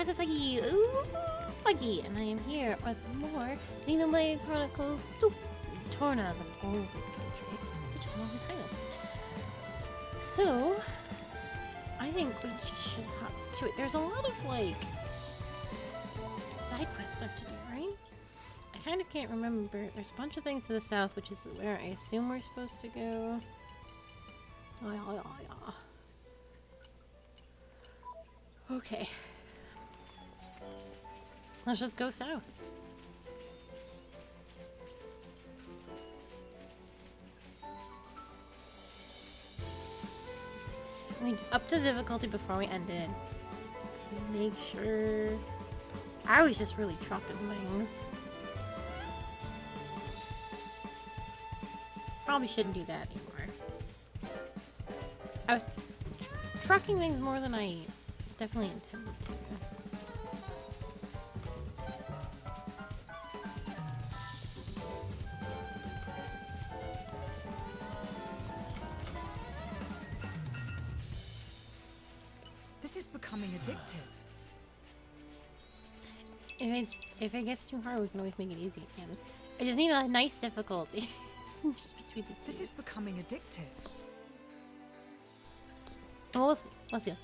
guys, it's Sluggy. Ooh, Sluggy, and I am here with more Xenoblade Chronicles 2. Torna, the Golden Country. Such a long title. So, I think we just should hop to it. There's a lot of, like, side quest stuff to do, right? I kind of can't remember. There's a bunch of things to the south, which is where I assume we're supposed to go. Okay. Let's just go south. We up to the difficulty before we ended to make sure. I was just really trucking things. Probably shouldn't do that anymore. I was trucking things more than I definitely intended to. This is becoming addictive. If it gets too hard, we can always make it easy again. I just need a nice difficulty. Just between the two. This is becoming addictive. Oh, we'll see. We'll see.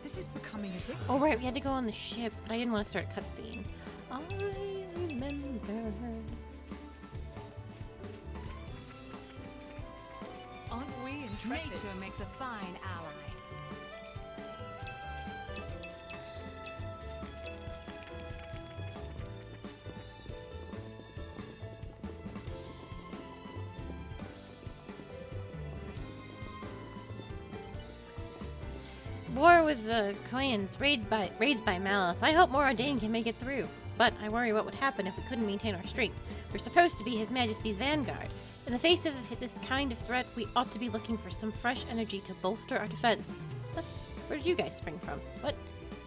This is becoming addictive. Oh right, we had to go on the ship, but I didn't want to start a cutscene. I remember. Aren't we intrepid? Nature makes a fine ally. War with the Koyans, raids by Malice. I hope Moradane can make it through. But I worry what would happen if we couldn't maintain our strength. We're supposed to be His Majesty's vanguard. In the face of this kind of threat, we ought to be looking for some fresh energy to bolster our defense. But where did you guys spring from? What?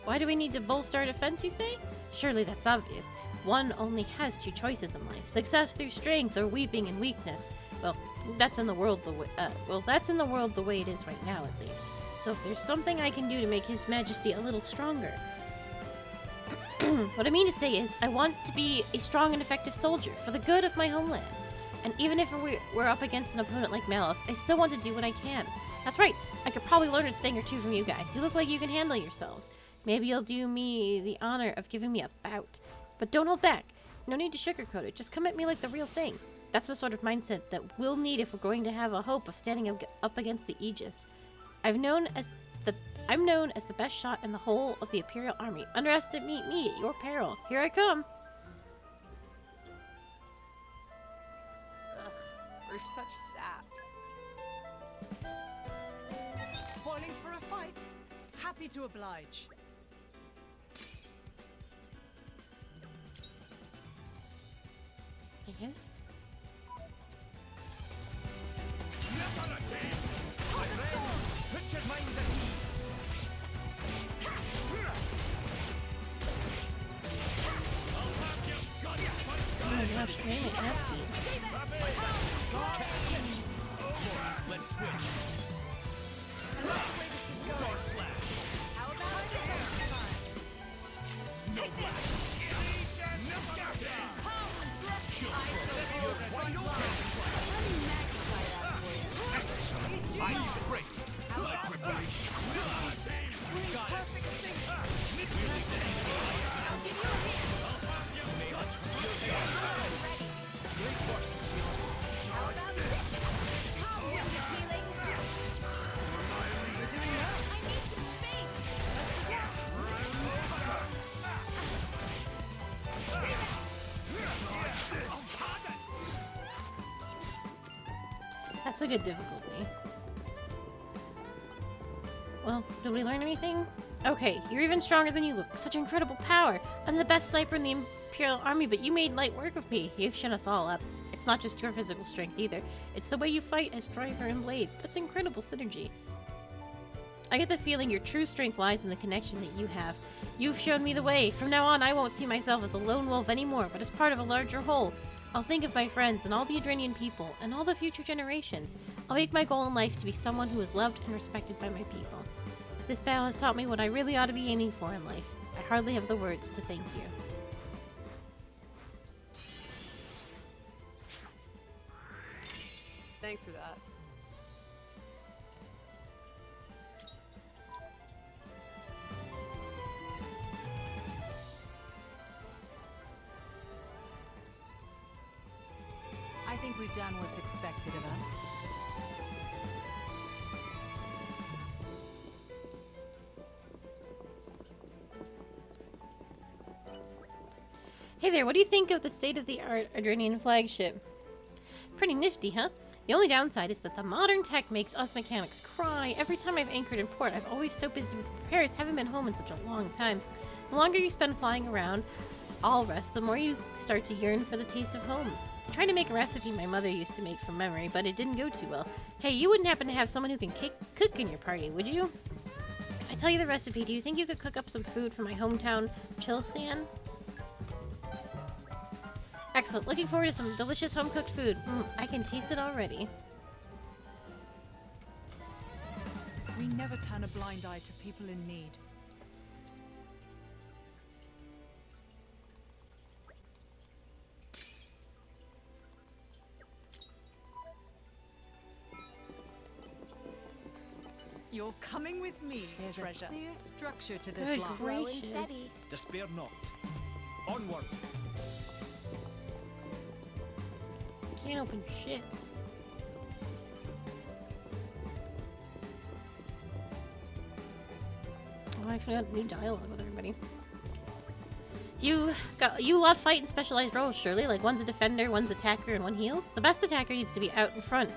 Why do we need to bolster our defense, you say? Surely that's obvious. One only has two choices in life: success through strength or weeping in weakness. Well, that's in the world the way it is right now, at least. So if there's something I can do to make His Majesty a little stronger. What I mean to say is, I want to be a strong and effective soldier for the good of my homeland. And even if we're up against an opponent like Malice, I still want to do what I can. That's right, I could probably learn a thing or two from you guys. You look like you can handle yourselves. Maybe you'll do me the honor of giving me a bout. But don't hold back. No need to sugarcoat it. Just come at me like the real thing. That's the sort of mindset that we'll need if we're going to have a hope of standing up against the Aegis. I'm known as the best shot in the whole of the Imperial Army. Underestimate me at your peril. Here I come. Ugh, we're such saps. Spoiling for a fight. Happy to oblige. I guess. Put your minds at ease. Oh my gosh, man, ass beat. Let's switch. Star slash. Snow blast. You're wide open. Ice break. Blood preparation. Got it. That's a good difficulty. Well, did we learn anything? Okay, you're even stronger than you look. Such incredible power. I'm the best sniper in the Imperial Army, but you made light work of me. You've shown us all up. It's not just your physical strength either. It's the way you fight as driver and blade. That's incredible synergy. I get the feeling your true strength lies in the connection that you have. You've shown me the way. From now on, I won't see myself as a lone wolf anymore, but as part of a larger whole. I'll think of my friends and all the Adrenian people and all the future generations. I'll make my goal in life to be someone who is loved and respected by my people. This battle has taught me what I really ought to be aiming for in life. I hardly have the words to thank you. Thanks for that. I think we've done what's expected of us. Hey there, what do you think of the state-of-the-art Adrenian flagship? Pretty nifty, huh? The only downside is that the modern tech makes us mechanics cry. Every time I've anchored in port, I've always so busy with repairs, haven't been home in such a long time. The longer you spend flying around, all rest, the more you start to yearn for the taste of home. I'm trying to make a recipe my mother used to make from memory, but it didn't go too well. Hey, you wouldn't happen to have someone who can cook in your party, would you? If I tell you the recipe, do you think you could cook up some food for my hometown, Chilsian? Excellent. Looking forward to some delicious home-cooked food. I can taste it already. We never turn a blind eye to people in need. You're coming with me, There's treasure. a clear structure to this Good line. gracious. Despair not. Onward. Can't open shit. Oh, I forgot new dialogue with everybody. You lot fight in specialized roles, surely? Like one's a defender, one's attacker, and one heals? The best attacker needs to be out front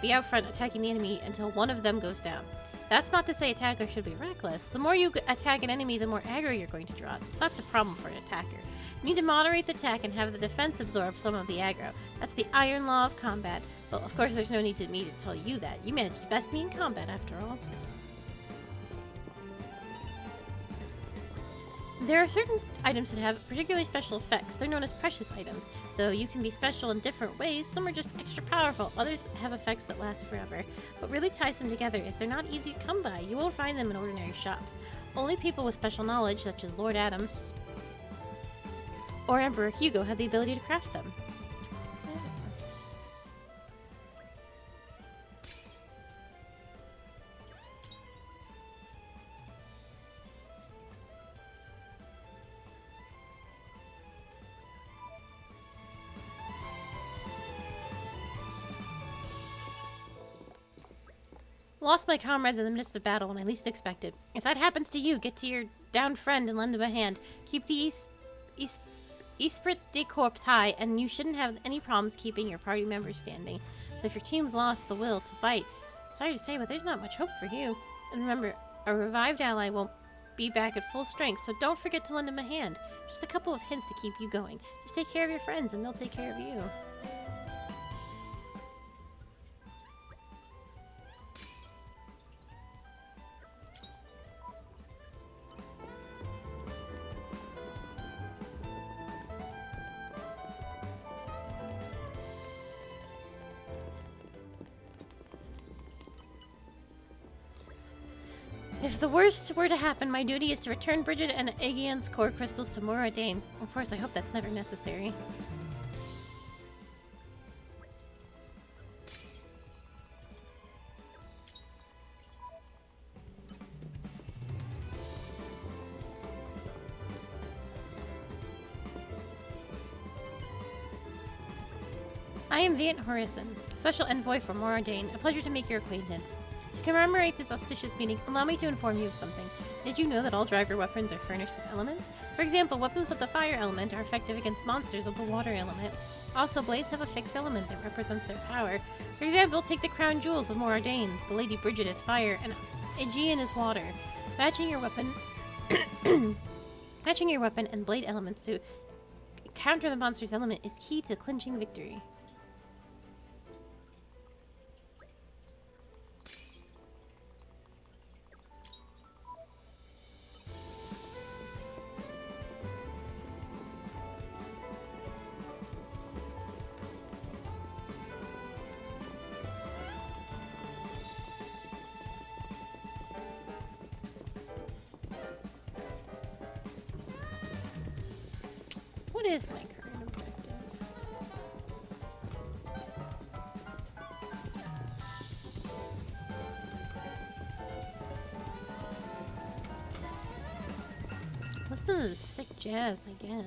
attacking the enemy until one of them goes down. That's not to say attackers should be reckless. The more you attack an enemy, the more aggro you're going to draw. That's a problem for an attacker. You need to moderate the attack and have the defense absorb some of the aggro. That's the iron law of combat. Well, of course, there's no need to me to tell you that. You managed to best me in combat, after all. There are certain items that have particularly special effects. They're known as precious items. Though you can be special in different ways, some are just extra powerful, others have effects that last forever. What really ties them together is they're not easy to come by. You won't find them in ordinary shops. Only people with special knowledge, such as Lord Adam or Emperor Hugo, have the ability to craft them. Lost my comrades in the midst of battle when I least expected. If that happens to you, get to your downed friend and lend him a hand. Keep the esprit de corps high, and you shouldn't have any problems keeping your party members standing. But if your team's lost the will to fight, sorry to say, but there's not much hope for you. And remember, a revived ally won't be back at full strength, so don't forget to lend him a hand. Just a couple of hints to keep you going. Just take care of your friends, and they'll take care of you. If the worst were to happen, my duty is to return Bridget and Aegeon's core crystals to Moradane. Of course, I hope that's never necessary. I am Viet Horison, Special Envoy for Moradane. A pleasure to make your acquaintance. To commemorate this auspicious meeting, allow me to inform you of something. Did you know that all driver weapons are furnished with elements? For example, weapons with the fire element are effective against monsters of the water element. Also, blades have a fixed element that represents their power. For example, take the crown jewels of Moradane. The Lady Bridget is fire, and Aegeon is water. Matching your weapon and blade elements to counter the monster's element is key to clinching victory. is my current objective? Listen to the sick jazz, I guess.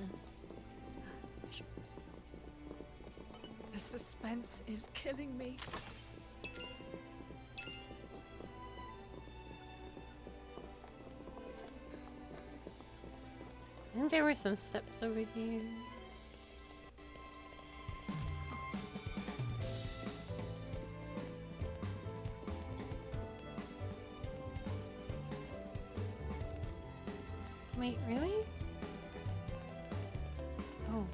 The suspense is killing me. I think there were some steps over here. Wait, really? Oh.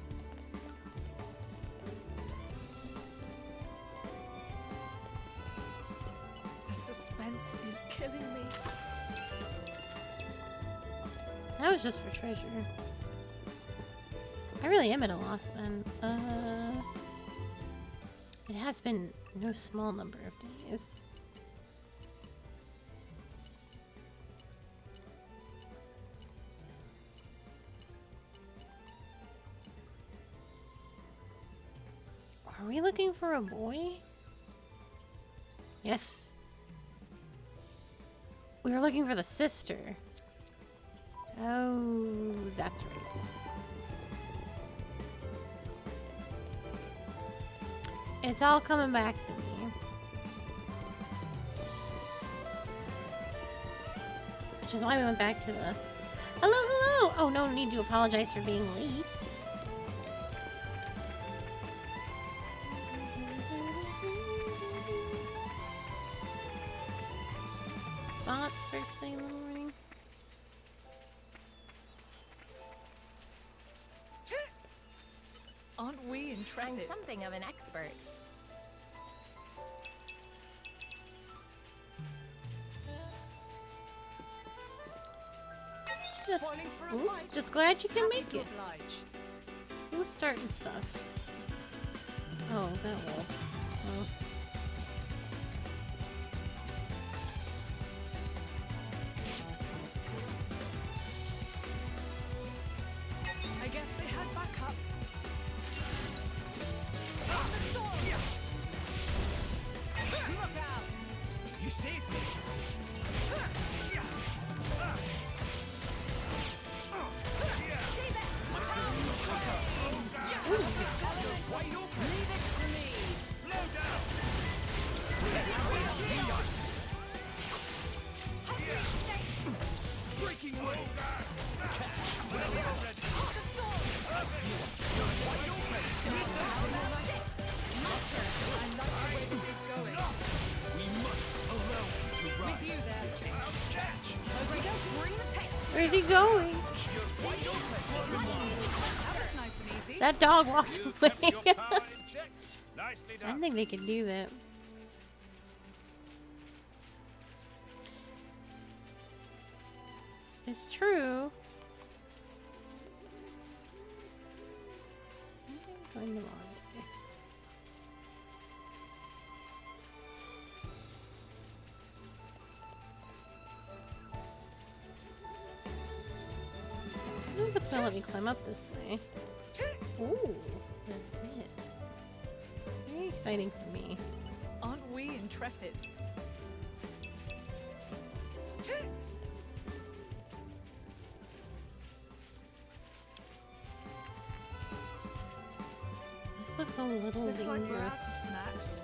The suspense is killing me. That was just for treasure. I really am at a loss then. It has been no small number of days. Are we looking for a boy? Yes. We were looking for the sister. Oh, that's right. It's all coming back to me. Which is why we went back to the... Hello, hello! Oh, no need to apologize for being late. Bots first thing in the morning. Aren't we I'm intrepid? something of an expert. Just, Spoiling for a oops, fight. just glad you can Happy make to it. oblige. Who's starting stuff? Oh, that wolf. Oh. I guess they had backup. Look out! You saved me. Wide open. Leave it to me. Blow down. Breaking way. Well already. Wide open. I like the way this is going. We must allow him to rise. With you there. Catch. Hurry up, bring the pace. Where's he going? You're wide open. That was nice and easy. That dog walked You away. kept your power in check. Nicely I done. don't think they can do that. It's true. I think I'm going the wrong way. I don't know if it's gonna let me climb up this way. Ooh, that's it. Very exciting for me. Aren't we intrepid? This looks a little Looks like we're dangerous. out of snacks.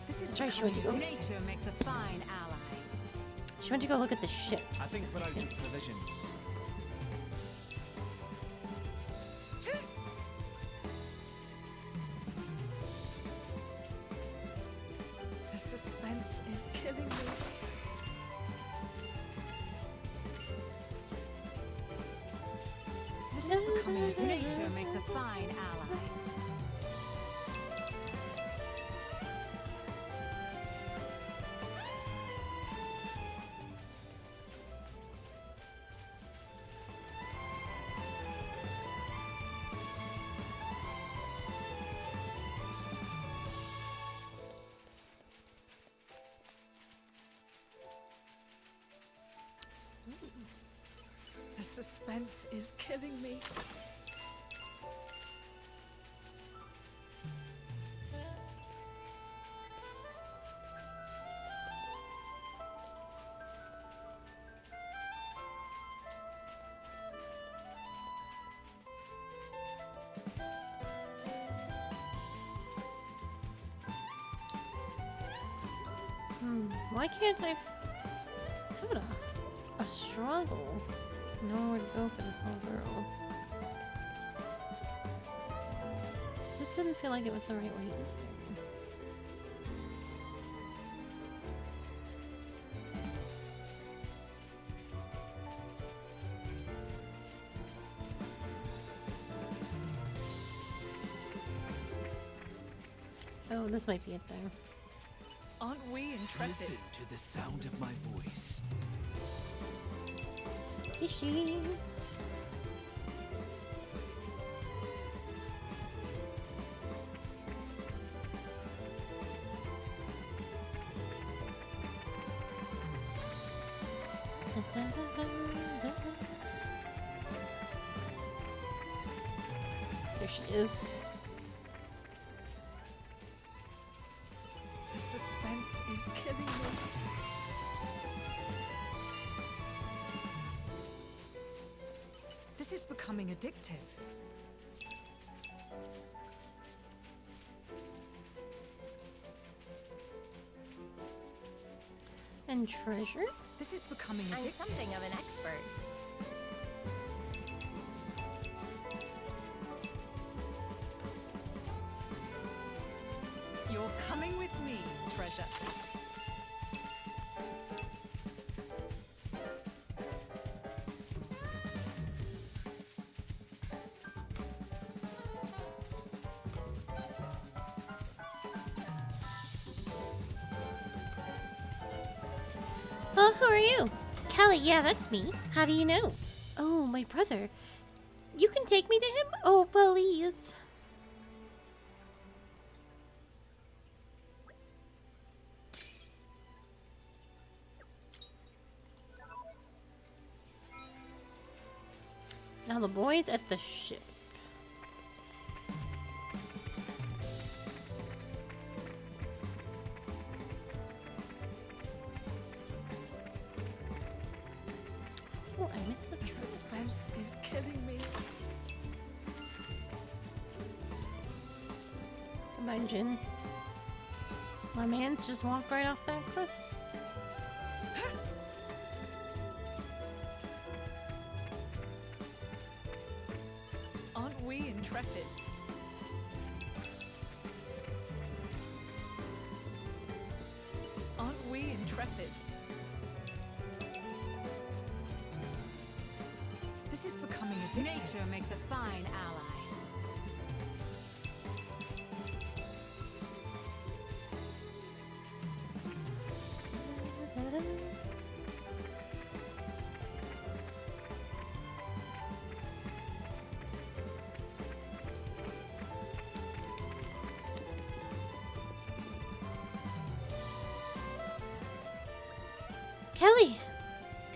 This is That's right, she went to go. Nature makes a fine ally. She went to go look at the ships. I think we're out of provisions. The suspense is killing me. This is becoming a nature makes a fine ally. suspense is killing me. Why can't I have a struggle? Nowhere to go for this little girl. This didn't feel like it was the right way either. Oh, this might be it there. Aren't we intrepid? Listen to the sound of my voice. Fishies. Da, da, da, da, da. There she is. The suspense is killing me. This is becoming addictive. And treasure? This is becoming I'm addictive. something of an expert. You're coming with me, treasure. Oh, who are you? Callie, yeah, that's me. How do you know? Oh, my brother. You can take me to him? Oh, please. Now the boys at the ship. Oh, I missed the The truth. suspense is killing me. Imagine. My man's just walked right off that cliff. Aren't we intrepid? Aren't we intrepid? This is becoming addictive. Nature makes a fine ally. Kelly!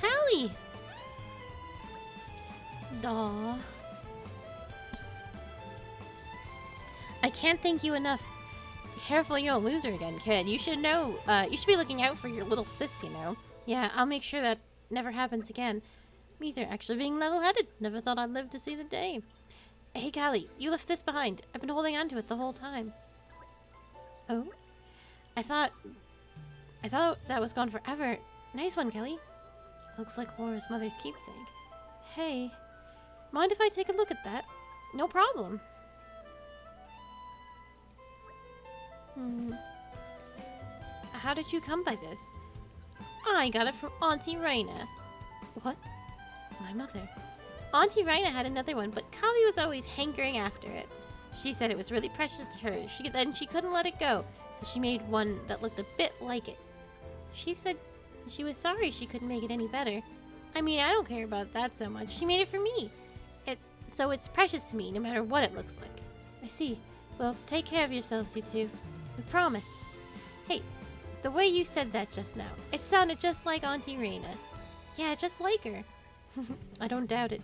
Callie! Aw. I can't thank you enough. Be careful you don't lose her again, kid. You should know, you should be looking out for your little sis, you know. Yeah, I'll make sure that never happens again. Me either, actually being level-headed. Never thought I'd live to see the day. Hey, Callie, you left this behind. I've been holding on to it the whole time. Oh? I thought that was gone forever. Nice one, Kelly. Looks like Laura's mother's keepsake. Hey, mind if I take a look at that? No problem. How did you come by this? I got it from Auntie Raina. What? My mother. Auntie Raina had another one, but Callie was always hankering after it. She said it was really precious to her. She couldn't let it go, so she made one that looked a bit like it. She said she was sorry she couldn't make it any better. I mean, I don't care about that so much. She made it for me. So it's precious to me, no matter what it looks like. I see. Well, take care of yourselves, you two. We promise. Hey, the way you said that just now, it sounded just like Auntie Raina. Yeah, just like her. I don't doubt it.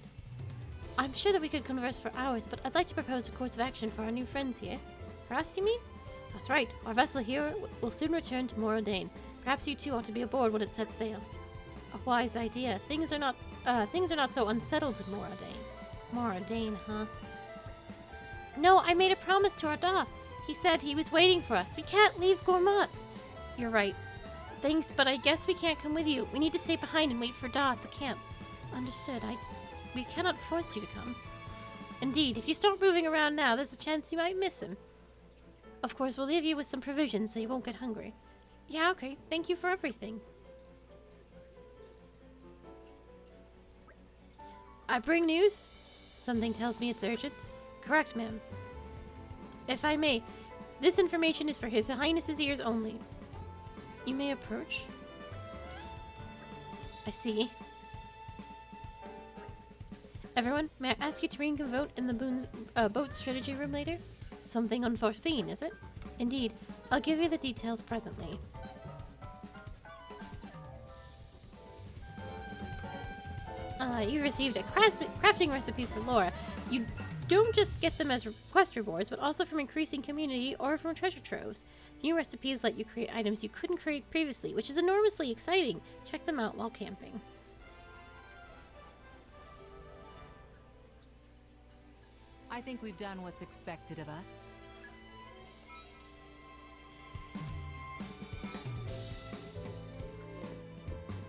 I'm sure that we could converse for hours, but I'd like to propose a course of action for our new friends here. For us, you mean? That's right. Our vessel here will soon return to Moradane. Perhaps you two ought to be aboard when it sets sail. A wise idea. Things are not so unsettled in Moradane. Moradane, huh? No, I made a promise to Arda. He said he was waiting for us. We can't leave Gourmand. You're right. Thanks, but I guess we can't come with you. We need to stay behind and wait for Da at the camp. Understood. We cannot force you to come. Indeed, if you start moving around now, there's a chance you might miss him. Of course, we'll leave you with some provisions so you won't get hungry. Yeah, okay. Thank you for everything. I bring news? Something tells me it's urgent. Correct, ma'am. If I may, this information is for His Highness's ears only. You may approach. I see. Everyone, may I ask you to reconvote in the boat strategy room later? Something unforeseen, is it? Indeed. I'll give you the details presently. You received a crafting recipe for Laura. You don't just get them as quest rewards, but also from increasing community or from treasure troves. New recipes let you create items you couldn't create previously, which is enormously exciting. Check them out while camping. I think we've done what's expected of us.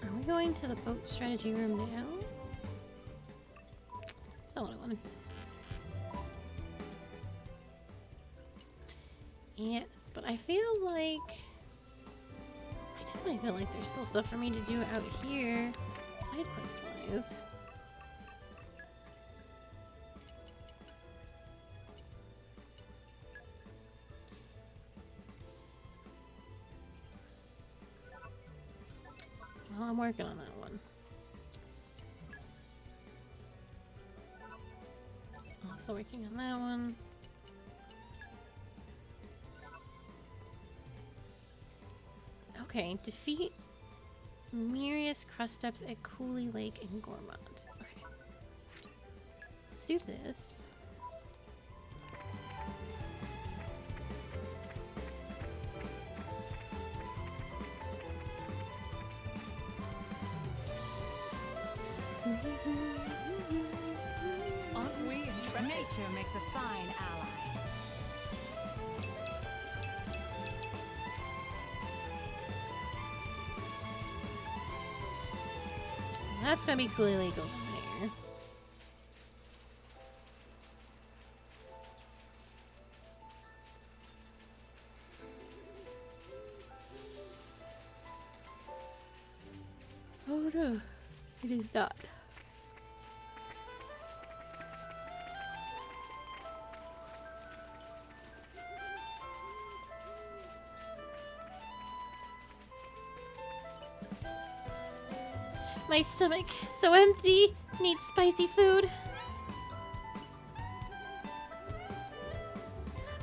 Are we going to the boat strategy room now? That's not what I wanted. Yes, but I feel like... I definitely feel like there's still stuff for me to do out here, side quest-wise. Well, I'm working on that one. Also working on that one. Okay, defeat Mirius Crusteps at Cooley Lake in Gourmand. Okay. Let's do this. Aren't we intrepid? Nature makes a fine ally. That's gonna be Cooley Lake over there. Oh no, it is not. My stomach, so empty, needs spicy food.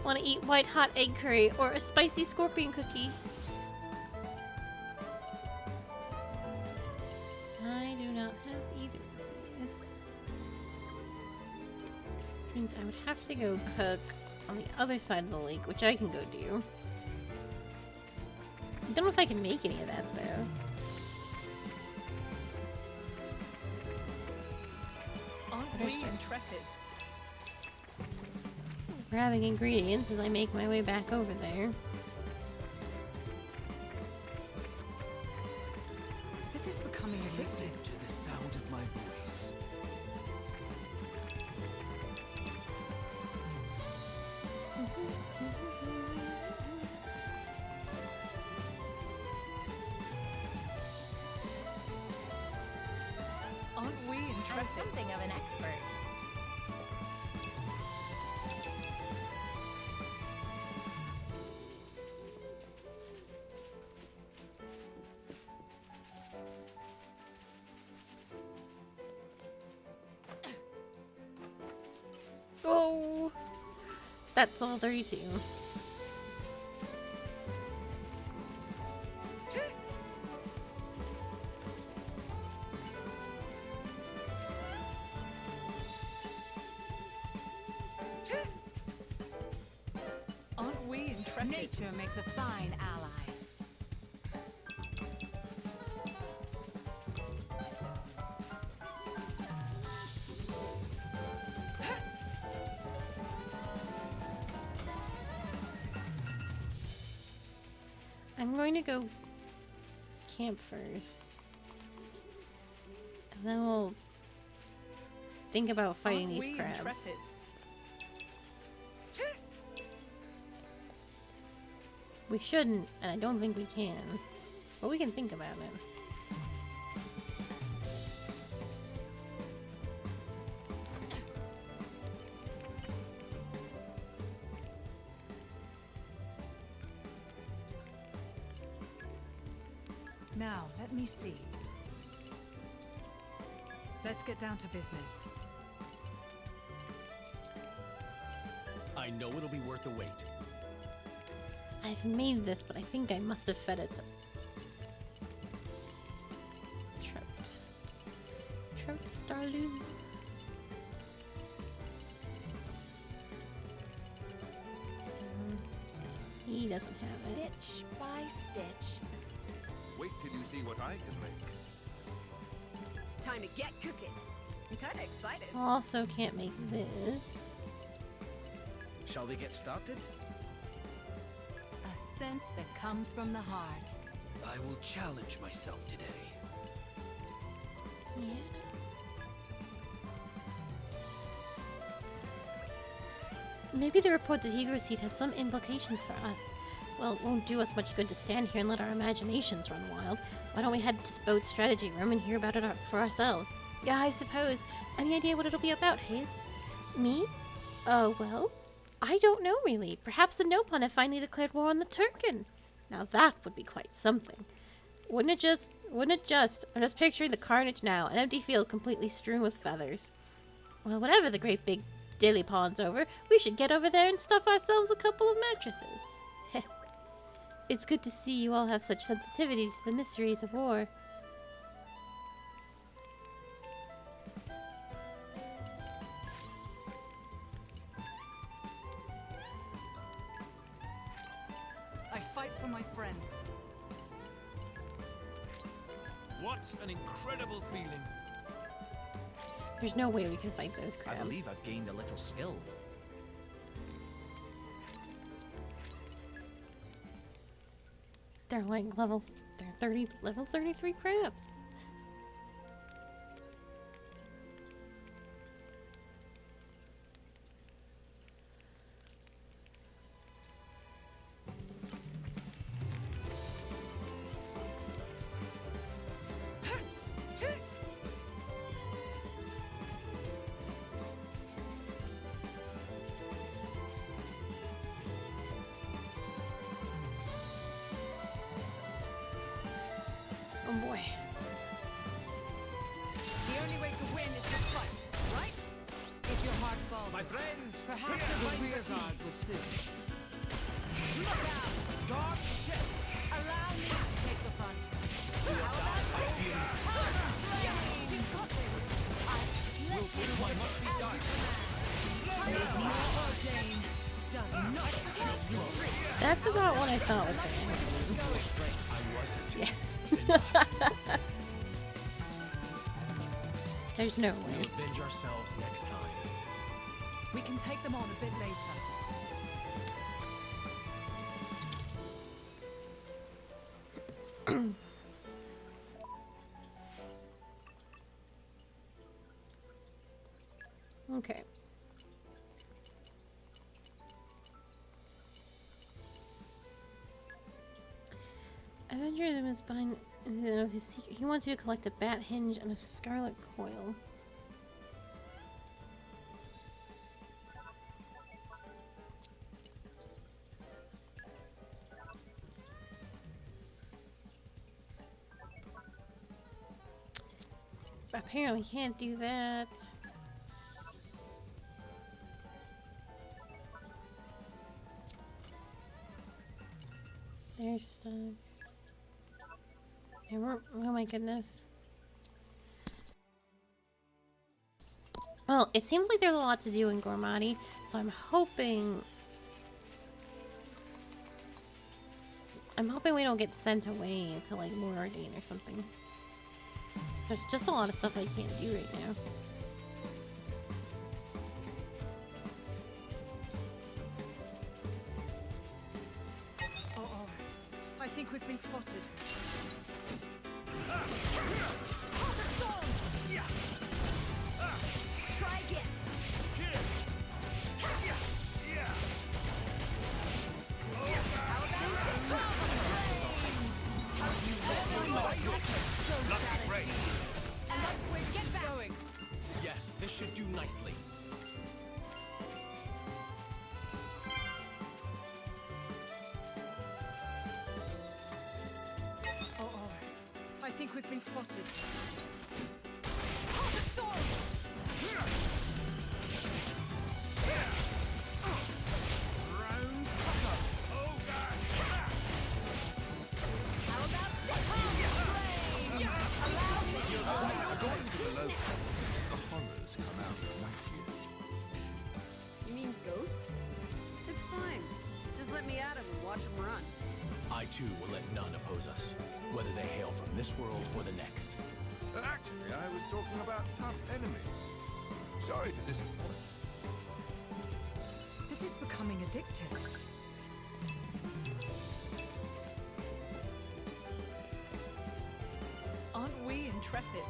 Want to eat white hot egg curry or a spicy scorpion cookie. I do not have either of these. Which means I would have to go cook on the other side of the lake, which I can go do. I don't know if I can make any of that though. Aren't we intrepid? Grabbing ingredients as I make my way back over there. This is becoming Listen addictive. to the sound of my voice. Aren't we I'm intrepid? something of an expert. Oh, that's all 32. we intrepid? Nature makes a fine ally. I'm going to go camp first. And then we'll think about fighting Aren't these we crabs. intrepid? We shouldn't, and I don't think we can. But we can think about it. Now, let me see. Let's get down to business. I know it'll be worth the wait. I've made this, but I think I must have fed it to Trout. Trout Starloo. So, he doesn't have it. Stitch by stitch. Wait till you see what I can make. Time to get cooking. I'm kinda excited. Also can't make this. Shall we get started? A scent that comes from the heart. I will challenge myself today. Yeah. Maybe the report that Hugo received has some implications for us. Well, it won't do us much good to stand here and let our imaginations run wild. Why don't we head to the boat strategy room and hear about it for ourselves? Yeah, I suppose. Any idea what it'll be about, Hayes? Me? Well, I don't know really. Perhaps the Nopon have finally declared war on the Turken. Now that would be quite something. Wouldn't it just? I'm just picturing the carnage now, an empty field completely strewn with feathers. Well, whatever the great big dilly pond's over, we should get over there and stuff ourselves a couple of mattresses. Heh. It's good to see you all have such sensitivity to the mysteries of war. I fight for my friends. What an incredible feeling. There's no way we can fight those I crabs. believe I've gained a little skill. They're like level 33 crabs. Oh boy. The only way to win is to fight, right? If your heart falls, My friends, perhaps clear the the rear way. guard will soon. Look out! Guard ship! Allow me to take the front. How about this? You've got this. Let me What must be done? Is more ordained. Does not trust you. That's about what I thought was going to happen. I wasn't. Yeah. There's no way. We'll avenge ourselves next time. We can take them on a bit later. Okay. Avengers was behind his secret. He wants you to collect a bat hinge and a scarlet coil. Apparently can't do that. There's stuff. Oh my goodness. Well, it seems like there's a lot to do in Gormati, so I'm hoping I'm hoping we don't get sent away to like Moradine or something. There's just a lot of stuff I can't do right now. Uh-oh. I think we've been spotted. Try again. Lucky break. Get going. Yes, this should do nicely. Uh-oh. I think we've been spotted. Round cutter. Oh, gosh. How about this? According to the locals, the horrors come out at night here. You mean ghosts? It's fine. Just let me at them and watch them run. I too will let none oppose us, whether they hail from this world or the next. Actually, I was talking about tough enemies. Sorry to disappoint. This is becoming addictive. Aren't we intrepid?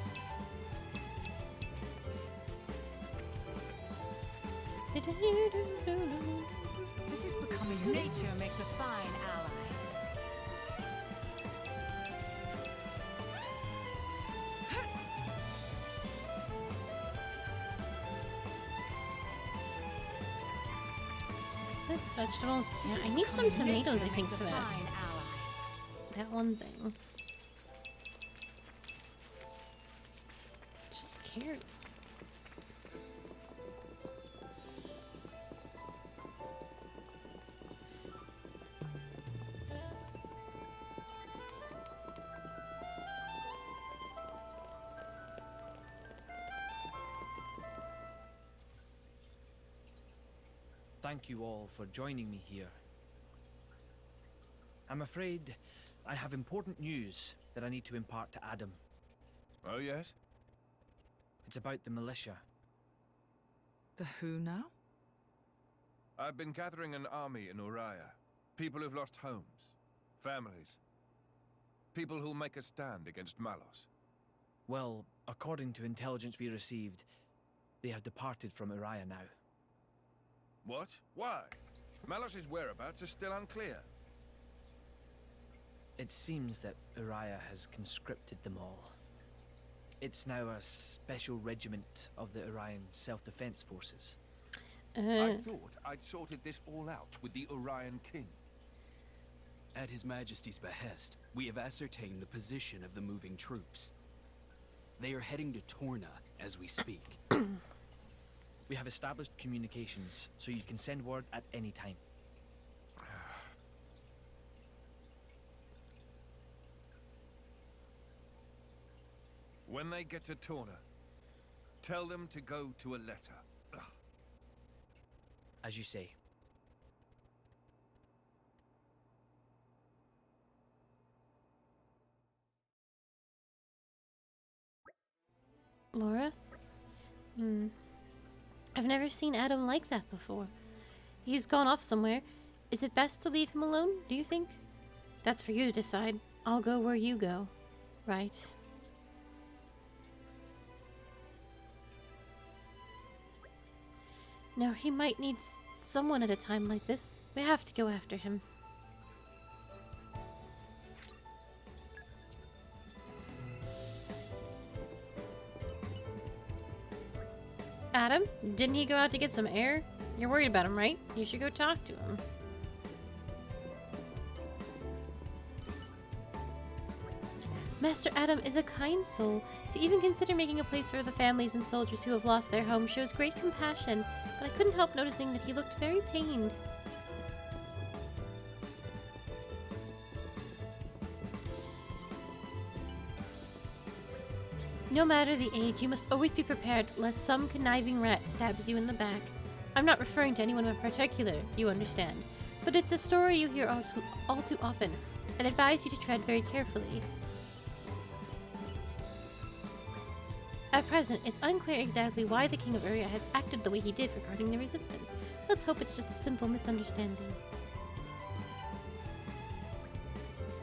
This is becoming addictive. Nature makes a fine ally. This vegetables. Yeah, I need some tomatoes, I Nature think, makes a for that. fine ally. That one thing. Just carrots. Thank you all for joining me here. I'm afraid I have important news that I need to impart to Adam. Oh, yes? It's about the militia. The who now? I've been gathering an army in Uriah. People who've lost homes, families. People who'll make a stand against Malos. Well, according to intelligence we received, they have departed from Uriah now. What? Why? Malos's whereabouts are still unclear. It seems that Uriah has conscripted them all. It's now a special regiment of the Urian self-defense forces. I thought I'd sorted this all out with the Urian king. At His Majesty's behest, we have ascertained the position of the moving troops. They are heading to Torna as we speak. We have established communications, so you can send word at any time. When they get to Torna, tell them to go to a letter. Ugh. As you say. Laura? I've never seen Adam like that before. He's gone off somewhere. Is it best to leave him alone, do you think? That's for you to decide. I'll go where you go. Right. Now, he might need someone at a time like this. We have to go after him. Adam, didn't he go out to get some air? You're worried about him, right? You should go talk to him. Master Adam is a kind soul. To even consider making a place for the families and soldiers who have lost their homes shows great compassion, but I couldn't help noticing that he looked very pained. No matter the age, you must always be prepared lest some conniving rat stabs you in the back. I'm not referring to anyone in particular, you understand, but it's a story you hear all too often. I'd advise you to tread very carefully. At present, it's unclear exactly why the King of Uria has acted the way he did regarding the resistance. Let's hope it's just a simple misunderstanding.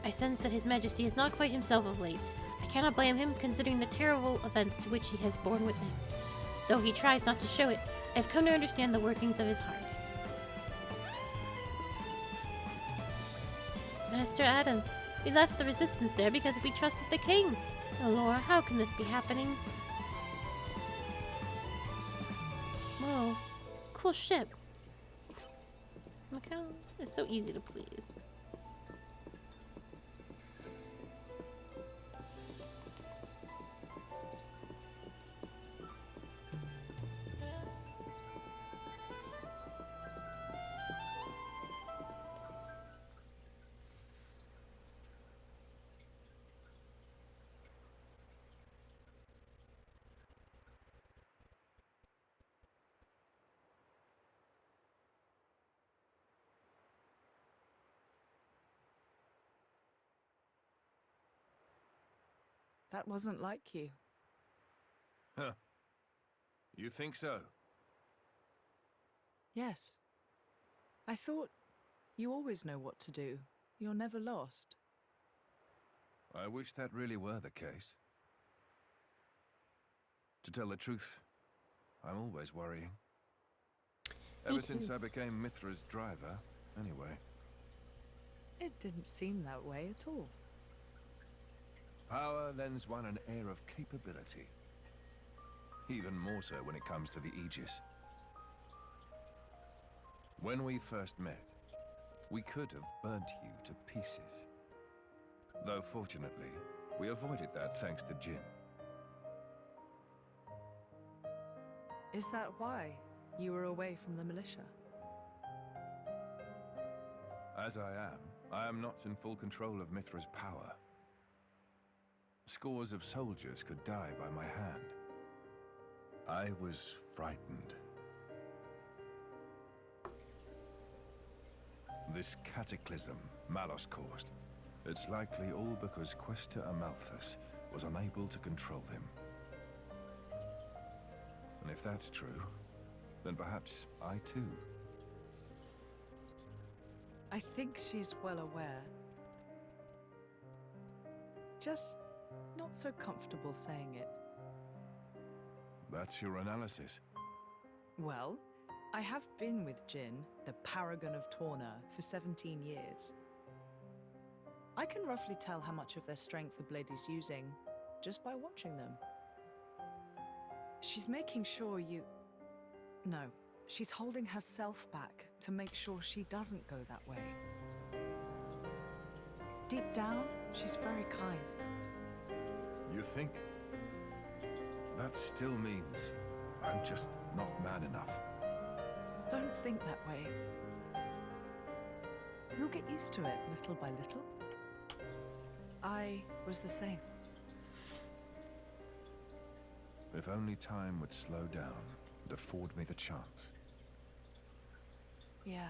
I sense that His Majesty is not quite himself of late. I cannot blame him, considering the terrible events to which he has borne witness. Though he tries not to show it, I've come to understand the workings of his heart. Master Adam, we left the resistance there because we trusted the king. Oh Lord, how can this be happening? Whoa, cool ship. Look how it's so easy to please. That wasn't like you. Huh. You think so? Yes. I thought you always know what to do. You're never lost. I wish that really were the case. To tell the truth, I'm always worrying. Ever since I became Mithra's driver, anyway. It didn't seem that way at all. Power lends one an air of capability. Even more so when it comes to the Aegis. When we first met, we could have burnt you to pieces. Though fortunately, we avoided that thanks to Jin. Is that why you were away from the militia? As I am not in full control of Mithra's power. Scores of soldiers could die by my hand. I was frightened. This cataclysm Malos caused, it's likely all because Questa Amalthus was unable to control him. And if that's true, then perhaps I too. I think she's well aware. Just not so comfortable saying it. That's your analysis. Well, I have been with Jin, the paragon of Torna, for 17 years. I can roughly tell how much of their strength the blade is using just by watching them. She's making sure you... No, she's holding herself back to make sure she doesn't go that way. Deep down, she's very kind. You think? That still means I'm just not man enough. Don't think that way. You'll get used to it little by little. I was the same. If only time would slow down and afford me the chance. Yeah.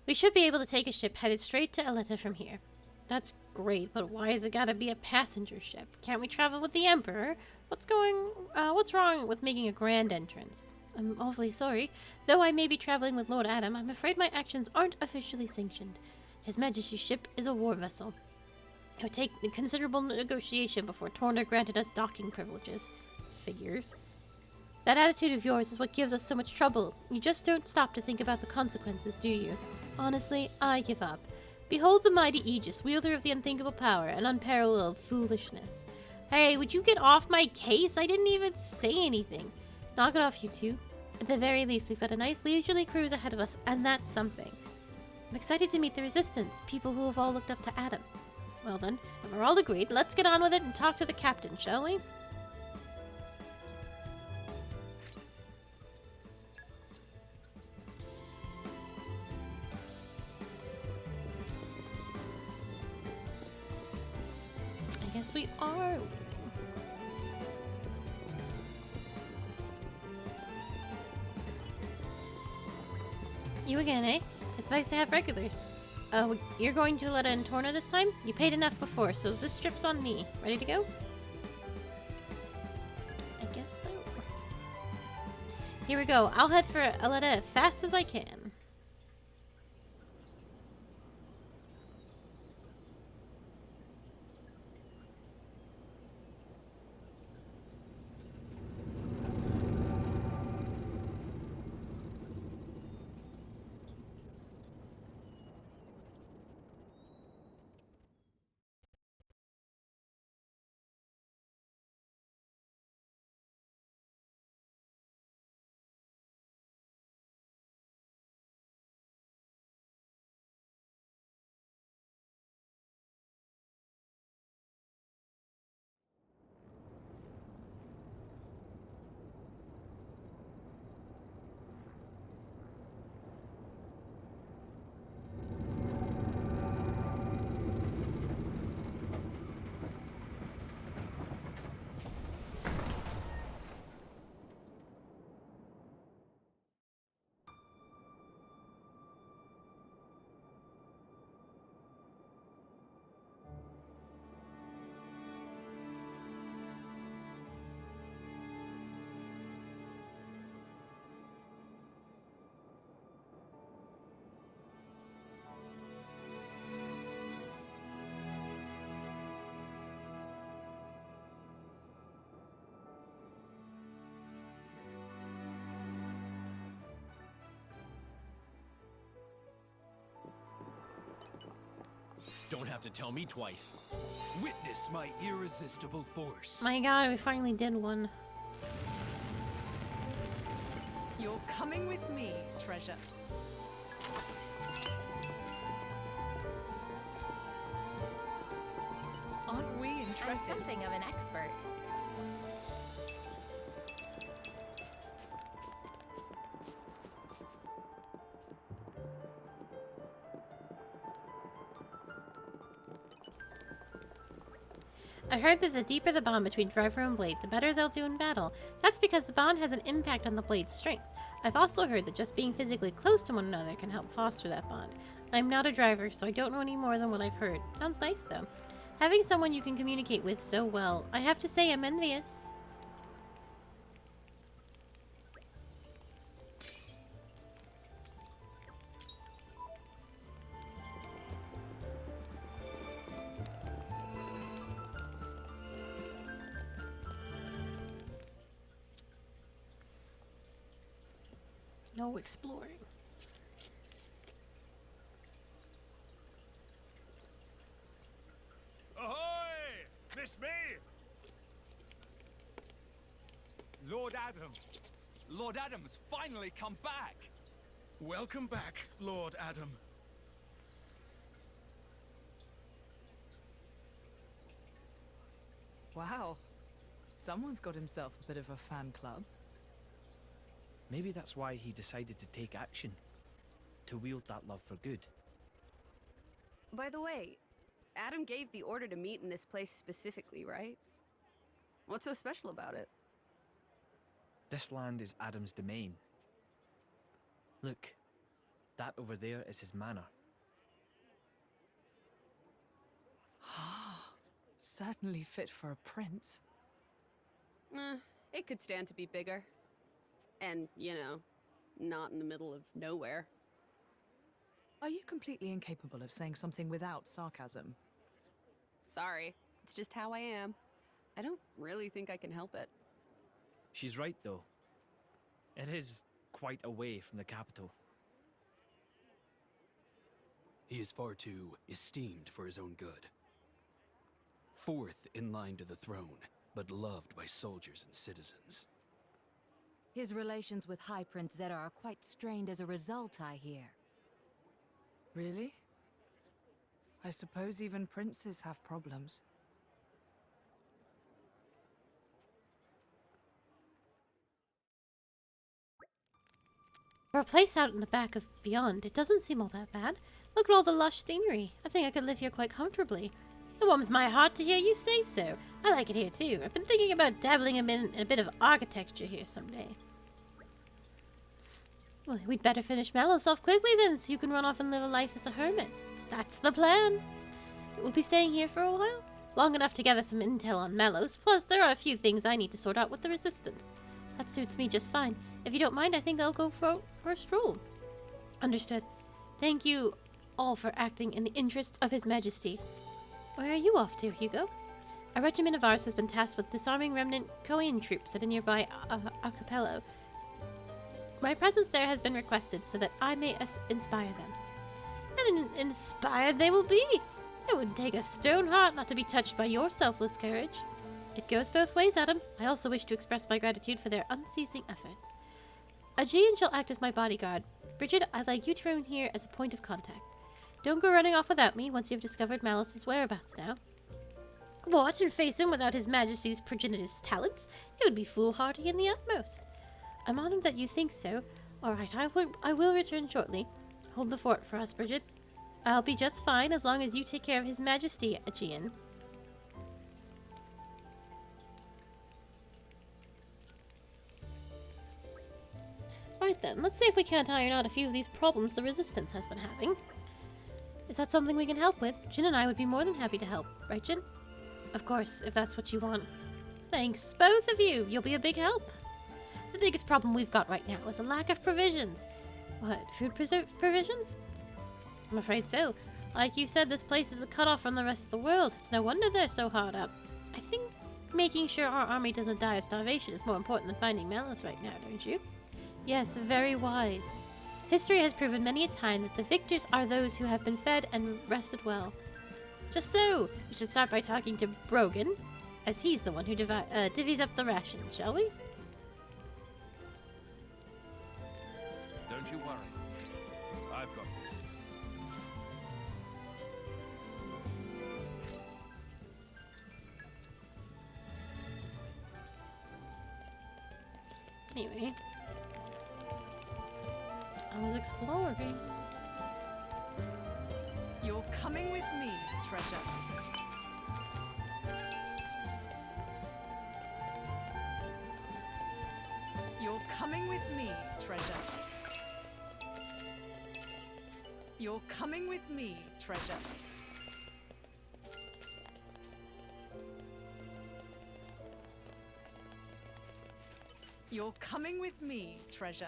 We should be able to take a ship headed straight to Aletta from here. That's great, but why has it gotta be a passenger ship? Can't we travel with the Emperor? What's wrong with making a grand entrance? I'm awfully sorry. Though I may be traveling with Lord Adam, I'm afraid my actions aren't officially sanctioned. His Majesty's ship is a war vessel. It would take considerable negotiation before Torna granted us docking privileges. Figures. That attitude of yours is what gives us so much trouble. You just don't stop to think about the consequences, do you? Honestly, I give up. Behold the mighty Aegis, wielder of the unthinkable power and unparalleled foolishness. Hey, would you get off my case? I didn't even say anything. Knock it off, you two. At the very least, we've got a nice leisurely cruise ahead of us, and that's something. I'm excited to meet the Resistance, people who have all looked up to Adam. Well then, if we're all agreed, let's get on with it and talk to the captain, shall we? I guess we are. You again, eh? It's nice to have regulars. You're going to let in Torna this time? You paid enough before, so this trip's on me. Ready to go? I guess so. Here we go. I'll head for Aletta as fast as I can. Don't have to tell me twice. Witness my irresistible force. My god, we finally did one. You're coming with me, treasure. Aren't we I'm interested? something of an expert. I heard that the deeper the bond between driver and blade, the better they'll do in battle. That's because the bond has an impact on the blade's strength. I've also heard that just being physically close to one another can help foster that bond. I'm not a driver, so I don't know any more than what I've heard. Sounds nice, though. Having someone you can communicate with so well, I have to say I'm envious. No exploring. Ahoy! Miss me? Lord Adam. Lord Adam's finally come back. Welcome back, Lord Adam. Wow. Someone's got himself a bit of a fan club. Maybe that's why he decided to take action. To wield that love for good. By the way, Adam gave the order to meet in this place specifically, right? What's so special about it? This land is Adam's domain. Look, that over there is his manor. Certainly fit for a prince. It could stand to be bigger. And, you know, not in the middle of nowhere. Are you completely incapable of saying something without sarcasm? Sorry, it's just how I am. I don't really think I can help it. She's right, though. It is quite away from the capital. He is far too esteemed for his own good. Fourth in line to the throne, but loved by soldiers and citizens. His relations with High Prince Zeta are quite strained as a result, I hear. Really? I suppose even princes have problems. For a place out in the back of Beyond, it doesn't seem all that bad. Look at all the lush scenery. I think I could live here quite comfortably. It warms my heart to hear you say so. I like it here too. I've been thinking about dabbling in a bit of architecture here someday. Well, we'd better finish Malos off quickly then, so you can run off and live a life as a hermit. That's the plan. We'll be staying here for a while. Long enough to gather some intel on Malos, plus there are a few things I need to sort out with the Resistance. That suits me just fine. If you don't mind, I think I'll go for a stroll. Understood. Thank you all for acting in the interests of His Majesty. Where are you off to, Hugo? A regiment of ours has been tasked with disarming remnant Korean troops at a nearby archipelago. My presence there has been requested so that I may inspire them. And inspired they will be! It would take a stone heart not to be touched by your selfless courage. It goes both ways, Adam. I also wish to express my gratitude for their unceasing efforts. Aegean shall act as my bodyguard. Bridget, I'd like you to remain here as a point of contact. Don't go running off without me once you've discovered Malos's whereabouts now. What, and face him without His Majesty's progenitor's talents? It would be foolhardy in the utmost. I'm honored that you think so. All right, I will return shortly. Hold the fort for us, Bridget. I'll be just fine as long as you take care of His Majesty, Aegean. Right then, let's see if we can't iron out a few of these problems the Resistance has been having. Is that something we can help with? Jin and I would be more than happy to help, right, Jin? Of course, if that's what you want. Thanks, both of you. You'll be a big help. The biggest problem we've got right now is a lack of provisions. What, food provisions? I'm afraid so. Like you said, this place is a cut-off from the rest of the world. It's no wonder they're so hard up. I think making sure our army doesn't die of starvation is more important than finding Malos right now, don't you? Yes, very wise. History has proven many a time that the victors are those who have been fed and rested well. Just so, we should start by talking to Brogan, as he's the one who divvies up the rations, shall we? Don't you worry. I've got this. Anyway, I was exploring. You're coming with me, treasure. You're coming with me, treasure. You're coming with me, treasure. You're coming with me, treasure.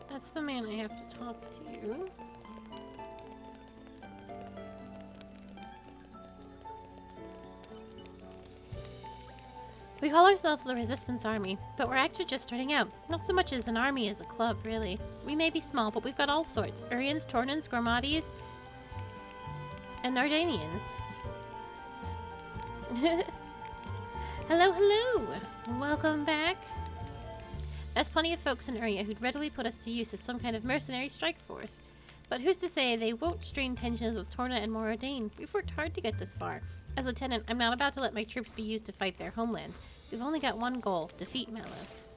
That's the man I have to talk to. We call ourselves the Resistance Army, but we're actually just starting out. Not so much as an army as a club, really. We may be small, but we've got all sorts. Urians, Tornans, Gormatis, and Nardanians. Hello, hello! Welcome back. There's plenty of folks in Uria who'd readily put us to use as some kind of mercenary strike force. But who's to say they won't strain tensions with Torna and Moradane? We've worked hard to get this far. As Lieutenant, I'm not about to let my troops be used to fight their homelands. We've only got one goal: defeat Malos.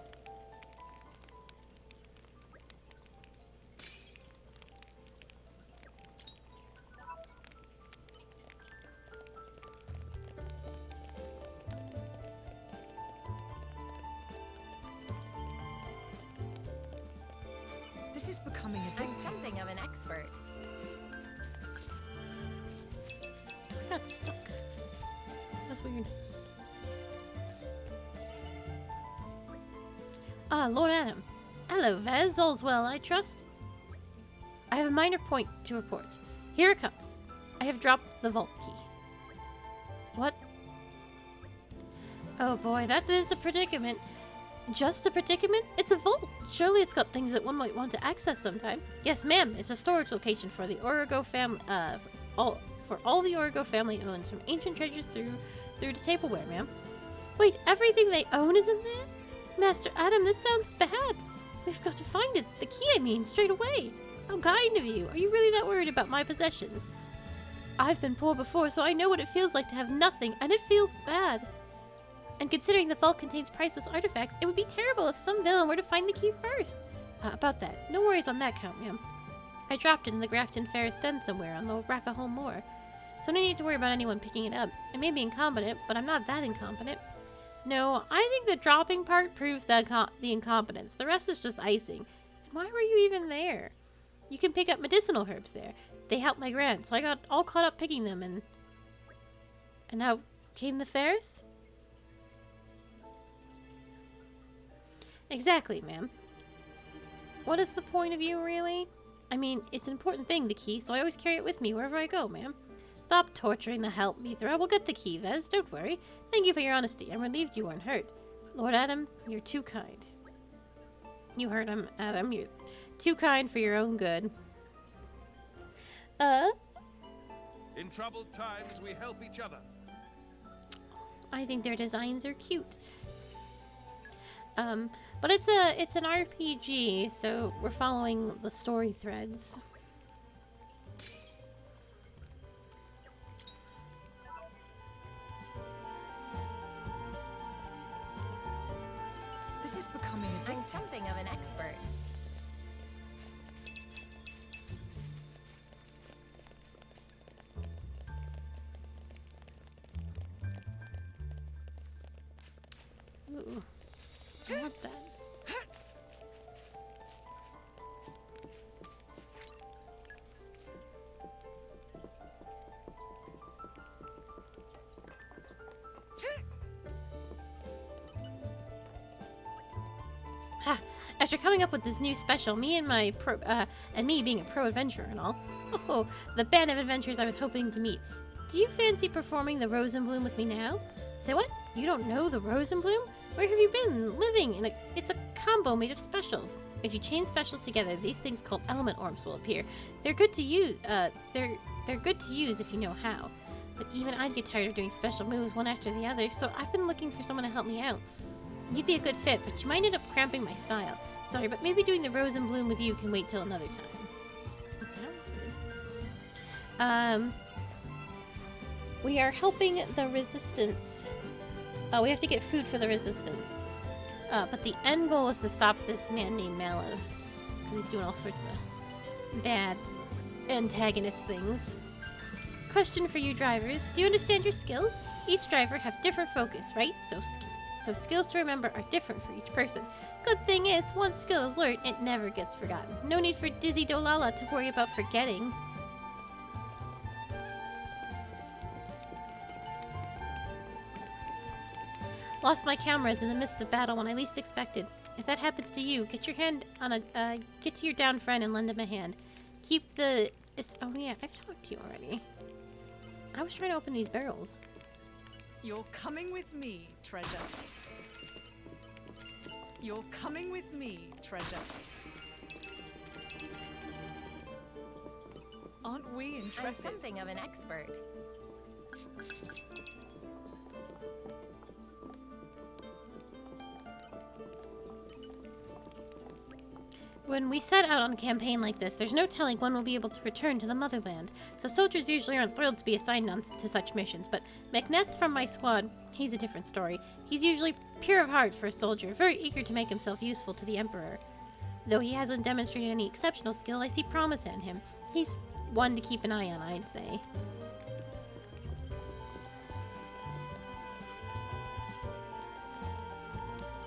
This is becoming I'm addictive. something of an expert. I got stuck. That's weird. Ah, Lord Adam. Hello, Vez. All's well, I trust? I have a minor point to report. Here it comes. I have dropped the vault key. What? Oh boy, that is a predicament. Just a predicament? It's a vault. Surely it's got things that one might want to access sometime. Yes, ma'am. It's a storage location for the Origo family, for all the Origo family owns, from ancient treasures through to tableware, ma'am. Wait, everything they own is in there? Master Adam, this sounds bad. We've got to find it. The key, I mean, straight away. How kind of you. Are you really that worried about my possessions? I've been poor before, so I know what it feels like to have nothing, and it feels bad. And considering the vault contains priceless artifacts, it would be terrible if some villain were to find the key first. About that, no worries on that count, ma'am. I dropped it in the Grafton Ferris den somewhere on the Rackahole Moor, so no need to worry about anyone picking it up. I may be incompetent, but I'm not that incompetent. No, I think the dropping part proves the incompetence. The rest is just icing. And why were you even there? You can pick up medicinal herbs there. They helped my grant, so I got all caught up picking them, and now came the Ferris? Exactly, ma'am. What is the point of you, really? I mean, it's an important thing, the key, so I always carry it with me wherever I go, ma'am. Stop torturing the help me through. We'll get the key, Vez. Don't worry. Thank you for your honesty. I'm relieved you weren't hurt. Lord Adam, you're too kind. You heard him, Adam. You're too kind for your own good. In troubled times, we help each other. I think their designs are cute. But it's an RPG, so we're following the story threads. This is becoming I'm addictive. something of an expert. Ooh, I want that. Ha! After coming up with this new special, me and me being a pro adventurer and all, oh, the band of adventurers I was hoping to meet. Do you fancy performing the Rose and Bloom with me now? Say what? You don't know the Rose and Bloom? Where have you been living? It's a combo made of specials. If you chain specials together, these things called element orbs will appear. They're good to use. They're good to use if you know how. But even I'd get tired of doing special moves one after the other, so I've been looking for someone to help me out. You'd be a good fit, but you might end up cramping my style. Sorry, but maybe doing the Rose and Bloom with you can wait till another time. That was weird. We are helping the resistance. We have to get food for the resistance. But the end goal is to stop this man named Malos. Because he's doing all sorts of bad antagonist things. Question for you drivers. Do you understand your skills? Each driver have different focus, right? So skills to remember are different for each person. Good thing is, once skill is learned, it never gets forgotten. No need for Dizzy Dolala to worry about forgetting. Lost my comrades in the midst of battle when I least expected. If that happens to you, get to your down friend and lend him a hand. Keep the... oh yeah, I've talked to you already. I was trying to open these barrels. You're coming with me, treasure. You're coming with me, treasure. Aren't we I'm intrepid? something of an expert. When we set out on a campaign like this, there's no telling when we'll be able to return to the motherland, so soldiers usually aren't thrilled to be assigned to such missions, but McNeth from my squad, he's a different story. He's usually pure of heart for a soldier, very eager to make himself useful to the Emperor. Though he hasn't demonstrated any exceptional skill, I see promise in him. He's one to keep an eye on, I'd say.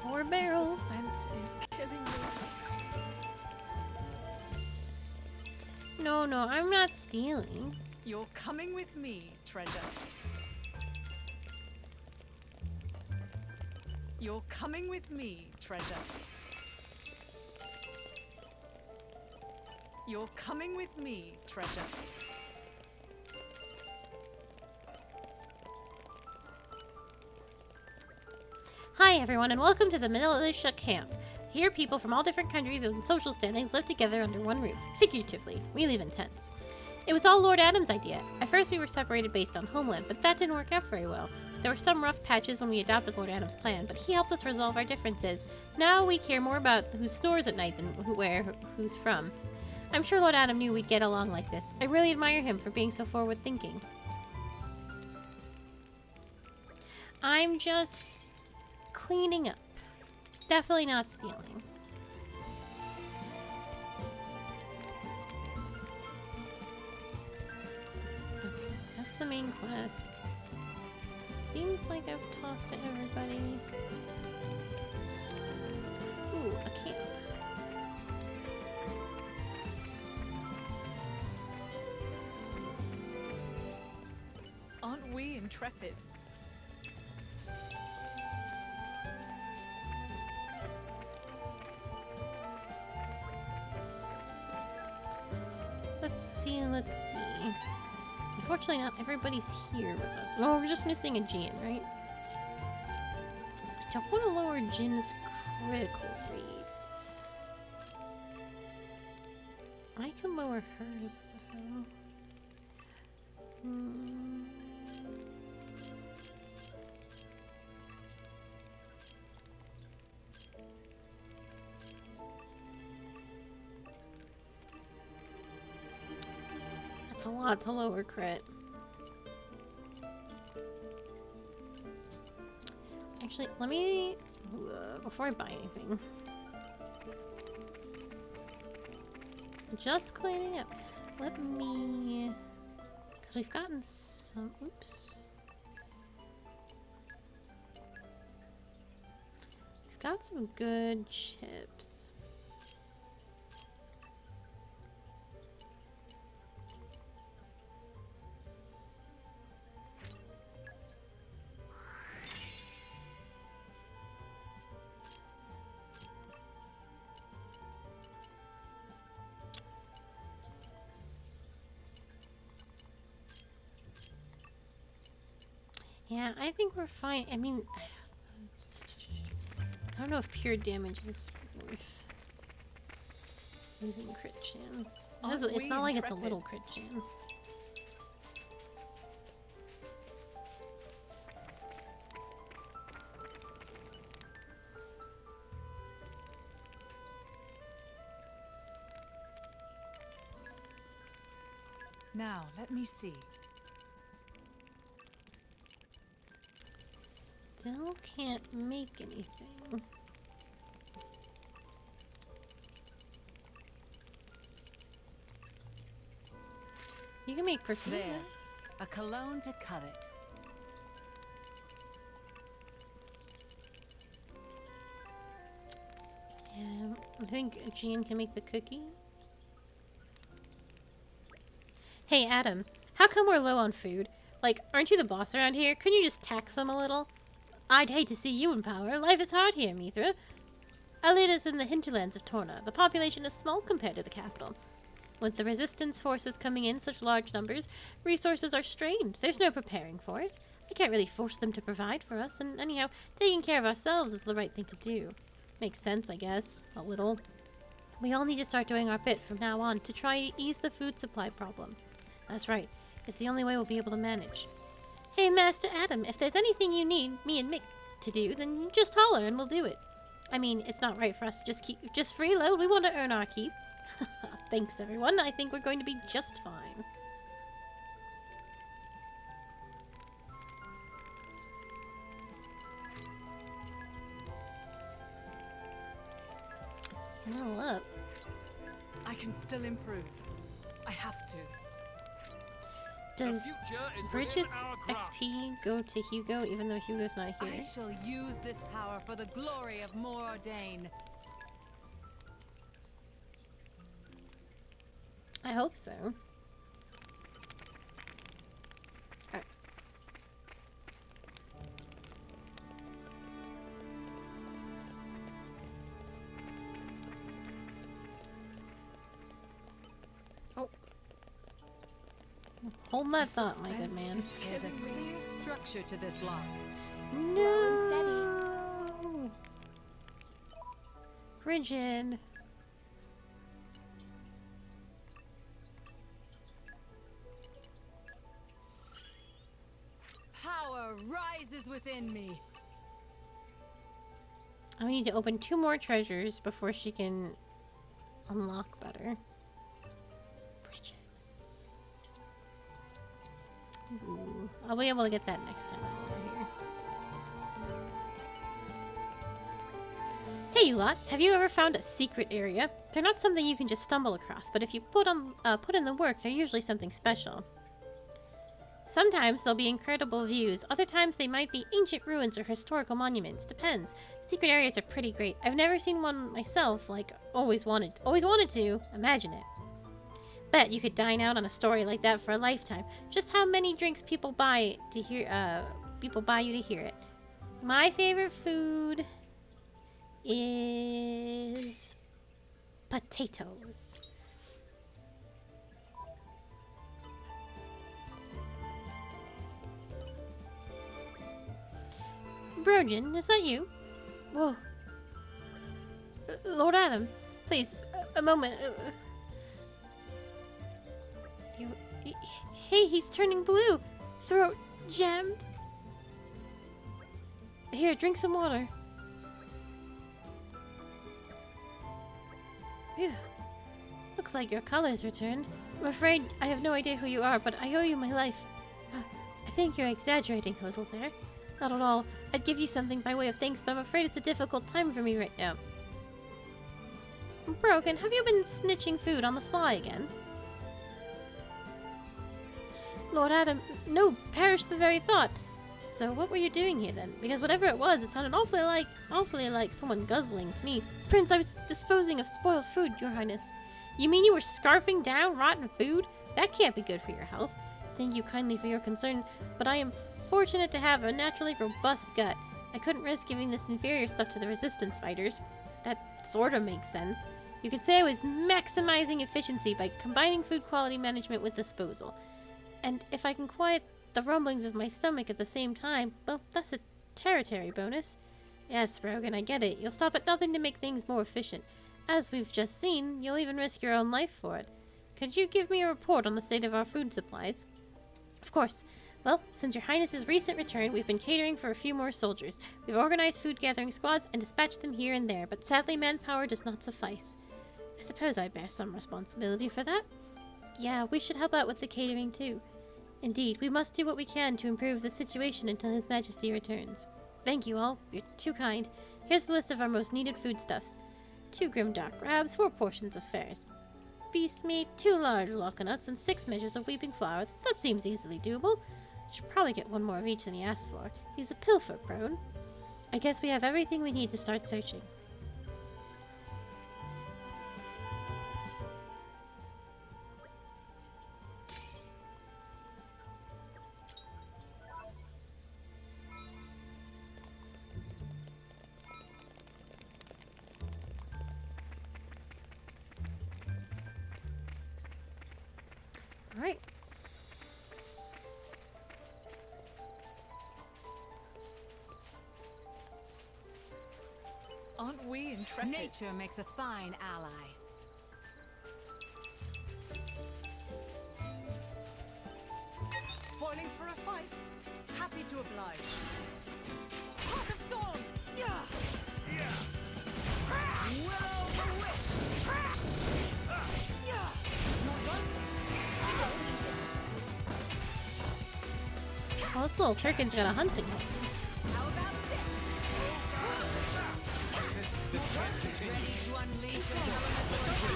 More barrels. Suspense is killing me. No, I'm not stealing. You're coming with me, treasure. You're coming with me, treasure. You're coming with me, treasure. Hi everyone and welcome to the militia camp. Here people from all different countries and social standings live together under one roof. Figuratively, we live in tents. It was all Lord Adam's idea. At first we were separated based on homeland, but that didn't work out very well. There were some rough patches when we adopted Lord Adam's plan, but he helped us resolve our differences. Now we care more about who snores at night than who's from. I'm sure Lord Adam knew we'd get along like this. I really admire him for being so forward-thinking. I'm just cleaning up. Definitely not stealing. Okay, that's the main quest. Seems like I've talked to everybody. Ooh, a camp. Aren't we intrepid? Let's see, let's see. Unfortunately, not everybody's here with us. Well, we're just missing a Jin, right? I don't want to lower Jin's critical rates. I can lower hers, though. That's a lot to lower crit. Actually, let me, before I buy anything, just cleaning up. Let me, because we've gotten some, oops. We've got some good chips. Yeah, I think we're fine. I mean, I don't know if pure damage is worth losing crit chance. It's not like it's a little crit chance. Now, let me see. Still can't make anything. You can make perfume. There. A cologne to covet. I think Jean can make the cookie. Hey Adam, how come we're low on food? Like, aren't you the boss around here? Couldn't you just tax them a little? I'd hate to see you in power. Life is hard here, Mithra. Elliot is in the hinterlands of Torna. The population is small compared to the capital. With the resistance forces coming in such large numbers, resources are strained. There's no preparing for it. I can't really force them to provide for us, and anyhow, taking care of ourselves is the right thing to do. Makes sense, I guess. A little. We all need to start doing our bit from now on to try to ease the food supply problem. That's right. It's the only way we'll be able to manage. Hey, Master Adam, if there's anything you need me and Mick to do, then just holler and we'll do it. I mean, it's not right for us to just freeload. We want to earn our keep. Thanks, everyone. I think we're going to be just fine. Level up. I can still improve. I have to. Does Bridget's XP go to Hugo even though Hugo's not here? I shall use this power for the glory of Mordain. I hope so. Alright. Oh. Hold that thought, my good man. There's a clear structure to this lock. Slow and steady. Bridget. Power rises within me. I need to open 2 more treasures before she can unlock better. Bridget. Ooh, I'll be able to get that next time I'm over here. Hey, you lot. Have you ever found a secret area? They're not something you can just stumble across, but if you put in the work, they're usually something special. Sometimes they'll be incredible views. Other times they might be ancient ruins or historical monuments. Depends. Secret areas are pretty great. I've never seen one myself. Like always wanted to. Imagine it. Bet you could dine out on a story like that for a lifetime. Just how many drinks people buy to hear. People buy you to hear it. My favorite food is potatoes. Brogan, is that you? Whoa. Lord Adam, please, a moment. Hey, he's turning blue. Throat jammed. Here, drink some water. Phew. Looks like your color's returned. I'm afraid I have no idea who you are, but I owe you my life. I think you're exaggerating a little there. Not at all. I'd give you something by way of thanks, but I'm afraid it's a difficult time for me right now. Brogan, have you been snitching food on the sly again? Lord Adam, no, perish the very thought. So what were you doing here then? Because whatever it was, it sounded awfully like someone guzzling to me. Prince, I was disposing of spoiled food, Your Highness. You mean you were scarfing down rotten food? That can't be good for your health. Thank you kindly for your concern, but I am fortunate to have a naturally robust gut. I couldn't risk giving this inferior stuff to the resistance fighters. That sort of makes sense. You could say I was maximizing efficiency by combining food quality management with disposal. And if I can quiet the rumblings of my stomach at the same time, well, that's a territory bonus. Yes, Brogan, I get it. You'll stop at nothing to make things more efficient. As we've just seen, you'll even risk your own life for it. Could you give me a report on the state of our food supplies? Of course. Well, since Your Highness's recent return, we've been catering for a few more soldiers. We've organized food gathering squads and dispatched them here and there, but sadly manpower does not suffice. I suppose I bear some responsibility for that. Yeah, we should help out with the catering too. Indeed, we must do what we can to improve the situation until His Majesty returns. Thank you all. You're too kind. Here's the list of our most needed foodstuffs. 2 grimdark crabs, 4 portions of fares. Beast meat, 2 large loconuts, and 6 measures of weeping flour. That seems easily doable. Should probably get 1 more of each than he asked for. He's a pilfer prone. I guess we have everything we need to start searching. Alright. Aren't we intrepid? Nature makes a fine ally. Spoiling for a fight? Happy to oblige. Heart of thorns! Yeah! Willow the witch! Yeah! Not one? Well, this little turkin's got a hunting hook. How about this? Ready to unleash an elemental attack?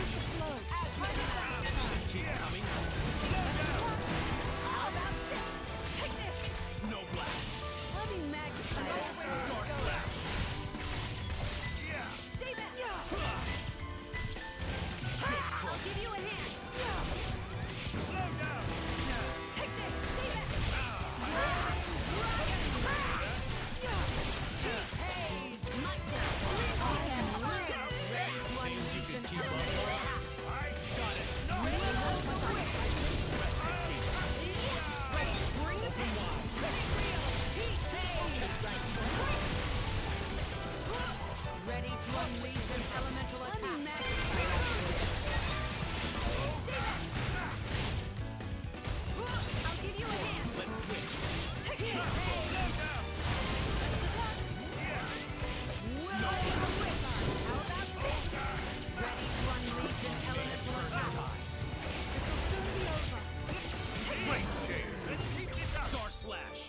How about this? Take this! Snow blast. Let me magnify it. Sword slash. Stay back! I'll give you a hand. Slow down. Take this! Stay back! Hey, it's my turn. Ready to unleash an elemental attack. Got it. Ready, bring the pain. Heat, ready to unleash an elemental attack. I'll give you a hand. Let's switch. Take this. How about this? Ready to unleash an elemental attack. This will soon be over. Great chair. Let's keep this up. Star slash.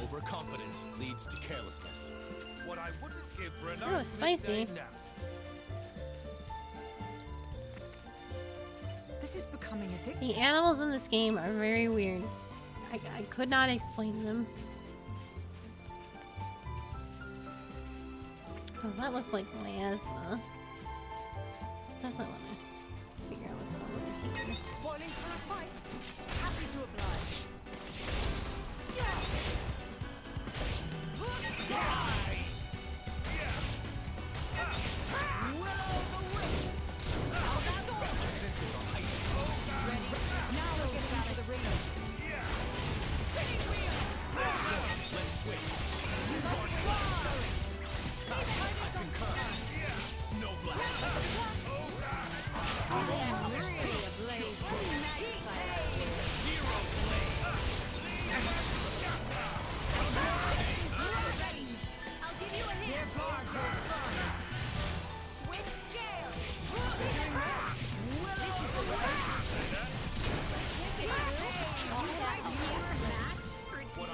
Overconfidence leads to carelessness. What I wouldn't in for a Oh, nice spicy. midday nap. This is becoming addictive. The animals in this game are very weird. I could not explain them. Oh, that looks like miasma. Definitely want to figure out what's going on here. Spoiling for a fight. Happy to oblige. Now we're getting out of the ring. Spinning wheel. Let's switch. Snowblade. Really ablaze. Zero blade. I'll give you a hint. There goes her fun. Swift gale. This is the way.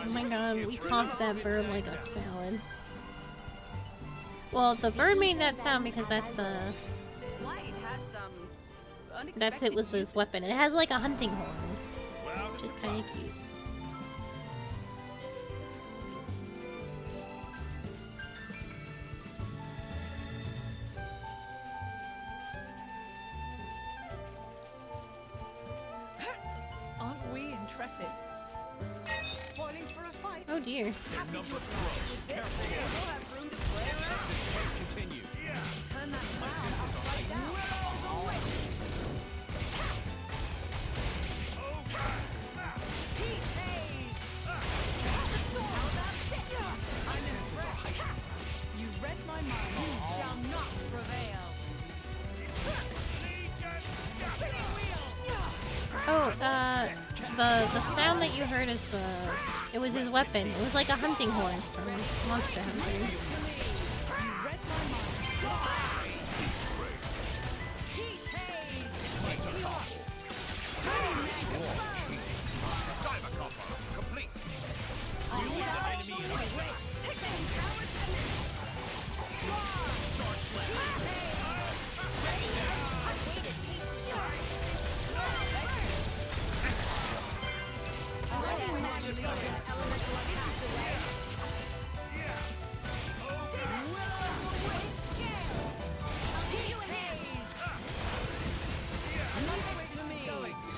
Oh my god, we tossed that bird like a salad. Well, the bird made that sound because that's Light has some unexpected that's it was his uses. weapon. It has like a hunting horn, Well, which is kind of cute. Aren't we intrepid? Spoiling for a fight. Oh dear. Number throw. Careful. We'll have room to play around. This fight continue. Turn that round upside down. Heat haze. You read my mind. You shall not prevail. Spinning wheel. Oh, the sound that you heard is it was his weapon. It was like a hunting horn from Monster Hunter. You read my mind. Heat haze. Diver copper. Complete. Enemy in Star Slam.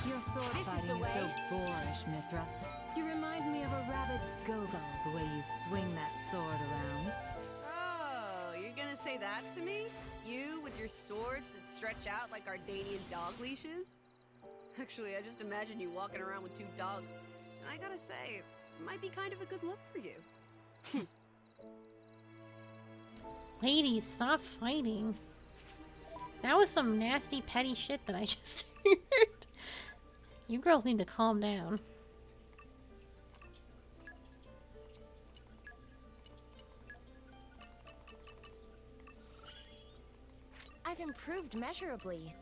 Your sword fighting is so boorish, Mithra. You remind me of a rabid Gogol, the way you swing that sword around. Oh, you're gonna say that to me? You with your swords that stretch out like Ardanian dog leashes? Actually, I just imagine you walking around with two dogs. And I gotta say, it might be kind of a good look for you. Ladies, stop fighting. That was some nasty, petty shit that I just heard. You girls need to calm down. I've improved measurably.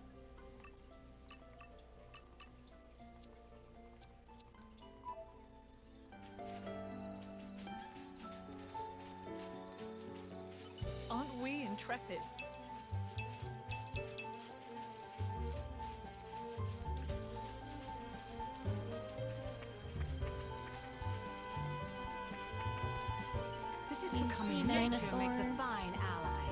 Aren't we intrepid? This is Beastly becoming dinosaur. nature makes a fine ally.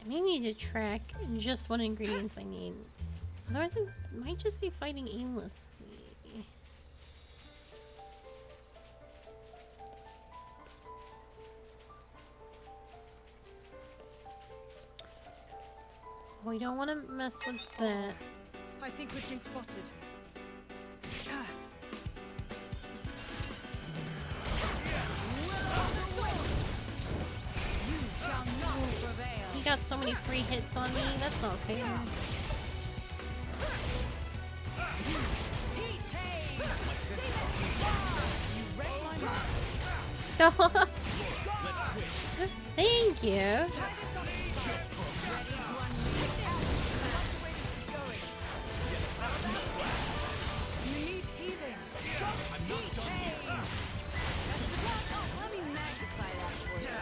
I may need to track just what ingredients I need. Otherwise, I might just be fighting aimlessly. We don't want to mess with that. I think we've been spotted. Ah, You shall not prevail. He got so many free hits on me. That's not fair. Heat haze. you read my mind. Thank you. Try this on its side. Ready to unleash. I love the way this is going. You need Let me magnify that for you.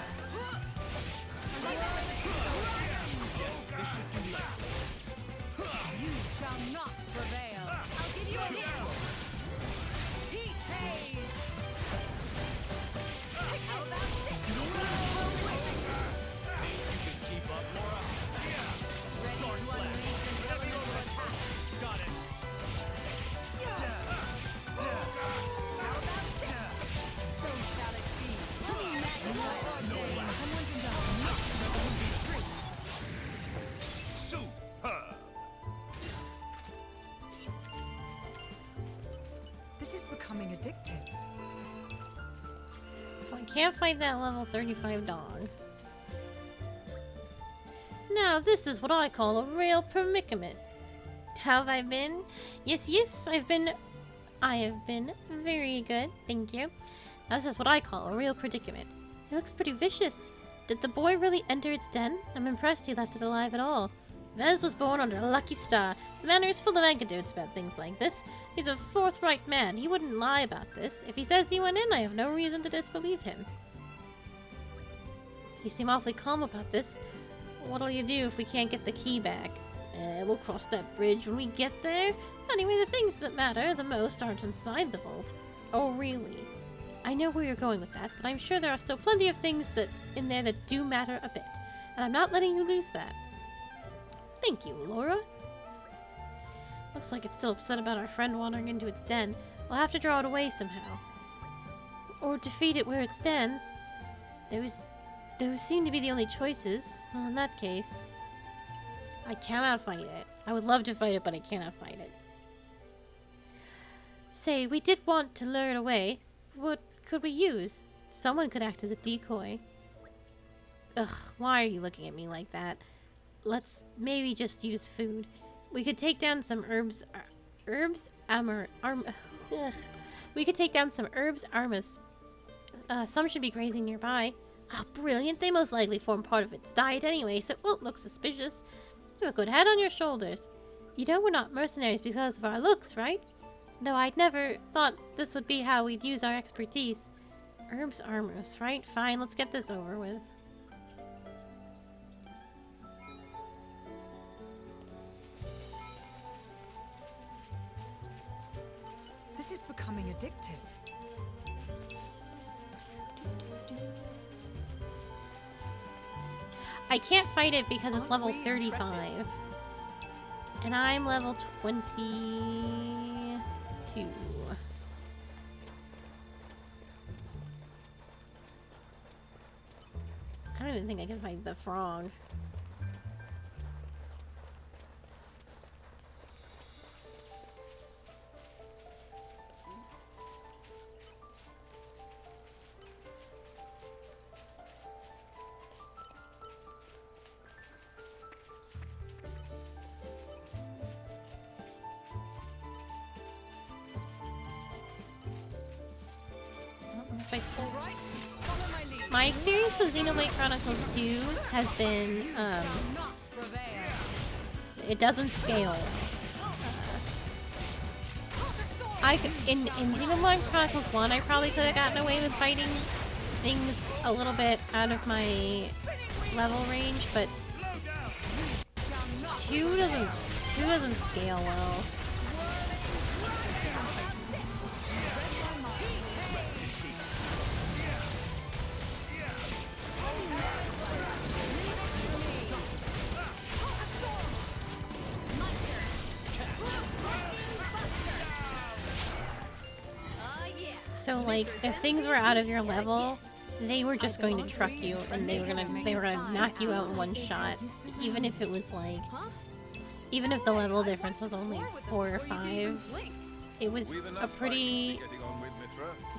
This should do nicely. You shall not prevail. I'll give you a hint. Heat haze. How about this? Think you can keep up, Laura? Ready Star to Slash. unleash an elemental attack. Got it. How about this? So shall it be. Let me magnify our day. Someone's in the retreat. Superb. This is becoming addictive. So I can't fight that level 35 dog. Now this is what I call a real predicament. How have I been? Yes, I have been very good, thank you. Now this is what I call a real predicament. It looks pretty vicious. Did the boy really enter its den? I'm impressed he left it alive at all. Vez was born under a lucky star. The manor is full of anecdotes about things like this. He's a forthright man. He wouldn't lie about this. If he says he went in, I have no reason to disbelieve him. You seem awfully calm about this. What'll you do if we can't get the key back? We'll cross that bridge when we get there. Anyway, the things that matter the most aren't inside the vault. Oh, really? I know where you're going with that, but I'm sure there are still plenty of things in there that do matter a bit. And I'm not letting you lose that. Thank you, Laura. Looks like it's still upset about our friend wandering into its den. We'll have to draw it away somehow. Or defeat it where it stands. Those seem to be the only choices. Well, in that case, I cannot fight it. I would love to fight it, but I cannot fight it. Say, we did want to lure it away. What could we use? Someone could act as a decoy. Ugh, why are you looking at me like that? Let's maybe just use food. We could take down some we could take down some herbs armas. Some should be grazing nearby. Oh, brilliant. They most likely form part of its diet anyway, so it won't look suspicious. You have a good head on your shoulders. You know we're not mercenaries because of our looks, right? Though I'd never thought this would be how we'd use our expertise. Herbs armors, right? Fine, let's get this over with. This is becoming addictive. I can't fight it because it's level 35. And I'm level 22. I don't even think I can fight the frog. My experience with Xenoblade Chronicles 2 has been, it doesn't scale. In Xenoblade Chronicles 1, I probably could have gotten away with fighting things a little bit out of my level range, but 2 doesn't scale well. So like, if things were out of your level, they were just going to truck you, and they were gonna knock you out in one shot, even if it was like, even if the level difference was only 4 or 5. It was a pretty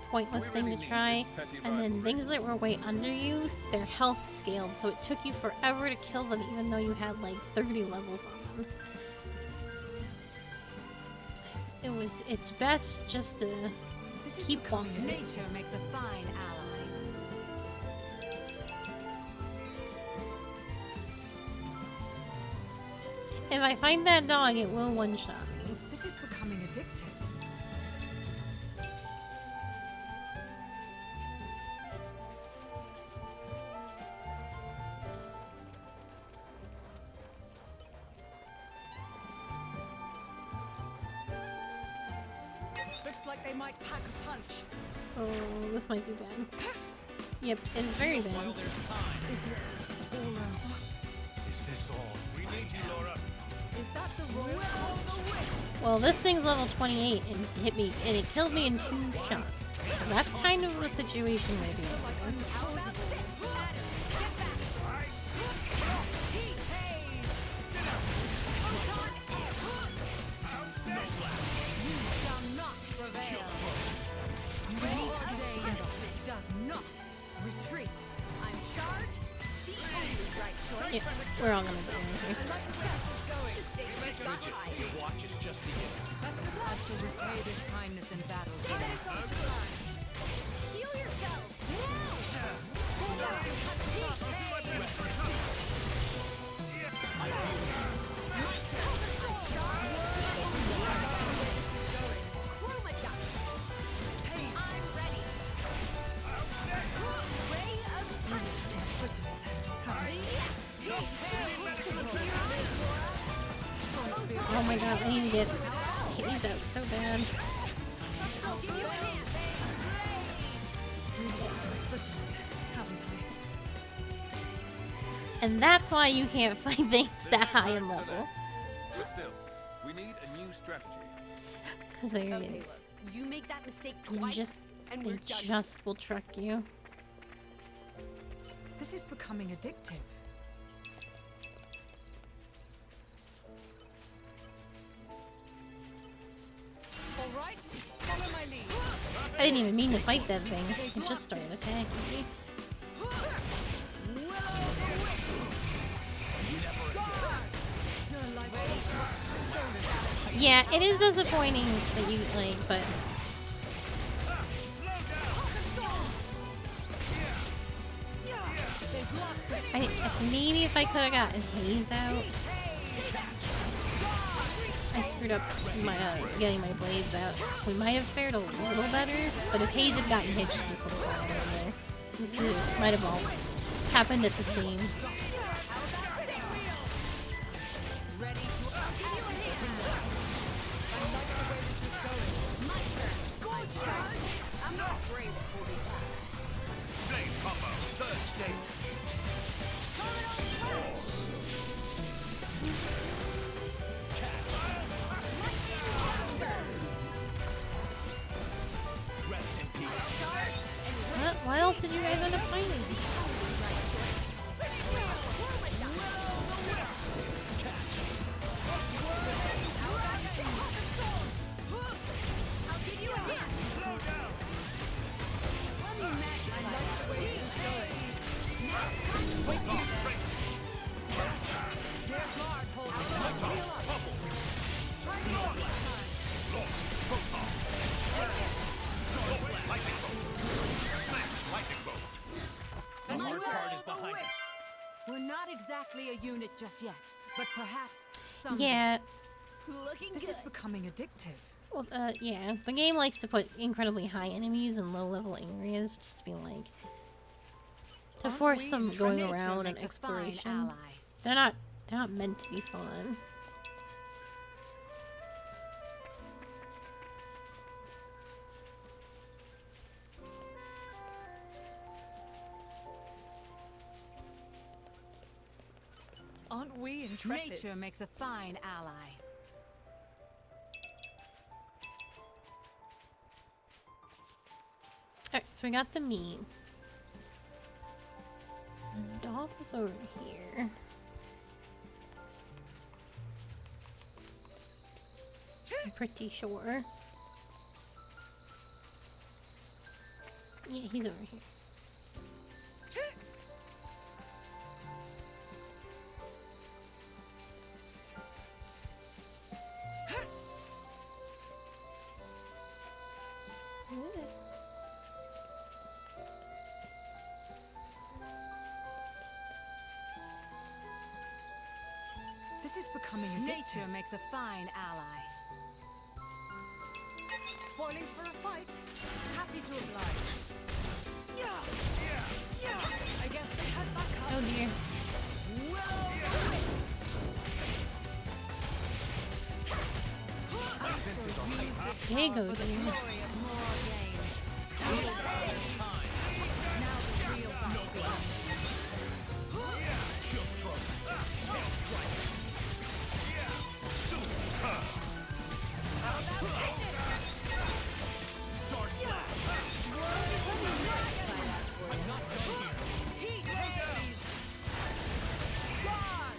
pointless thing to try. And then things that were way under you, their health scaled, so it took you forever to kill them, even though you had like 30 levels on them. So it's best just to keep walking. Nature makes a fine ally. If I find that dog, it will one-shot me. This is becoming addictive. Looks like they might pack a punch. Oh, this might be bad. Yep, it is very bad. While there's time. Is it all over? Is this all? We need you, Laura. Is that the royal Well, this thing's level 28 and hit me, and it killed me in 2 shots. So that's kind of the situation we're dealing with. Yeah, we're all gonna die here. Bridget, your watch is just beginning. I shall repay this kindness in battle. Heal yourselves! Oh my god, I need to get hazed out so bad. And that's why you can't find things that high in level. But still, we need a new strategy. Because there Okay, it is. look, you make that mistake You twice, just, and they we're done. just will truck you. This is becoming addictive. All right, follow my lead. I didn't even mean to fight that thing. It just started attacking me. Yeah, it is disappointing that you, like, but... Maybe if I could have gotten Haze out... I screwed up my, getting my blades out. We might have fared a little better, but if Haze had gotten hit, she just would have fallen over there. Since it might have all happened at the same. I'm not afraid of holding back. Blade combo, third stage. Rest in peace. What else did you guys end up finding? The hard part is behind us. We're not exactly a unit just yet, but perhaps some. Yeah, This is becoming addictive. well, yeah. The game likes to put incredibly high enemies in low-level areas just to be like... to force some going around and exploration. They're not meant to be fun. Aren't we intrepid? Nature makes a fine ally. Alright, so we got the meat. The dog is over here. I'm pretty sure. Yeah, he's over here. This is becoming addictive. Nature makes a fine ally. Spoiling for a fight. Happy to oblige. I guess they had back up. Oh dear. senses are heightened. Diego, For the dude. glory of more gain. Now the real battle begins. Just trust. Hell strike. Super. Star slash. I'm not done here. Heat rays. God.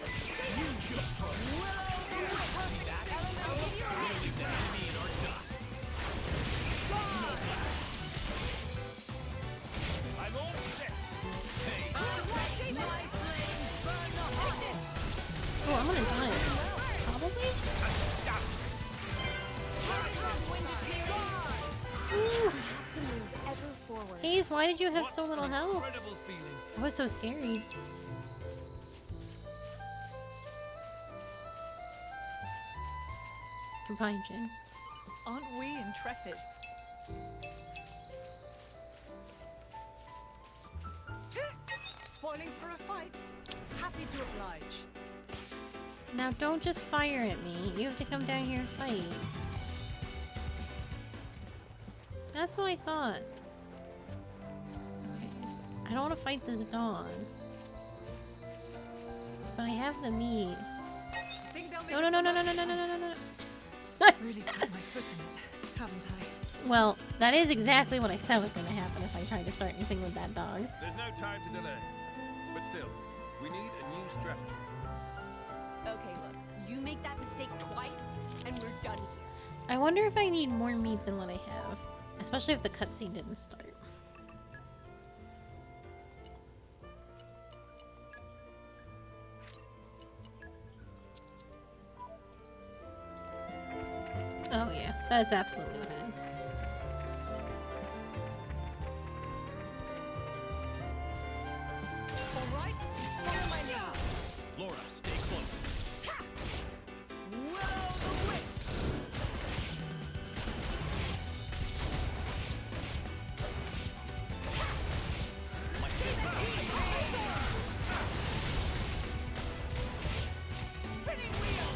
You just trust. See that? Element, give you a hit. Leave the enemy in our dust. I'm all set. Hey. My flames burn the hotness. Oh, I'm gonna die. Probably? Ooh. To move ever forward. Hayes, why did you have so little health? Incredible feeling. I was so scary. Combine, Jin. Aren't we intrepid? Spoiling for a fight. Happy to oblige. Now don't just fire at me. You have to come down here and fight. That's what I thought. Okay. I don't want to fight this dog. But I have the meat. Think they'll No, no, no, no, no, no, no, no, no, no. Really put my foot in it, haven't I? Well, that is exactly what I said was going to happen if I tried to start anything with that dog. There's no time to delay. But still, we need a new strategy. Okay, look. You make that mistake twice, and we're done here. I wonder if I need more meat than what I have. Especially if the cutscene didn't start. Oh yeah, that's absolutely what it is. All right, follow my lead. Laura, stay close. Will the wisp. My senses are heightened. Spinning wheel.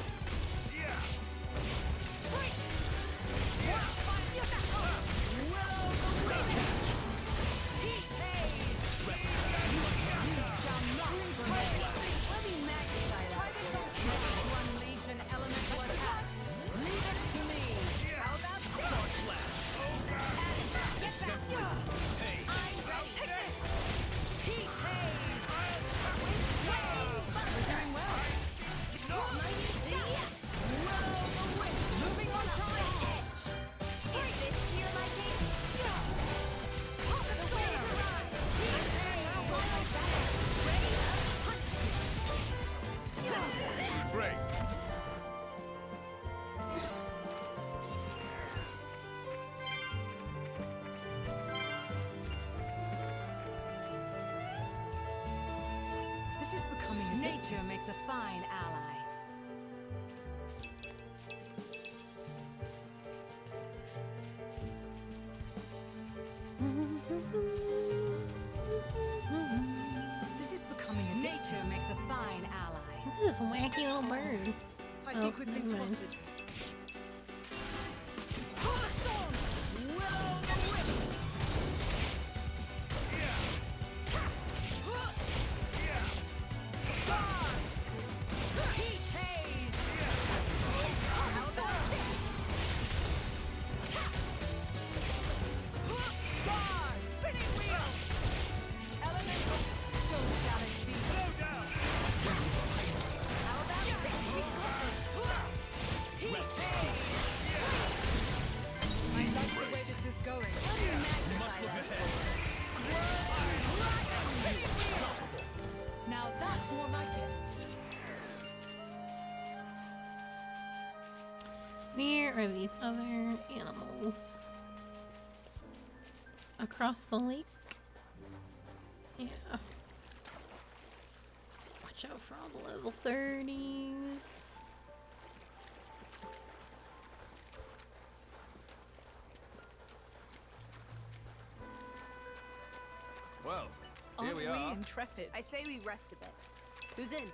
Break. This is becoming a Nature makes a fine ally. This is becoming a Nature makes a fine ally. This is a wacky little bird. I Oh, think we've been never mind. spotted. Will the wisp. Heat haze. How about this? Spinning wheel. Elemental. So shall it be. How about this? Heat haze. I like the way this is going. We must look ahead. Now that's more like it. Where are these other animals? Across the lake? Yeah. Watch out for all the level 30s. Well, here Aren't we we are. intrepid? I say we rest a bit. Who's in?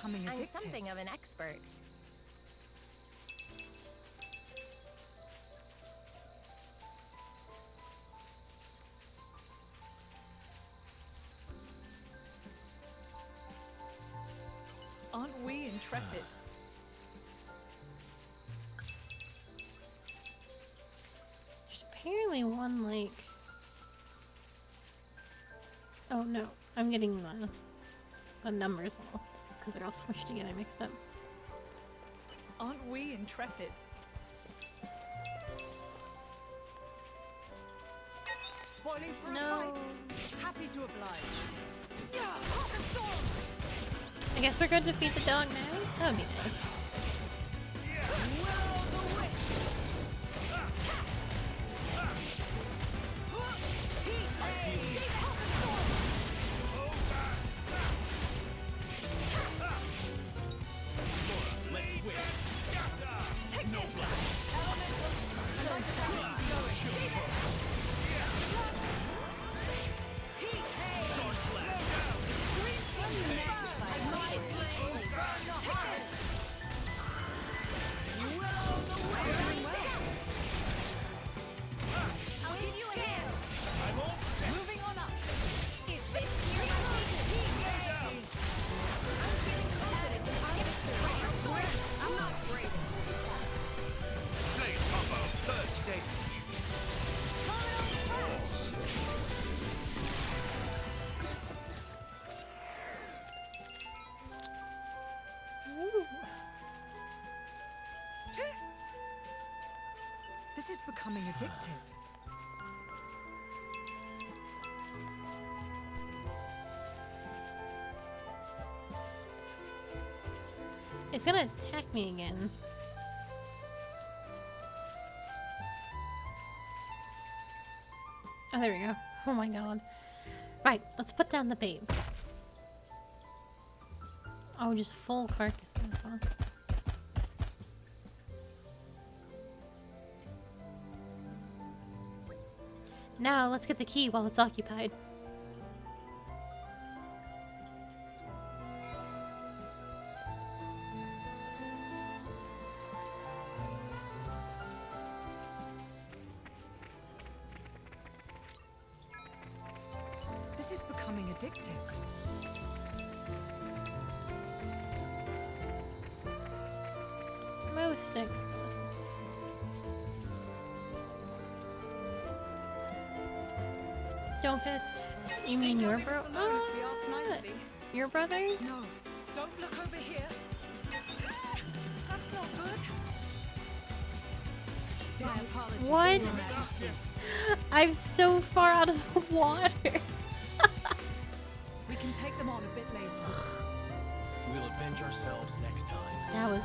becoming I'm addictive. something of an expert. Aren't we intrepid? There's apparently one, like... Oh no, I'm getting the numbers all, because they're all smushed together, mixed up. Aren't we intrepid? Spoiling for No. a fight. Happy to oblige. Yeah, hot and storm. I guess we're going to defeat the dog now? That would be nice. Let's switch. No flash. Star slash. I'll give you a hand. I won't. Moving on up. Is this your I'm not afraid. Blade combo. Third stage. Ooh. This is becoming addictive. It's gonna attack me again. Oh, there we go. Oh my god. Right, let's put down the babe. Oh, just full carcass in this one. Now, let's get the key while it's occupied. This is becoming addictive. Most excellent. Don't fist. You mean your bro? Your brother? No, don't look over here. That's not good. My apologies. What? Your Majesty. I'm so far out of the water. We can take them on a bit later. We'll avenge ourselves next time. That was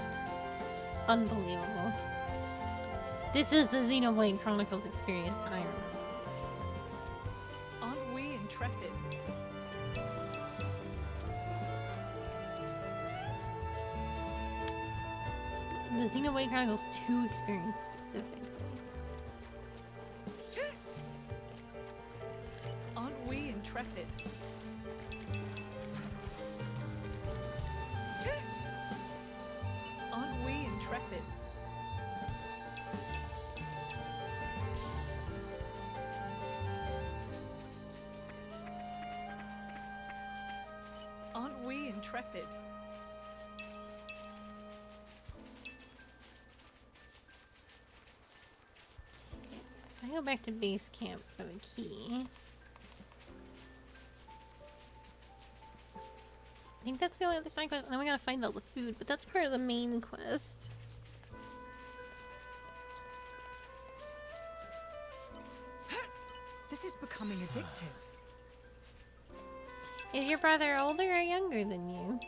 unbelievable. This is the Xenoblade Chronicles experience I remember. Aren't we intrepid? The Xenoblade Chronicles 2 experience specifically. Aren't we intrepid? Aren't we intrepid? Aren't we intrepid? I go back to base camp for the key. I think that's the only other side quest. And then we gotta find all the food, but that's part of the main quest. This is becoming addictive. Is your brother older or younger than you?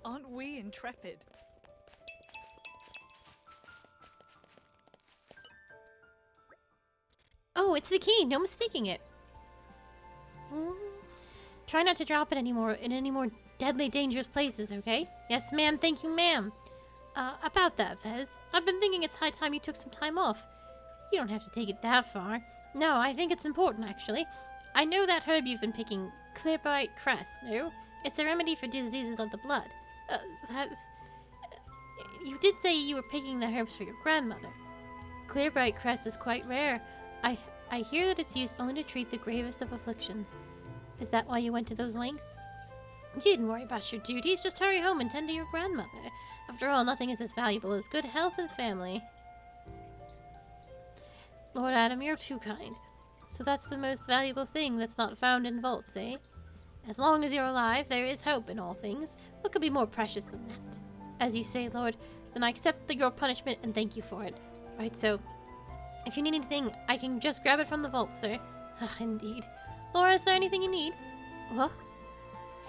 Aren't we intrepid? Oh, it's the key! No mistaking it! Try not to drop it anymore in any more deadly dangerous places, okay? Yes, ma'am. Thank you, ma'am. About that, Vez. I've been thinking it's high time you took some time off. You don't have to take it that far. No, I think it's important, actually. I know that herb you've been picking, clearbright cress, no? It's a remedy for diseases of the blood. That's... You did say you were picking the herbs for your grandmother. Clearbright cress is quite rare. I hear that it's used only to treat the gravest of afflictions. Is that why you went to those lengths? You needn't worry about your duties. Just hurry home and tend to your grandmother. After all, nothing is as valuable as good health and family. Lord Adam, you're too kind. So that's the most valuable thing that's not found in vaults, eh? As long as you're alive, there is hope in all things. What could be more precious than that? As you say, Lord, then I accept your punishment and thank you for it. Right, so, if you need anything, I can just grab it from the vault, sir. Ah, indeed. Laura, is there anything you need? What?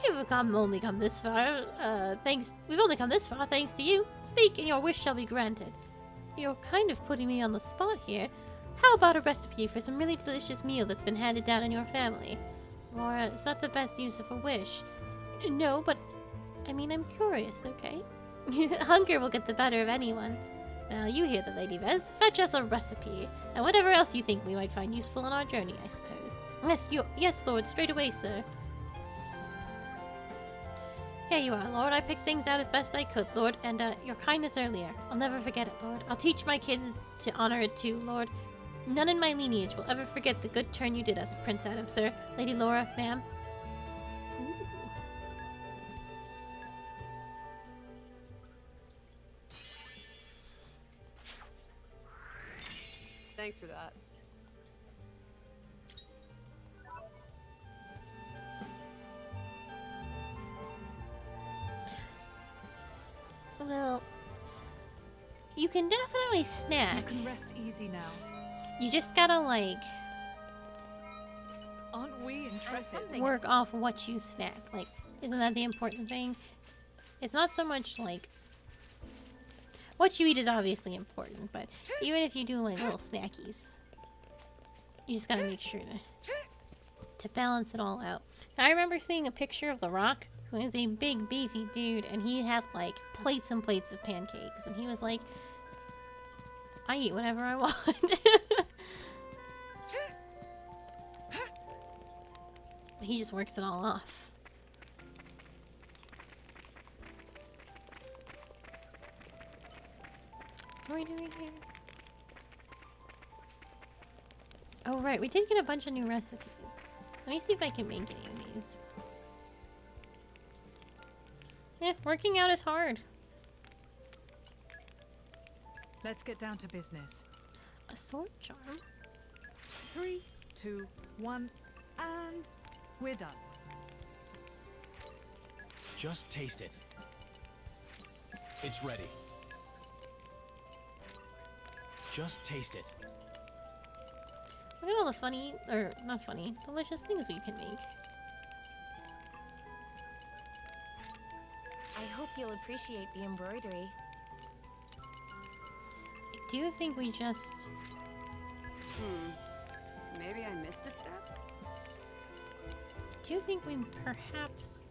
We've only come this far, thanks to you. Speak, and your wish shall be granted. You're kind of putting me on the spot here. How about a recipe for some really delicious meal that's been handed down in your family? Laura, is that the best use of a wish? No, but, I mean, I'm curious, okay? Hunger will get the better of anyone. Now, you hear the lady, Vez. Fetch us a recipe, and whatever else you think we might find useful on our journey, I suppose. Yes, Lord, straight away, sir. Here you are, Lord. I picked things out as best I could, Lord, and, your kindness earlier. I'll never forget it, Lord. I'll teach my kids to honor it too, Lord. None in my lineage will ever forget the good turn you did us, Prince Adam, sir. Lady Laura, ma'am. Ooh. Thanks for that. Well, you can definitely snack. You can rest easy now. You just gotta, like, Aren't we interested? work off what you snack. Like, isn't that the important thing? It's not so much, like, what you eat is obviously important, but even if you do, like, little snackies, you just gotta make sure to balance it all out. Now, I remember seeing a picture of The Rock, who is a big, beefy dude, and he had, like, plates and plates of pancakes, and he was like, I eat whatever I want. He just works it all off. What are we doing here? Oh, right. We did get a bunch of new recipes. Let me see if I can make any of these. Yeah, working out is hard. Let's get down to business. A sword charm? 3, 2, 1, and we're done. Just taste it. It's ready. Just taste it. Look at all the funny, or not funny, delicious things we can make. I hope you'll appreciate the embroidery. I do think we just... Maybe I missed a step? Do you think we perhaps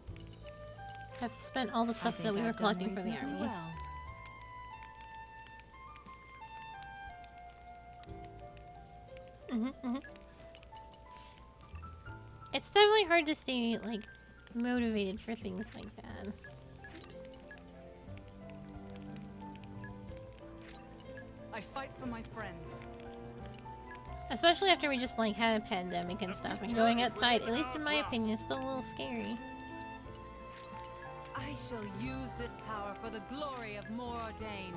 have spent all the stuff that we were collecting for the armies? It's definitely hard to stay, like, motivated for things like that. Oops. I fight for my friends. Especially after we just, like, had a pandemic and stuff, and going outside, at least in my opinion, is still a little scary. I shall use this power for the glory of Mordain.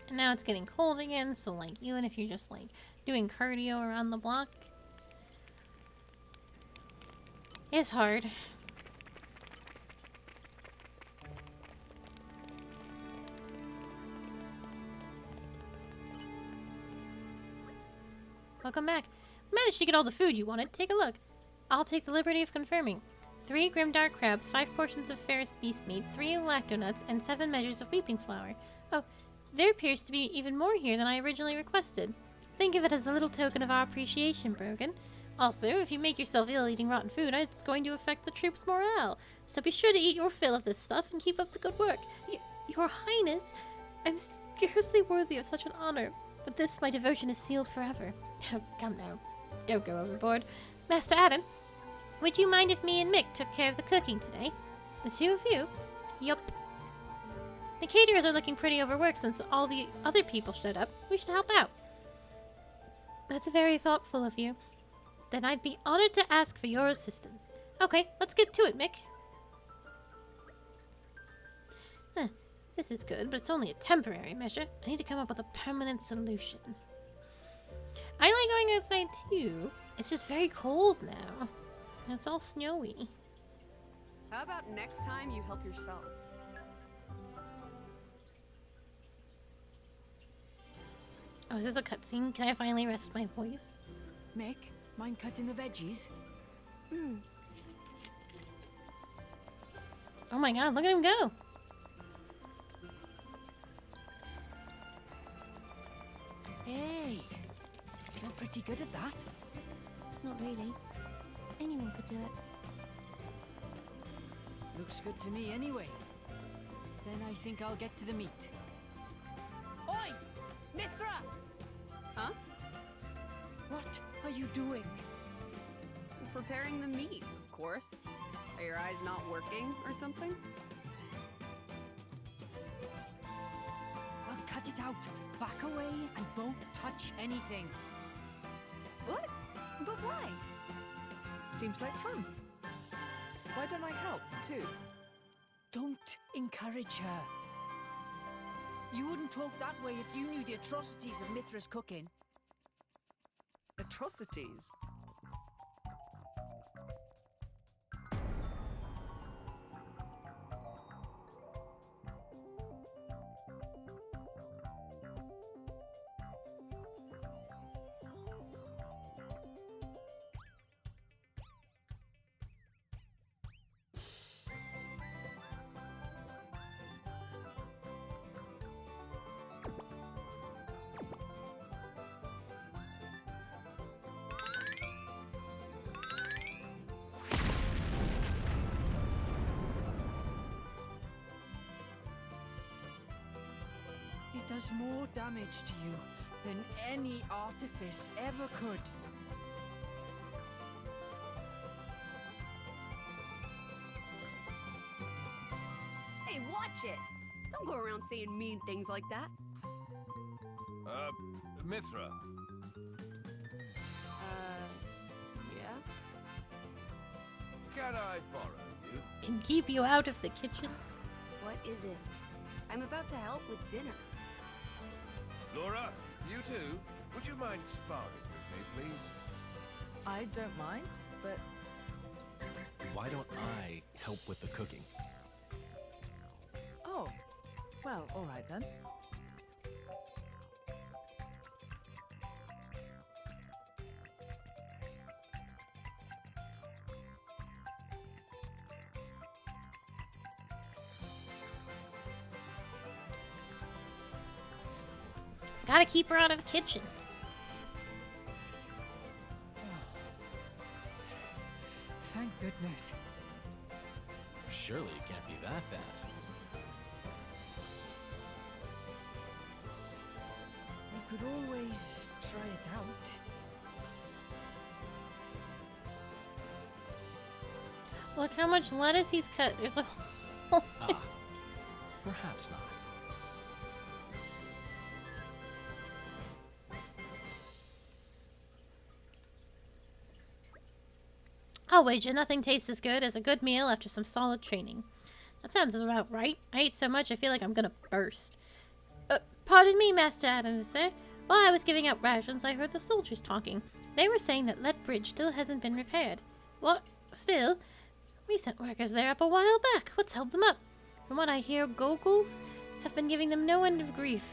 And now it's getting cold again, so, like, even if you're just, like, doing cardio around the block, it's hard. Welcome back. Managed to get all the food you wanted. Take a look. I'll take the liberty of confirming. 3 grimdark crabs, 5 portions of ferrous beast meat, 3 lactonuts, and 7 measures of weeping flour. Oh, there appears to be even more here than I originally requested. Think of it as a little token of our appreciation, Brogan. Also, if you make yourself ill eating rotten food, it's going to affect the troops' morale. So be sure to eat your fill of this stuff and keep up the good work. Your Highness, I'm scarcely worthy of such an honor. With this, my devotion is sealed forever. Oh, come now. Don't go overboard. Master Adam, would you mind if me and Mick took care of the cooking today? The 2 of you? Yup. The caterers are looking pretty overworked since all the other people showed up. We should help out. That's very thoughtful of you. Then I'd be honored to ask for your assistance. Okay, let's get to it, Mick. Huh, this is good, but it's only a temporary measure. I need to come up with a permanent solution. I like going outside too. It's just very cold now. And it's all snowy. How about next time you help yourselves? Oh, is this a cutscene? Can I finally rest my voice? Mick, mind cutting the veggies? Oh my god, look at him go! Hey, you're pretty good at that. Not really. Anyone could do it. Looks good to me anyway. Then I think I'll get to the meat. Oi! Mithra! Huh? What are you doing? Preparing the meat, of course. Are your eyes not working or something? I'll cut it out. Back away and don't touch anything. What? But why? Seems like fun. Why don't I help, too? Don't encourage her. You wouldn't talk that way if you knew the atrocities of Mithra's cooking. Atrocities? It does more damage to you than any artifice ever could. Hey, watch it! Don't go around saying mean things like that. Mithra. Yeah? Can I borrow you? And keep you out of the kitchen. What is it? I'm about to help with dinner. Laura, you too? Would you mind sparring with me, please? I don't mind, but Why don't I help with the cooking? oh, well, all right then. Gotta keep her out of the kitchen. Thank goodness. Surely it can't be that bad. We could always try it out. Look how much lettuce he's cut. There's a Ah, perhaps not. I'll wager nothing tastes as good as a good meal after some solid training. That sounds about right. I ate so much I feel like I'm gonna burst. Pardon me, Master Adams, sir. While I was giving out rations, I heard the soldiers talking. They were saying that Lead Bridge still hasn't been repaired. What? Still? We sent workers there up a while back. What's held them up? From what I hear, Goggles have been giving them no end of grief.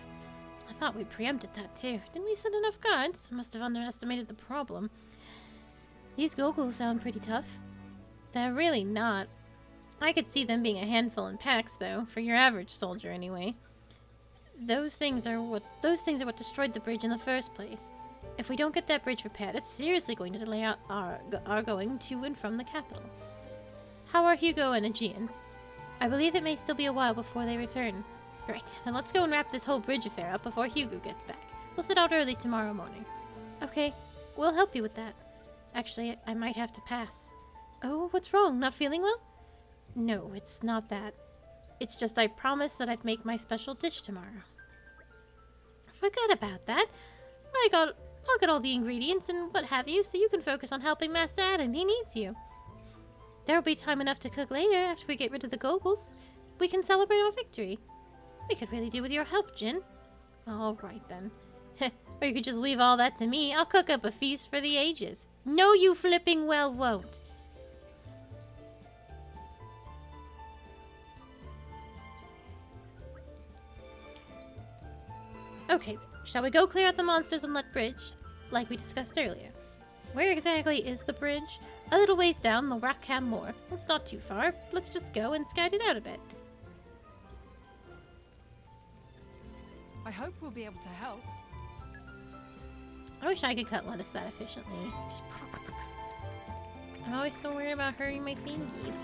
I thought we preempted that too. Didn't we send enough guards? I must have underestimated the problem. These Goggles sound pretty tough. They're really not. I could see them being a handful in packs, though, for your average soldier anyway. Those things are what destroyed the bridge in the first place. If we don't get that bridge repaired, it's seriously going to delay our going to and from the capital. How are Hugo and Aegean? I believe it may still be a while before they return. Right, then let's go and wrap this whole bridge affair up before Hugo gets back. We'll set out early tomorrow morning. Okay, we'll help you with that. Actually, I might have to pass. Oh, what's wrong? Not feeling well? No, it's not that. It's just I promised that I'd make my special dish tomorrow. Forget about that. I'll get all the ingredients and what have you, so you can focus on helping Master Adam. He needs you. There'll be time enough to cook later after we get rid of the Goggles. We can celebrate our victory. We could really do with your help, Jin. Alright then. Or you could just leave all that to me. I'll cook up a feast for the ages. No, you flipping well won't. Okay, shall we go clear out the monsters on that bridge, like we discussed earlier? Where exactly is the bridge? A little ways down the Rackham Moor. It's not too far. Let's just go and scout it out a bit. I hope we'll be able to help. I wish I could cut lettuce that efficiently. Just... I'm always so worried about hurting my fingies.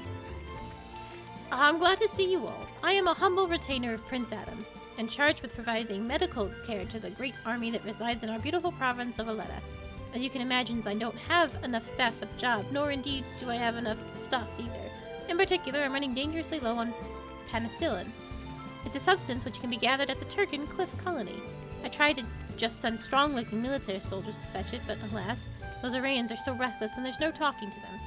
I'm glad to see you all. I am a humble retainer of Prince Adams, and charged with providing medical care to the great army that resides in our beautiful province of Aletta. As you can imagine, I don't have enough staff for the job, nor indeed do I have enough stuff either. In particular, I'm running dangerously low on penicillin. It's a substance which can be gathered at the Turkin Cliff Colony. I tried to just send strong-looking military soldiers to fetch it, but alas, those Iranians are so reckless and there's no talking to them.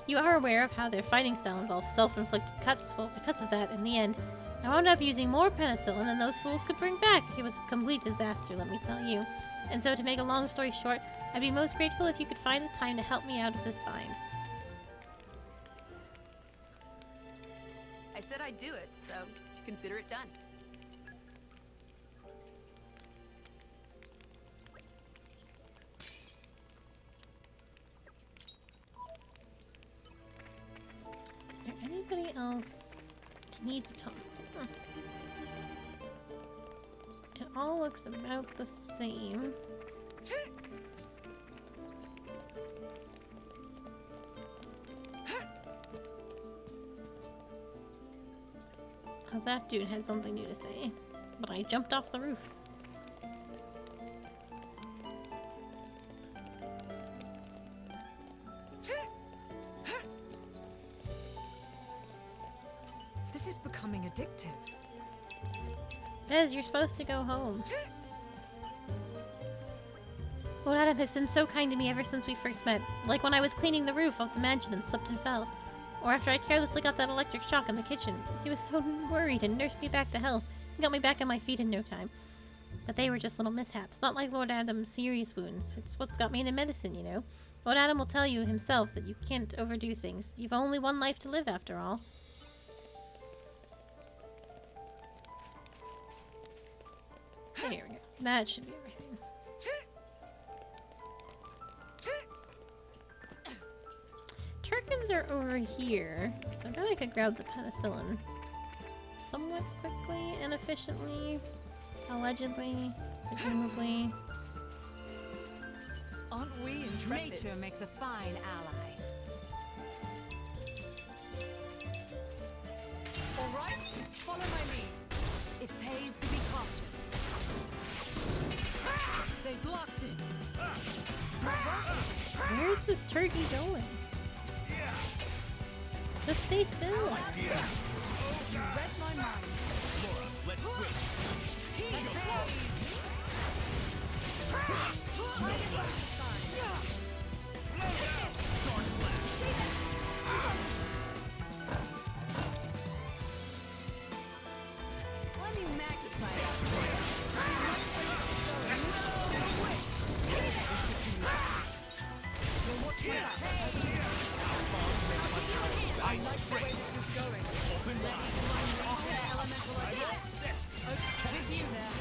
You are aware of how their fighting style involves self-inflicted cuts. Well, because of that, in the end, I wound up using more penicillin than those fools could bring back. It was a complete disaster, let me tell you. And so, to make a long story short, I'd be most grateful if you could find the time to help me out of this bind. I said I'd do it, so consider it done. Is there anybody else you need to talk to? It all looks about the same. Oh, that dude had something new to say, but I jumped off the roof. This is becoming addictive. Bez, you're supposed to go home. Lord Adam has been so kind to me ever since we first met, like when I was cleaning the roof of the mansion and slipped and fell. Or after I carelessly got that electric shock in the kitchen. He was so worried and nursed me back to health and got me back on my feet in no time. But they were just little mishaps, not like Lord Adam's serious wounds. It's what's got me into medicine, you know. Lord Adam will tell you himself that you can't overdo things. You've only one life to live after all. There we go. That should be everything. Turkins are over here, so I bet I could grab the penicillin somewhat quickly and efficiently, allegedly, presumably. Aren't we intrepid? Nature makes a fine ally. All right, follow my lead. It pays to be cautious. They blocked it. Where's this turkey going? Just stay still. You read my mind. Laura, let's switch. Star Slash. Let me magnify that. I like the way this is going. Open wide. Elemental attack. With you there.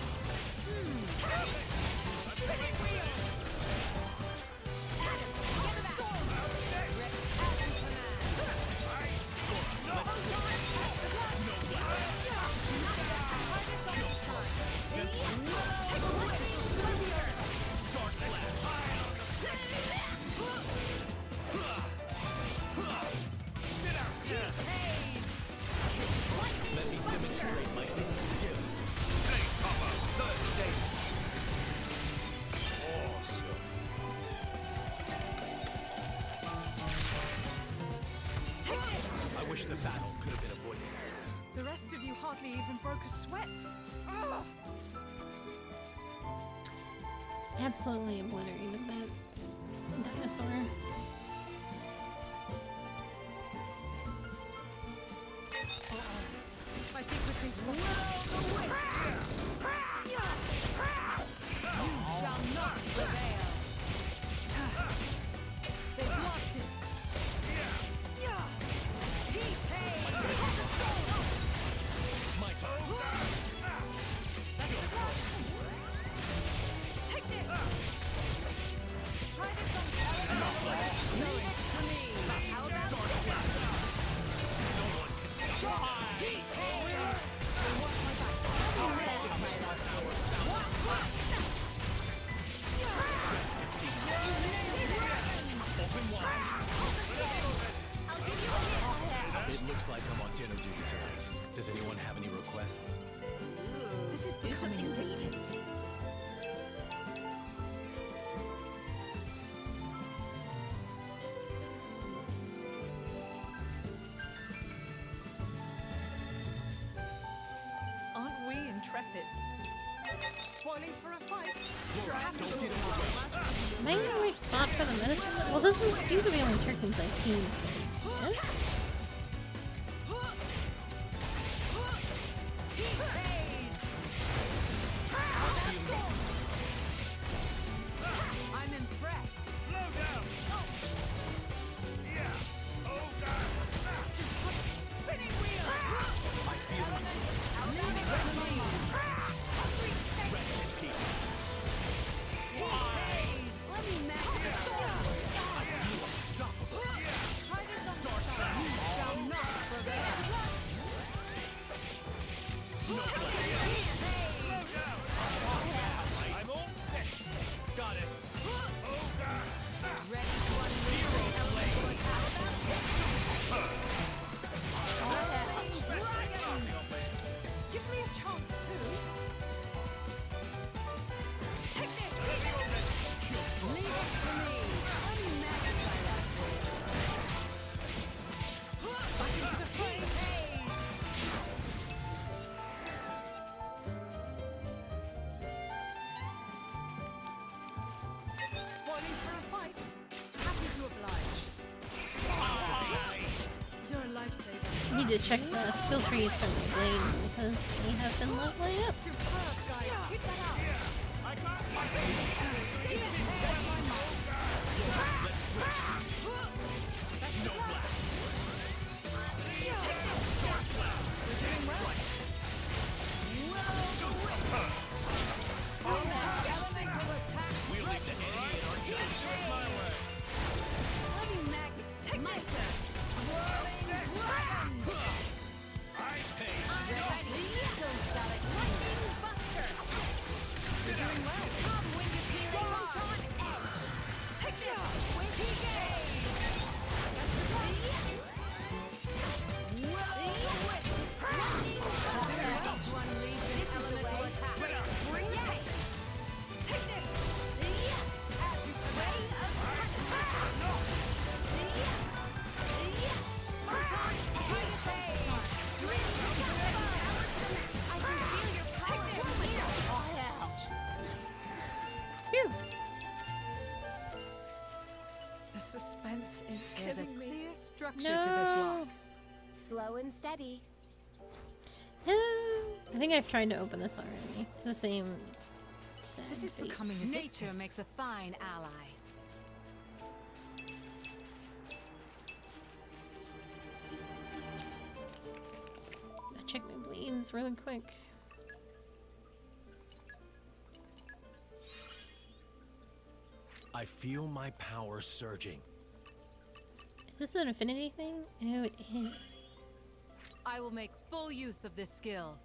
even broke a sweat. Ugh. Absolutely obliterated that dinosaur. I think we've been spotted. You shall not prevail. They blocked it. My turn. Take this. Try this on element. Leave it to me. How about this? No one can stop my Open wide. I'll give you a hit. It looks like I'm on dinner duty tonight. Does anyone have any requests? This is becoming addictive. Aren't we intrepid? Spoiling for a fight. Don't get in the way. Am I in the right spot for the medicine? Well, these are the only turkins I've seen. So. Yeah. I'm impressed. Slow down. Yeah. Oh God. Spinning wheel. I feel you. Leave it to me. Rest in peace. Let me magnify. I feel unstoppable. Try this on Star Slam. You shall not prevail. Snowflake. I'm all set. Got it. Oh God. Ready to unleash the elemental attack. Give me a chance too. Take this. Leave it to me. Let me magnify that for you. Back into the fray. Spoiling for a fight. Happy to oblige. You're a lifesaver. I need to check the skill trees for the blades because they have been leveling up. Superb, guys. Keep that up. I got my Snow blast. Star Slam. Elemental attack. We'll leave the enemy in our dust. Let me take my turn. Whirling dragon. Hey. Ready. So solid. Lightning buster. You're doing well. Come when you feel it. Photon edge. Take this. With gaze. Will whip. Lightning buster. To unleash an elemental attack. Bring it. Take this. As you ready attack. Photon edge. Dream gust. I can feel your power coming. All out. Phew. The suspense is There's a killing me. clear structure to this lock. No. Slow and steady. I think I've tried to open this already. It's the same. This is fate. becoming addictive. Nature makes a fine ally. I'll check my bleeds really quick. I feel my power surging. Is this an affinity thing? Oh, it is. I will make full use of this skill.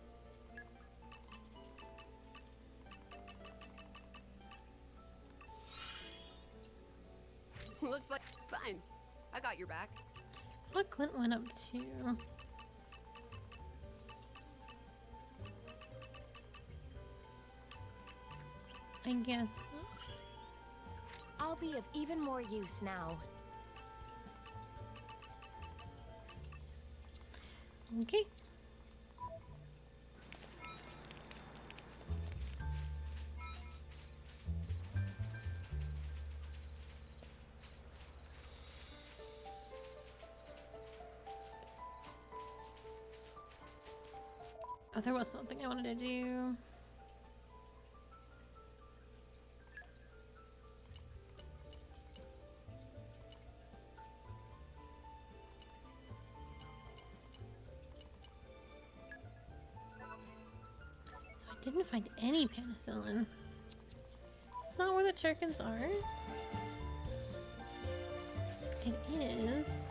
Looks like fine. I got your back. I thought Clint went up too. I guess. I'll be of even more use now. Okay. there was something I wanted to do. So I didn't find any penicillin. It's not where the Turkins are. It is.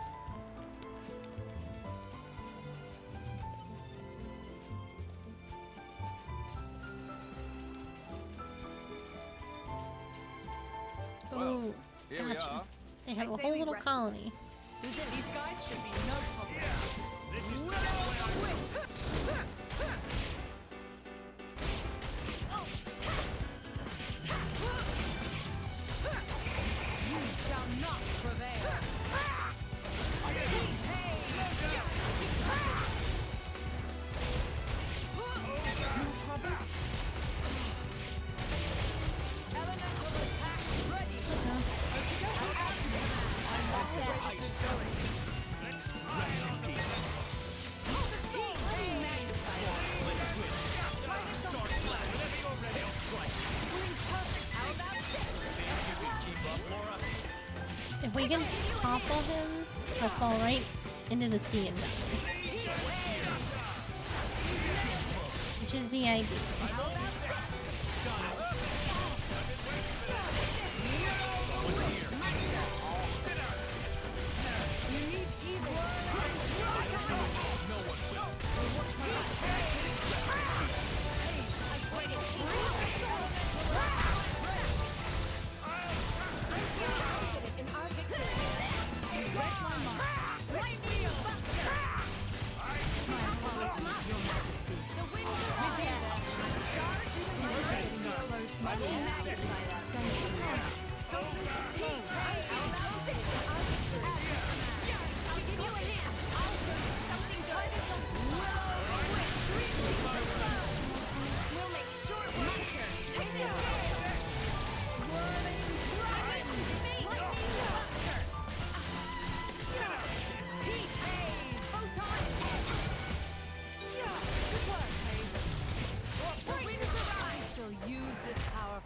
Well, Oh, here we gotcha. are. They have I a say whole we little rest them. colony. These guys should be no problem. This is not the way I You shall not prevail. Elemental attack ready. If we can topple him, he'll fall right into the sea and die. Which is the idea.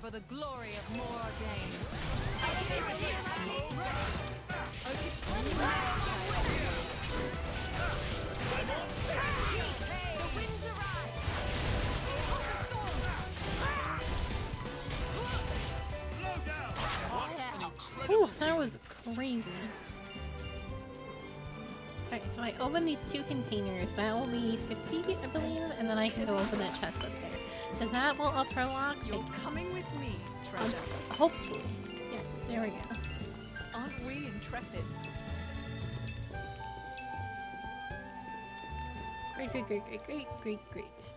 For the glory of Morgain. Ooh, that was crazy. Okay, so I open these 2 containers. That will be 50, I believe, and then I can go open that chest up there. Because that will up her lock. You're coming with me, treasure. Hopefully. Yes, there we go. Aren't we intrepid? Great, great, great, great, great, great, great.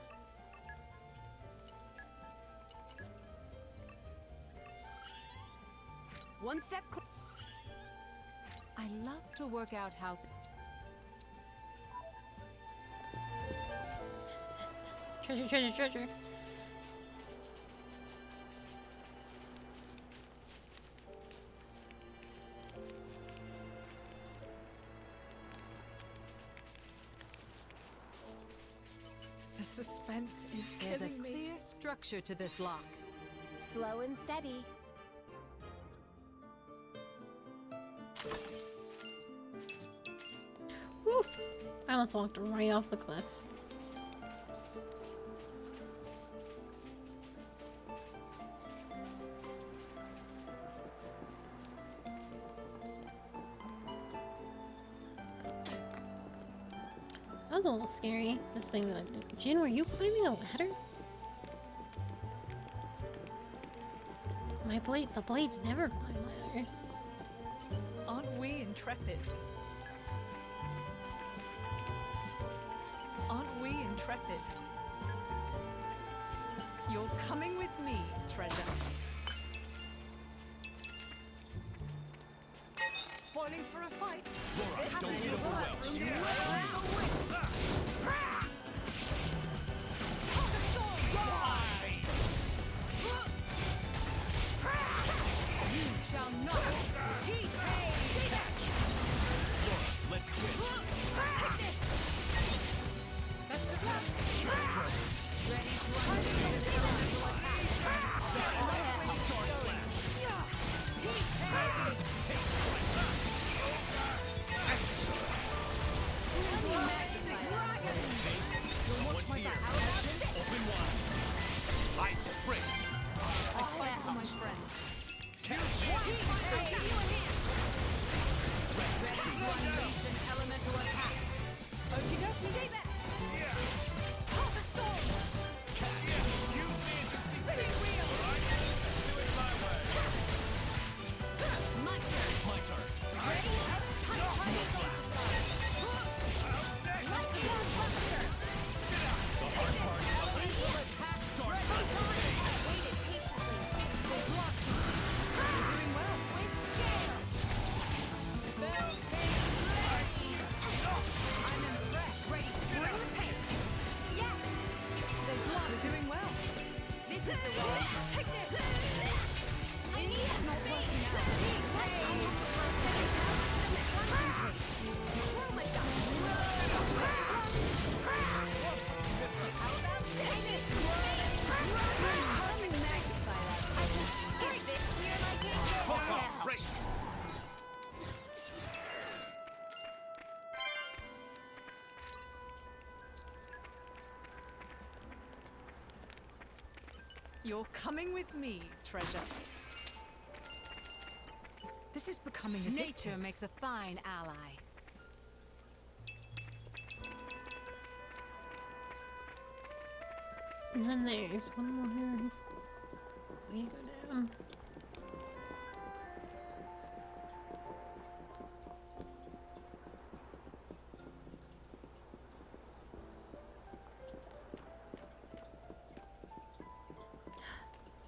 One step I love to work out how. Treasure, treasure, treasure. The suspense is There's a killing me. clear structure to this lock. Slow and steady. Woo! I almost walked right off the cliff. That was a little scary, this thing that I did. Jin, were you climbing a ladder? The blades never climb ladders. Aren't we intrepid? Aren't we intrepid? You're coming with me, treasure. Spoiling for a fight. Laura, don't get overwhelmed. You shall not. Let's switch. Best attack. Let's try. is the one. Take this. I need it's not working out. Oh my god. How about this? Let me magnify that. I can get this here like it. Break. You're coming with me, treasure. This is becoming addictive. Nature makes a fine ally. And then there's one more here. We go down.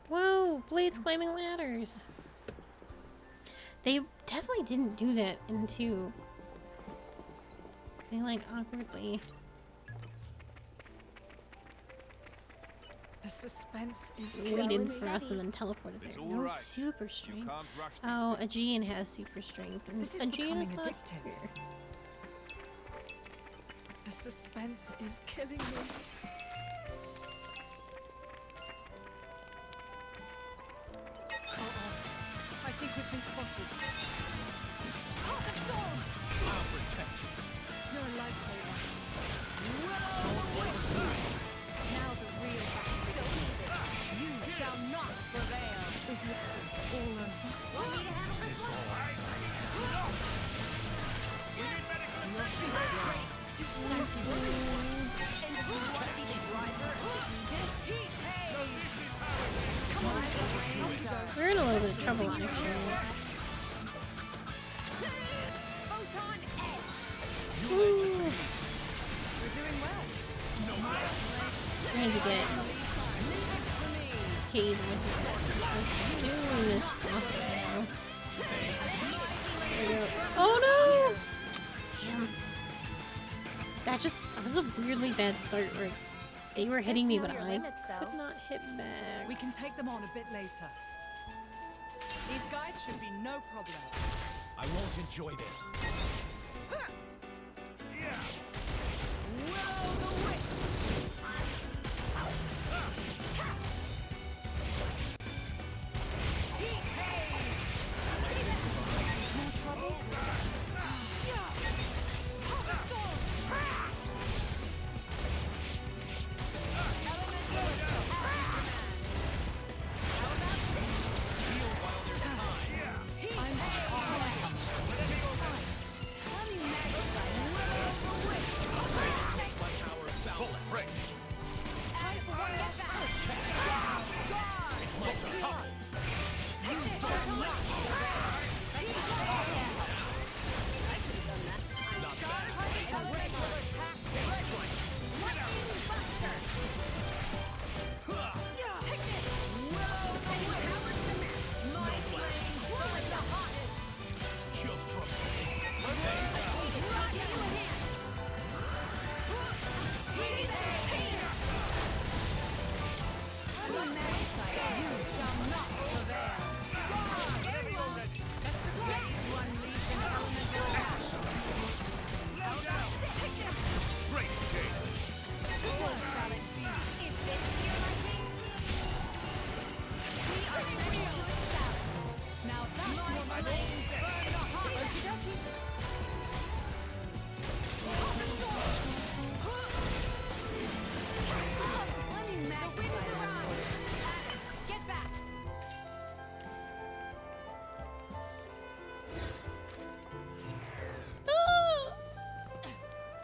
Whoa! Blades climbing ladders! They definitely didn't do that in 2. They like awkwardly. The suspense is Waited for us and then teleported It's there. all No right. super You strength. can't rush these Oh, things. Aegean has super strength. And This is Aegean is becoming not addictive. here. The suspense is killing me. I think we've been spotted. Heart of Thorns! I'll protect you. You're a lifesaver. Now the real battle begins. You shall not prevail. Is it all over? Want me to handle this one? You need medical attention. And you want to be the driver of the deceit? So this is how it is. We're in a little bit of trouble actually. Photon edge. Ooh. We're doing well. I need to get Hayes as soon as possible. There we go. Oh no! Damn. That was a weirdly bad start where they were hitting me, but I could not hit back. We can take them on a bit later. These guys should be no problem. I won't enjoy this.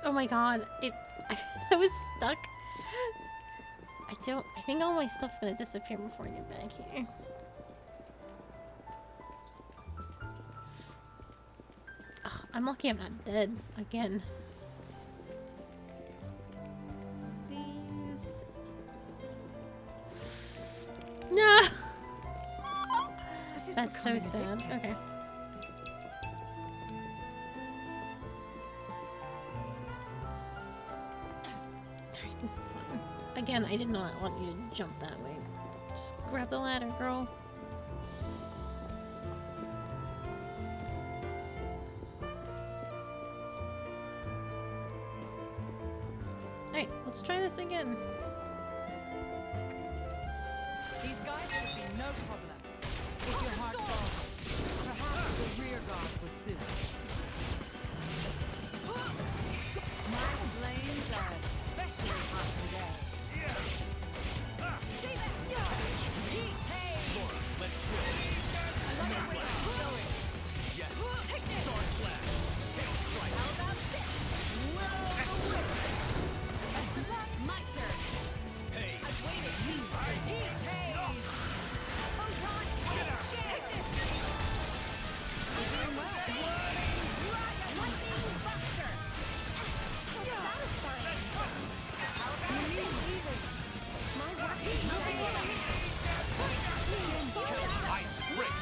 Oh my god, I was stuck. I think all my stuff's gonna disappear before I get back here. Oh, I'm lucky I'm not dead again. Please. No! That's so sad. Okay. Alright, this is fine. Again, I did not want you to jump that way. Just grab the ladder, girl. Alright, let's try this again. These guys should be no problem. If your heart falls, perhaps the rear guard would suit. My flames are especially hot today. Stay back! Hey! Laura, let's switch. No blast. Yes. Take this! Star slash. Hail strike. How about this? My turn. Hey. I've waited. Heat phase. Photon escape. Take this. You're doing well. Lightning buster. How satisfying. How about this? My work is Moving done. in. Ice spring.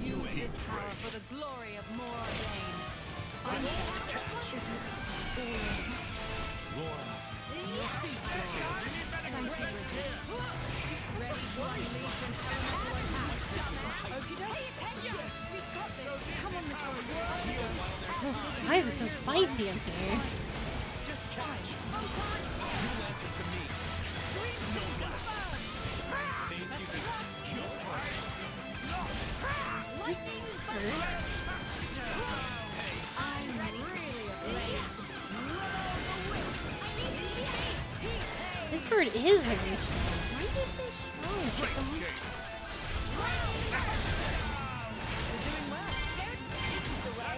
Use this power for the glory of Mordain. Laura. Ready to unleash an elemental attack. Okie dokie. We've got this. Come on, Mr. Why is it so spicy up here? Just catch. You answer to me. No blast. Thank you. Just try. Lightning I'm really ablaze. This bird is very strong. Why are you so strong, chicken? You're doing well. This is the way.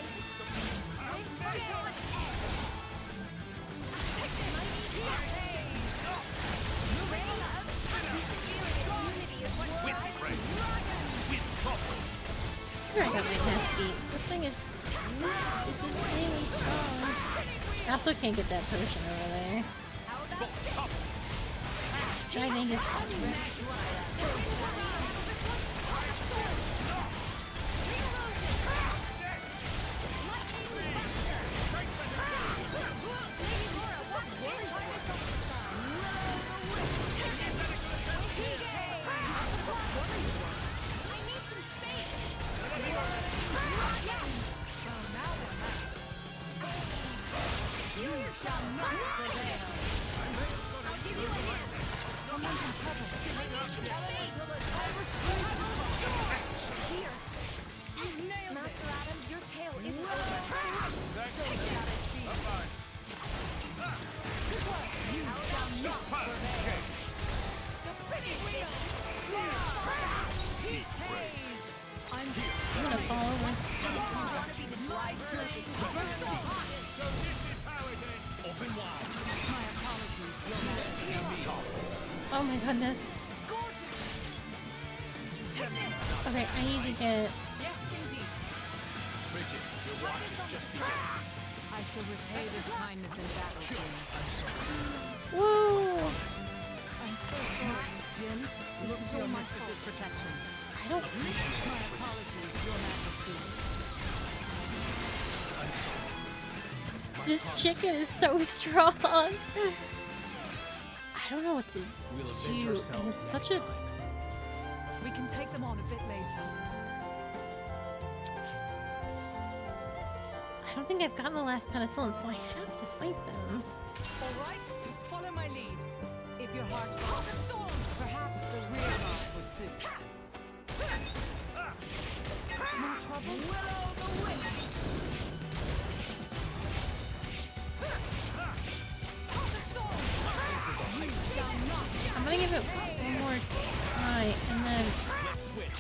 Here I got my test beat. This thing is insanely strong. I also can't get that potion over there. Which I think is Master Adam, your tail is over. I'm here. I'm gonna fall over. Open wide. My apologies, Your Majesty. Oh my goodness. Okay, I need to get. Yes, indeed. Bridget, your watch is just beginning. I shall repay this kindness in battle, Jin. Whoa! I'm so sorry, Jin. This is your mistress's protection. I don't. My apologies, Your Majesty. This chicken is so strong. I don't know what to We'll avenge do. And ourselves it's such next a. time. We can take them on a bit later. I don't think I've gotten the last penicillin, so I have to fight them. All right, follow my lead. If your heart goes, perhaps the rear guard would suit. More trouble? Willow the wisp. I'm gonna give it one more try, and then. Let's switch.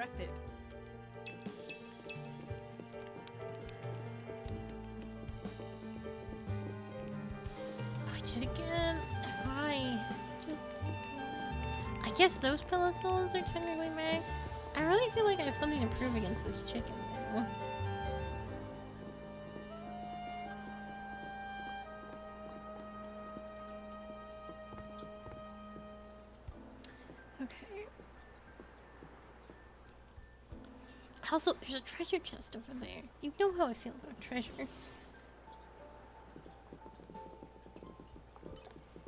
decrepit. I did it again. Why? Just. I guess those penicillins are technically back. I really feel like I have something to prove against this chicken now. Okay. Also, there's a treasure chest over there. You know how I feel about treasure.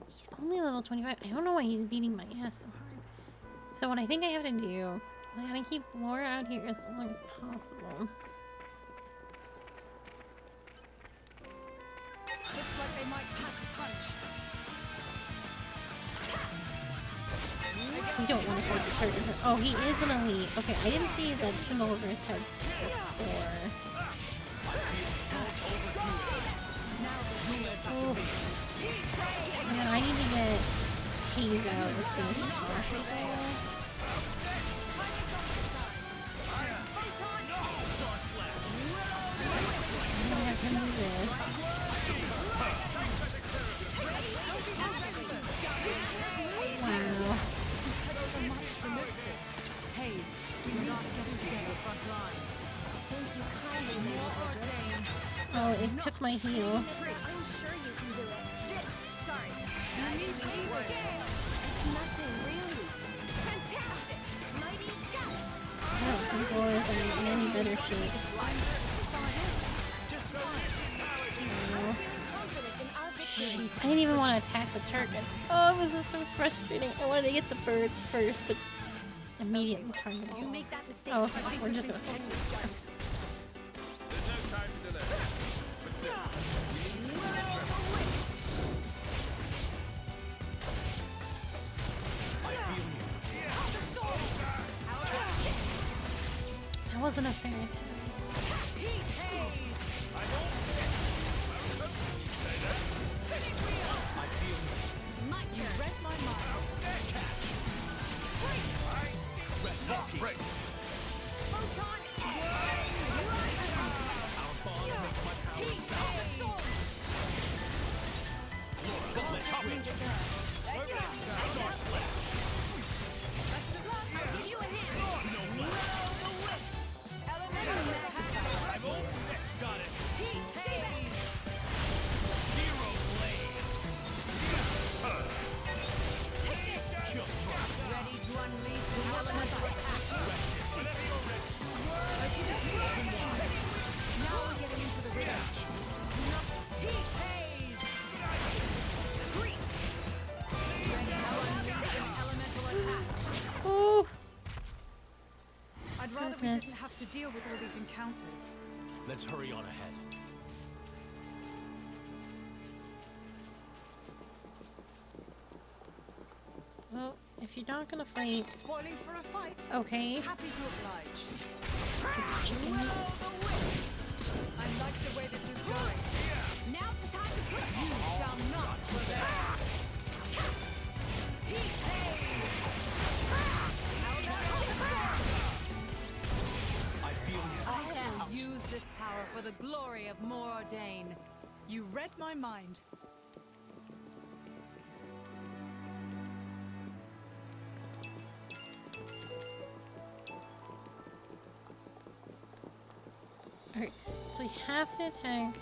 He's only level 25. I don't know why he's beating my ass so hard. So what I think I have to do, I gotta keep Laura out here as long as possible. Looks like they might pack a punch. We don't want to fight the turtle. Oh, he is an elite. Okay, I didn't see that symbol over his head before. Oh. And then I need to get Hayes out as soon as possible. I'm gonna have him do this. Wow. Hayes, we do not get together front line. Thank you kindly, Lady Verge. Oh, it took my heal. I'm sure you can do it. Sorry. I need to work. It's nothing, really. Fantastic. Mighty gust. I don't think Laura's in any better shape. Oh. Jeez, I didn't even want to attack the turtle. Oh, it was just so frustrating. I wanted to get the birds first, but immediately targeted You them. make that mistake. Oh, okay, we're just gonna focus. There's no time to delay. But still, we need to That wasn't a fair attack. You read my mind. break. Oh, I'd rather we Goodness. didn't have to deal with all these encounters. Let's hurry on ahead. well, if you're not gonna fight, Spoiling for a fight? okay. Happy to oblige. Stupid chicken. I like the way this is going. Now's the time to put You shall not prevail. I feel you. I will use this power for the glory of Mordain. You read my mind. Alright, so we have to attack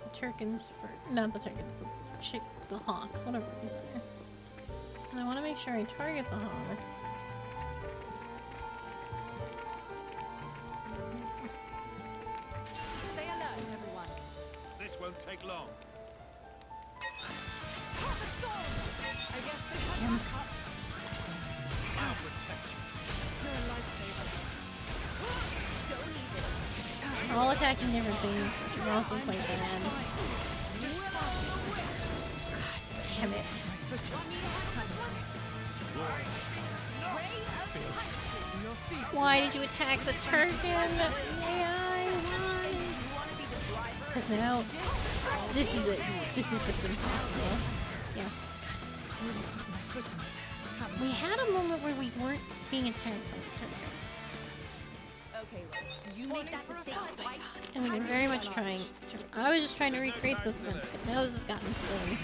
the Turkins for not the Turkins, the hawks, whatever these are. And I want to make sure I target the hawks. Stay alert, everyone. This won't take long. I guess they had back up. I'll protect you. You're a lifesaver. We're all attacking different things, which are also quite bad. God damn it. Why did you attack the Turkin? Yeah, why? Because now, this is it. This is just impossible. Yeah. We have had a moment where we weren't being attacked by the turtle. Okay, look. You make that mistake twice. And we've been very much trying. I was just trying to recreate those events, but now this has gotten silly.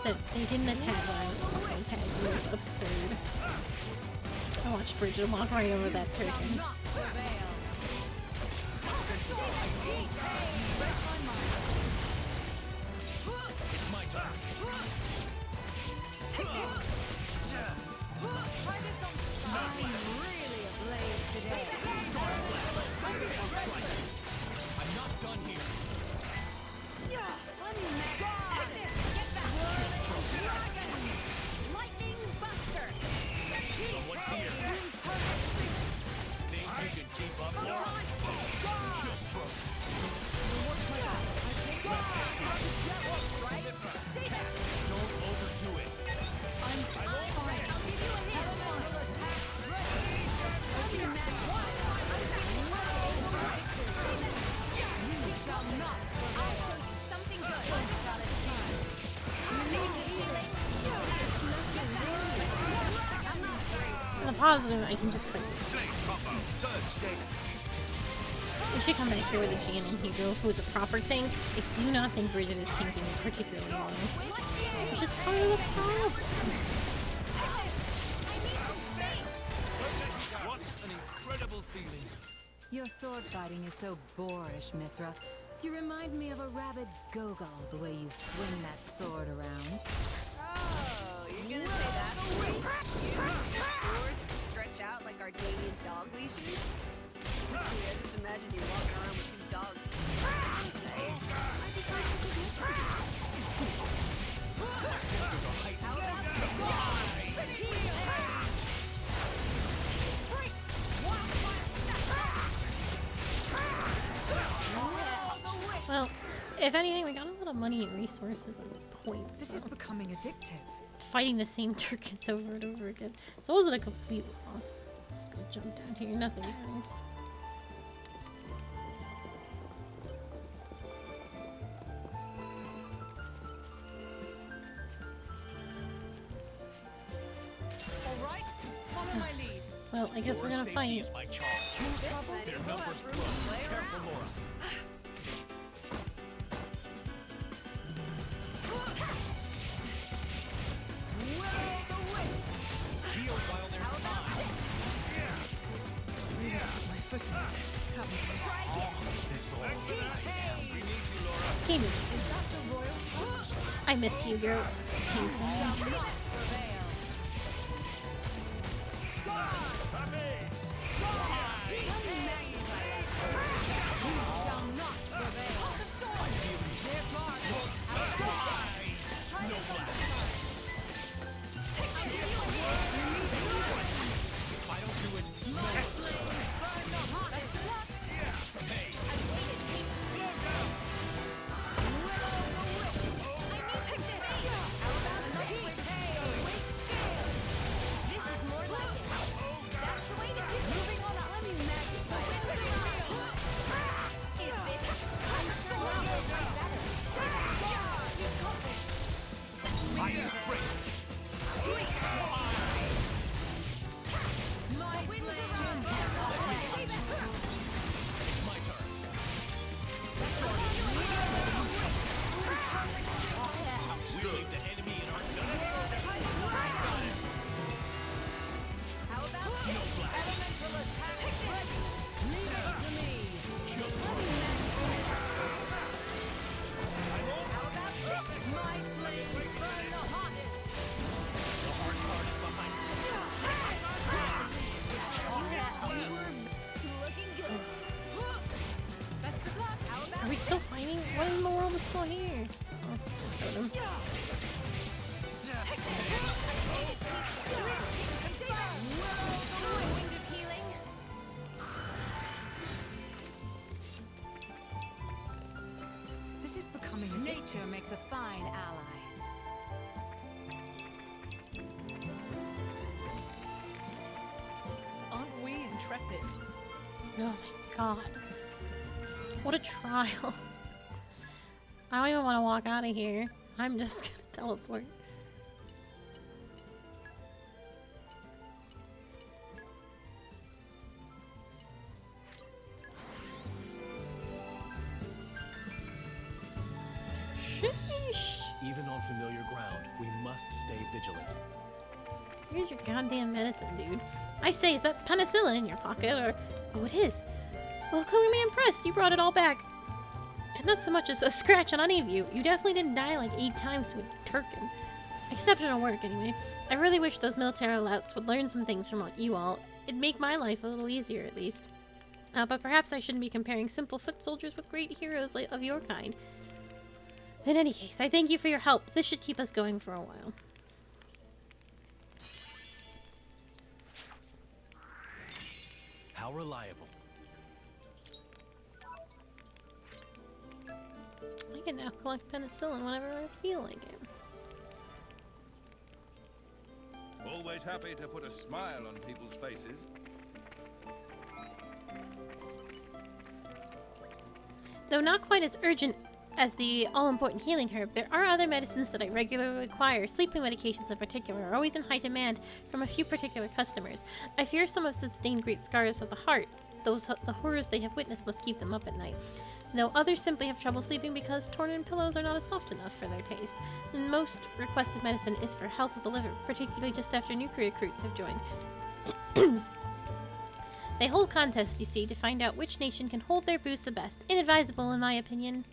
That they didn't attack when I was also attacking. It was absurd. I watched Bridget walk right over that turkey. It's my turn. I'm really ablaze today. I'm not done here. Let me take this. Get back. Lightning Buster. So what's here? Think you can keep up, Laura? Just trust. Don't overdo it. I'm fine. I'll give you a hint. You shall not. I'll show you something good. You need this feeling? I'm not afraid. On the positive, I can just fight. We should come back here with a Gian and Hugo, who is a proper tank. I do not think Bridget is tanking particularly well, which is part of the problem. What an incredible feeling. Your sword fighting is so boorish, Mithra. You remind me of a rabid Gogol, the way you swing that sword around. Oh, you're gonna say that to me? You with your swords that stretch out like Arcadian dog leashes? Actually, I just imagine you walking around with two dogs. I say, might be complicated. How about Well, if anything, we got a lot of money and resources and points. This So. is becoming addictive. Fighting the same turkets over and over again. So it wasn't a complete loss. I'm just gonna jump down here. Nothing happens. All right, follow my lead. Well, I guess we're Your gonna safety fight. is my charge. Their numbers grow. Careful, Laura. Heal while there's time. My footing. This all. We need you, Laura. This game is. I miss Hugo. If I don't do it, no one will. This is more like it. That's the way to do it. Moving on up. Let me magnify it. Is this? I'm sure now you'll like better. You got this. Ice break. My wind is It's my turn. We leave the enemy in our dust. How about this? Elemental attack. Leave it to me. Just Let me magnify it. How about this? My flames burn the hottest. the hard part is behind you. Looking good. Best of luck. How about Are we still fighting? What in the world is still here? Oh, got him. Wind of healing. This is becoming addictive. Nature makes a fine ally. Aren't we intrepid? Oh my god. What a trial. I don't even want to walk out of here. I'm just gonna teleport. Shh. Even on familiar ground, we must stay vigilant. Here's your goddamn medicine, dude. I say, is that penicillin in your pocket, or... Oh, it is. Well, calling me impressed. You brought it all back. And not so much as a scratch on any of you. You definitely didn't die like 8 times to a Turkin. Exceptional work, anyway. I really wish those military louts would learn some things from you all. It'd make my life a little easier, at least. But perhaps I shouldn't be comparing simple foot soldiers with great heroes of your kind. In any case, I thank you for your help. This should keep us going for a while. How reliable. I can now collect penicillin whenever I feel like it. Always happy to put a smile on people's faces. Though not quite as urgent as the all-important healing herb, there are other medicines that I regularly require. Sleeping medications in particular are always in high demand from a few particular customers. I fear some have sustained great scars of the heart. The horrors they have witnessed must keep them up at night. Though others simply have trouble sleeping because torn-in pillows are not as soft enough for their taste. And most requested medicine is for health of the liver, particularly just after new recruits have joined. They hold contests, you see, to find out which nation can hold their booze the best. Inadvisable, in my opinion.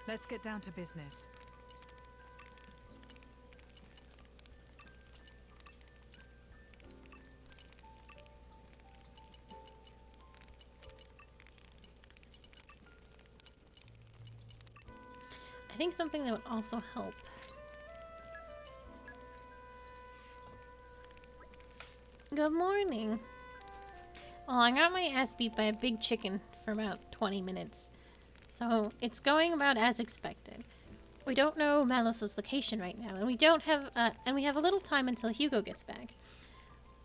Let's get down to business. I think something that would also help. Good morning. Well, I got my ass beat by a big chicken for about 20 minutes. So, it's going about as expected. We don't know Malos' location right now, and we have a little time until Hugo gets back.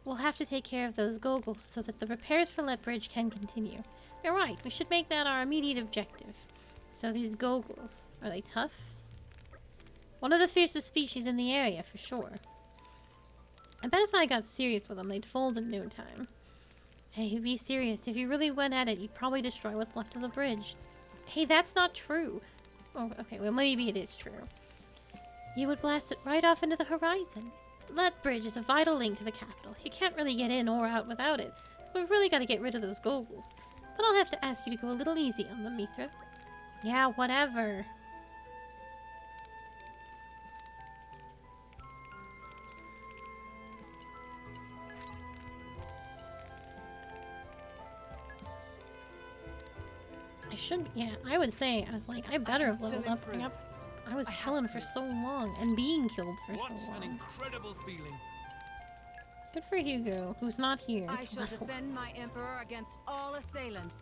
We'll have to take care of those goggles so that the repairs for Lethbridge can continue. You're right, we should make that our immediate objective. So these goggles, are they tough? One of the fiercest species in the area, for sure. I bet if I got serious with them, they'd fold in no time. Hey, be serious. If you really went at it, you'd probably destroy what's left of the bridge. Hey, that's not true. Oh, okay, well maybe it is true. You would blast it right off into the horizon. Lethbridge is a vital link to the capital. You can't really get in or out without it, so we've really got to get rid of those goggles. But I'll have to ask you to go a little easy on them, Mithra. Yeah, whatever. I would say, I was like, I better have leveled up. I was killing for so long, and being killed for so long. An incredible feeling. Good for Hugo, who's not here. I shall defend my emperor against all assailants.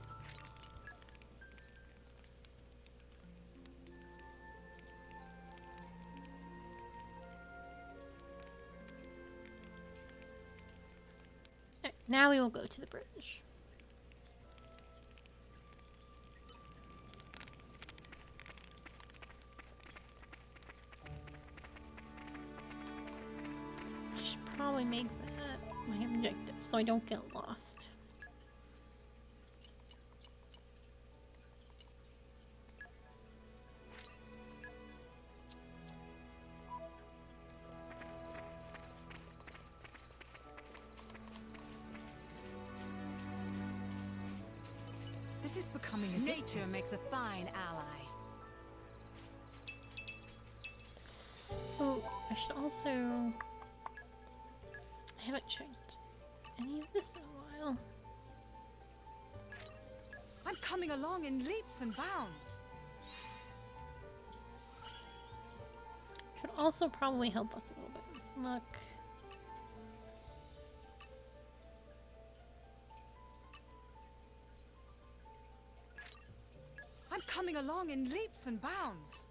Now we will go to the bridge. I should probably make that my objective so I don't get lost. This is becoming addictive. Nature makes a fine ally. Oh, I should also... I haven't checked any of this in a while. I'm coming along in leaps and bounds. Should also probably help us a little bit. Look. I'm coming along in leaps and bounds.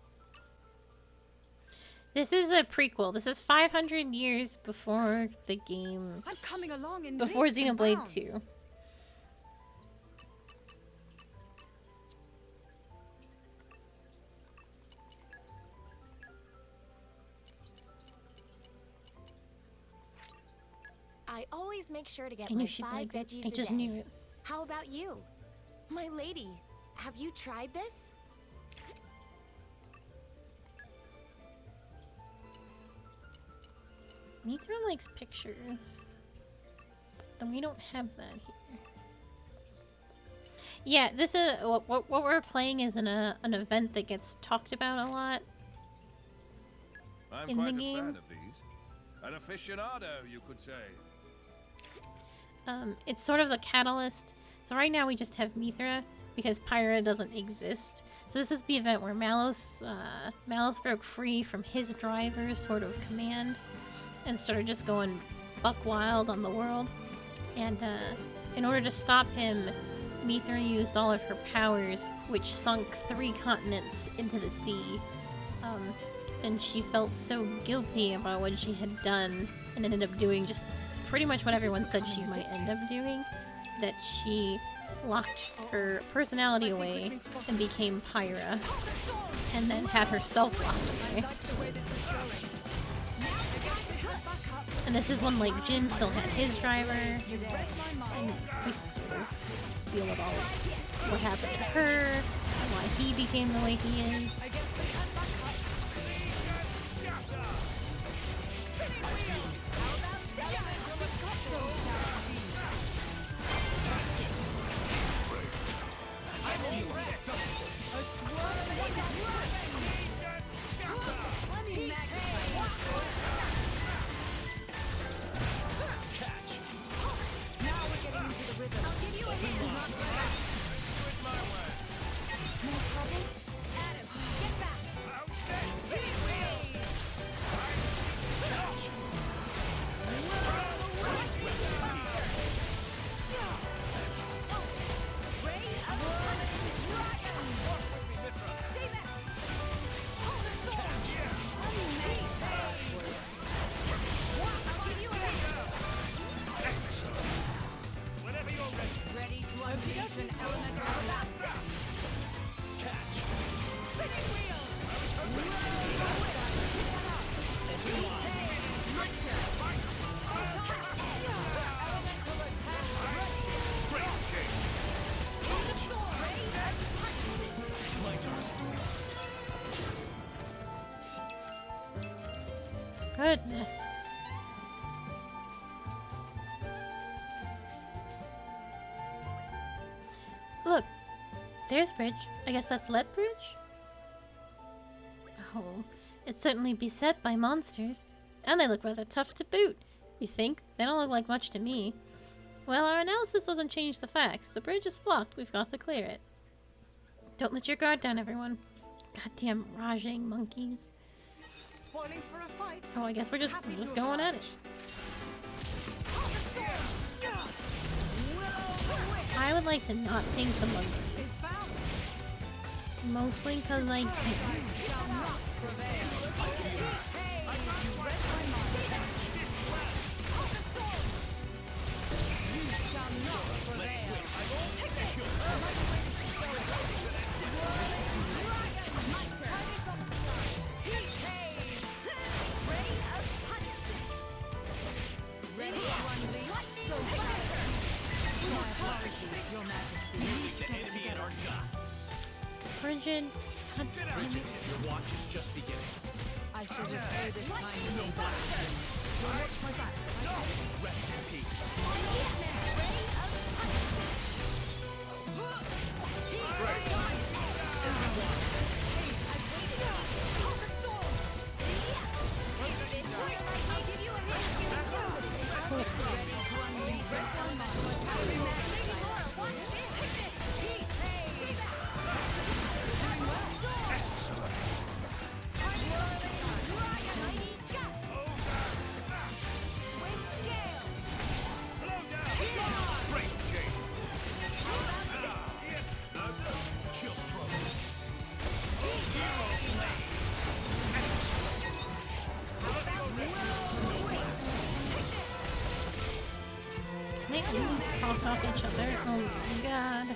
This is a prequel. This is 500 years before the game. I'm coming along in before leaps and Xenoblade bounds. 2. always make sure to get I my knew she'd 5 like it. veggies I a just day. knew it. How about you? My lady, have you tried this? Mithra likes pictures. And we don't have that here. Yeah, this is what we're playing is an event that gets talked about a lot. I'm In quite the a game. fan of these. An aficionado, you could say. It's sort of the catalyst. So right now we just have Mithra because Pyra doesn't exist. So this is the event where Malos broke free from his driver's sort of command and started just going buck wild on the world. And in order to stop him, Mithra used all of her powers, which sunk 3 continents into the sea. And she felt so guilty about what she had done and ended up doing just pretty much what everyone said she might end up doing, that she locked her personality away and became Pyra, and then had herself locked away. And this is when, like, Jin still had his driver, and we sort of deal with all of what happened to her, and why he became the way he is. Goodness. Look, there's Bridge. I guess that's Lethbridge? Oh, it's certainly beset by monsters. And they look rather tough to boot. You think? They don't look like much to me. Well, our analysis doesn't change the facts. The bridge is blocked. We've got to clear it. Don't let your guard down, everyone. Goddamn raging monkeys. Spoiling for a fight. Oh, I guess we're just going at it. I would like to not tank the monkeys. Mostly because I can. Frigid. God damn it. Your watch is just beginning. I should repay this kindness in battle. Don't watch my back. Rest in peace. They all cross off each other. Oh my god.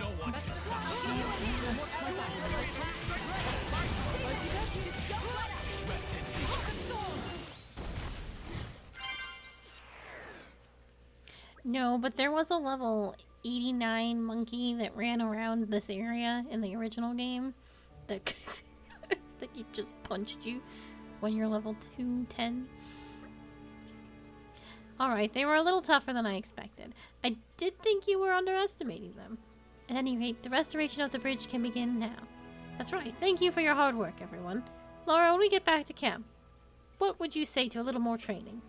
No one can stop you. Rest in peace. No, but there was a level 89 monkey that ran around this area in the original game that that he just punched you when you're level 210. Alright, they were a little tougher than I expected. I did think you were underestimating them. At any rate, the restoration of the bridge can begin now. That's right, thank you for your hard work, everyone. Laura, when we get back to camp, what would you say to a little more training?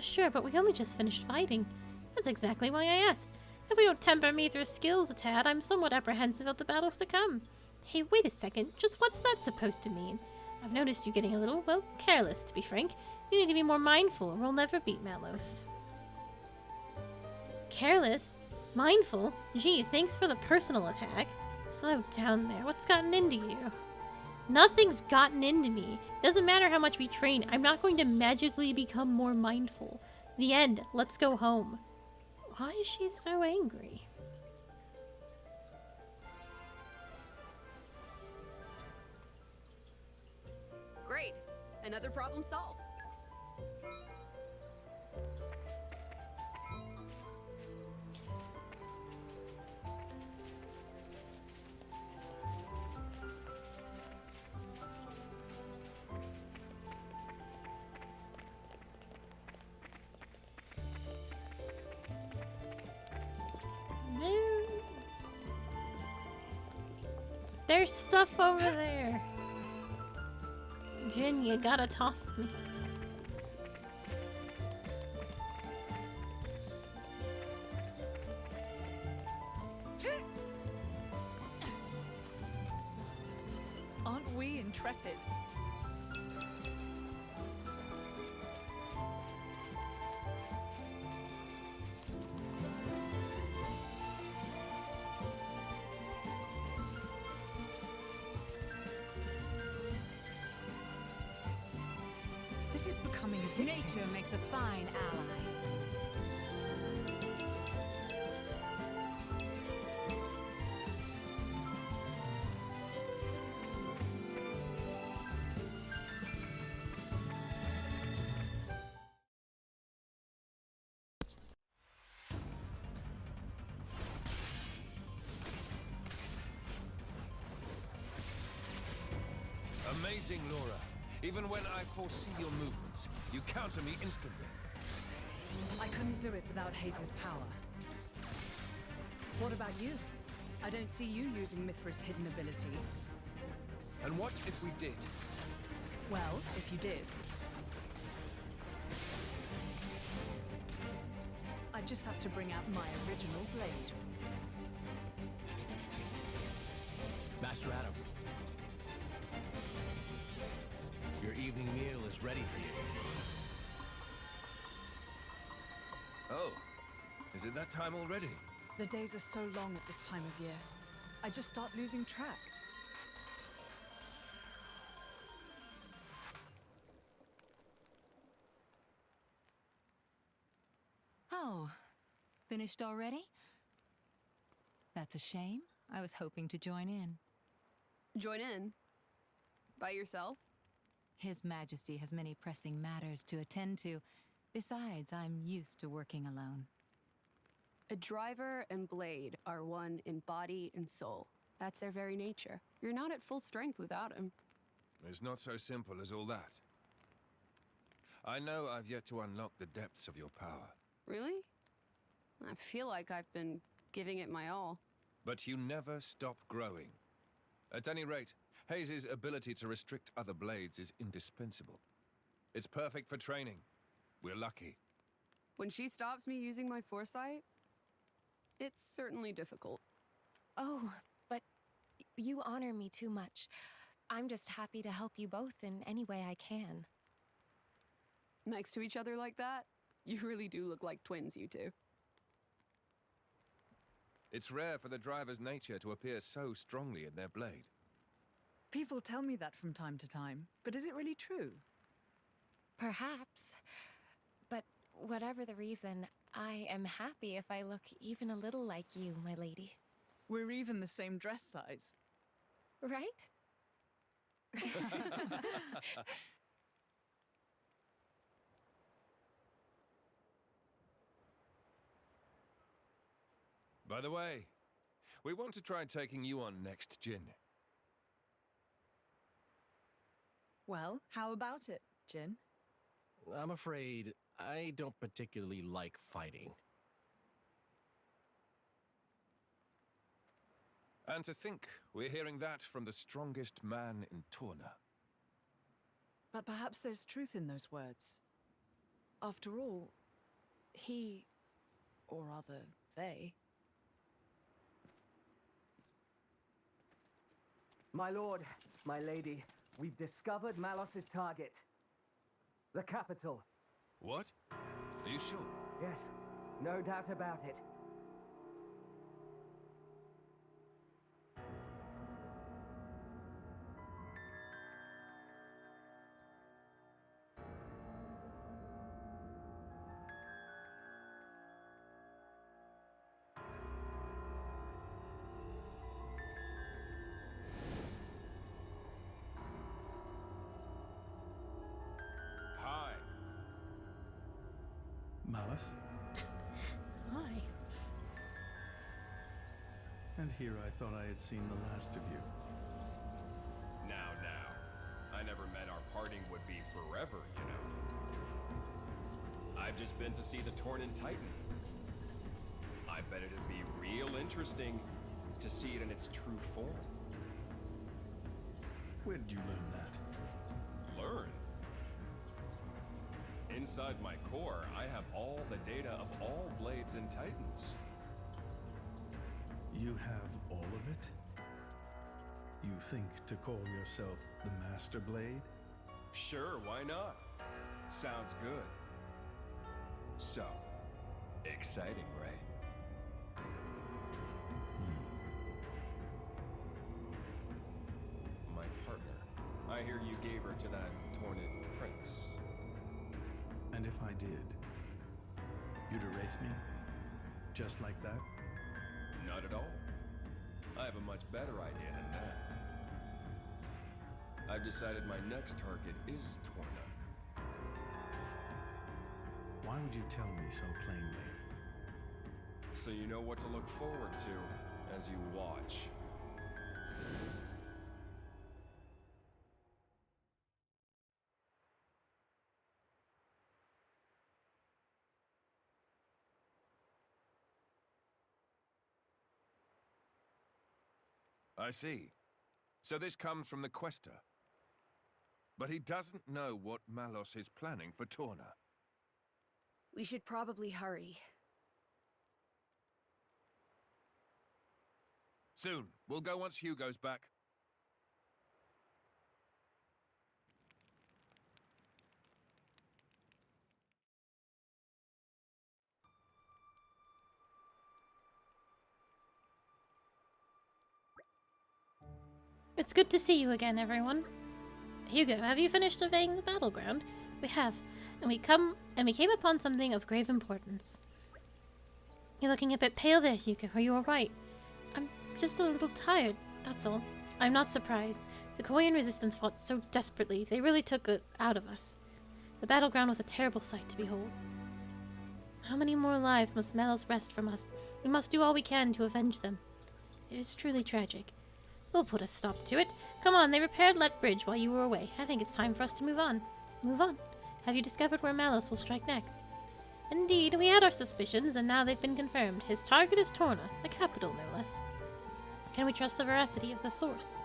Sure, but we only just finished fighting. That's exactly why I asked. If we don't temper Mithra's skills a tad, I'm somewhat apprehensive of the battles to come. Hey, wait a second, just what's that supposed to mean? I've noticed you getting a little, well, careless, to be frank. You need to be more mindful, or we'll never beat Malos. Careless? Mindful? Gee, thanks for the personal attack. Slow down there, what's gotten into you? Nothing's gotten into me. Doesn't matter how much we train, I'm not going to magically become more mindful. The end. Let's go home. Why is she so angry? Great. Another problem solved. There's stuff over there. Jin, you gotta toss me. Aren't we intrepid? This is becoming addictive. Nature makes a fine ally. Amazing, Laura. Even when I foresee your movements, you counter me instantly. I couldn't do it without Haze's power. What about you? I don't see you using Mithra's hidden ability. And what if we did? Well, if you did. I just have to bring out my original blade. Master Adam. Your evening meal is ready for you. Oh, is it that time already? The days are so long at this time of year. I just start losing track. Oh, finished already? That's a shame. I was hoping to join in. Join in? By yourself? His Majesty has many pressing matters to attend to. Besides, I'm used to working alone. A driver and blade are one in body and soul. That's their very nature. You're not at full strength without him. It's not so simple as all that. I know I've yet to unlock the depths of your power. Really? I feel like I've been giving it my all. But you never stop growing. At any rate, Haze's ability to restrict other blades is indispensable. It's perfect for training. We're lucky. When she stops me using my foresight, it's certainly difficult. Oh, but you honor me too much. I'm just happy to help you both in any way I can. Next to each other like that, you really do look like twins, you two. It's rare for the driver's nature to appear so strongly in their blade. People tell me that from time to time, but is it really true? Perhaps. But whatever the reason, I am happy if I look even a little like you, my lady. We're even the same dress size. Right? By the way, we want to try taking you on next, Jin. Well, how about it, Jin? I'm afraid I don't particularly like fighting. And to think we're hearing that from the strongest man in Torna. But perhaps there's truth in those words. After all, he, or rather, they. My lord, my lady, we've discovered Malos's target. The capital. What? Are you sure? Yes, no doubt about it. Hi. Malus? Hi. And here I thought I had seen the last of you. Now. I never meant our parting would be forever, you know. I've just been to see the Tornin Titan. I bet it'd be real interesting to see it in its true form. Where did you learn that? Learn? Inside my core, I have all the data of all blades and titans. You have all of it? You think to call yourself the Master Blade? Sure, why not? Sounds good. So, exciting, right? My partner. I hear you gave her to that Tornin prince. And if I did, you'd erase me? Just like that? Not at all. I have a much better idea than that. I've decided my next target is Torna. Why would you tell me so plainly? So you know what to look forward to as you watch. I see. So this comes from the Quester. But he doesn't know what Malos is planning for Torna. We should probably hurry. Soon. We'll go once Hugo's back. It's good to see you again, everyone. Hugo, have you finished surveying the battleground? We have, and we came upon something of grave importance. You're looking a bit pale there, Hugo. Are you alright? I'm just a little tired, that's all. I'm not surprised. The Korean resistance fought so desperately, they really took it out of us. The battleground was a terrible sight to behold. How many more lives must Malos wrest from us? We must do all we can to avenge them. It is truly tragic. We'll put a stop to it. Come on, they repaired Let Bridge while you were away. I think it's time for us to move on. Move on? Have you discovered where Malos will strike next? Indeed, we had our suspicions, and now they've been confirmed. His target is Torna, the capital, no less. Can we trust the veracity of the source?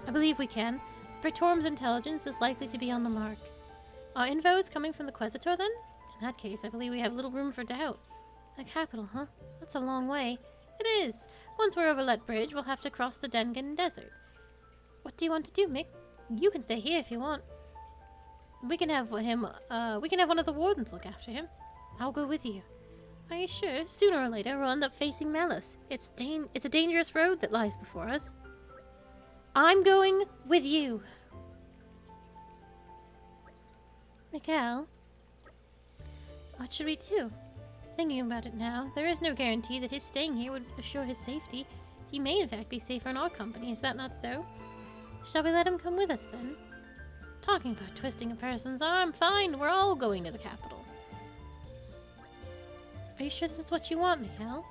I believe we can. Praetorum's intelligence is likely to be on the mark. Our info is coming from the Quesitor, then? In that case, I believe we have little room for doubt. The capital, huh? That's a long way. It is. Once we're over Let Bridge, we'll have to cross the Dengen Desert. What do you want to do, Mick? You can stay here if you want. We can have one of the wardens look after him. I'll go with you. Are you sure? Sooner or later, we'll end up facing Malos. It's a dangerous road that lies before us. I'm going with you. Mikhail, what should we do? Thinking about it now, there is no guarantee that his staying here would assure his safety. He may in fact be safer in our company, is that not so? Shall we let him come with us then? Talking about twisting a person's arm, fine, we're all going to the capital. Are you sure this is what you want, Mikhail?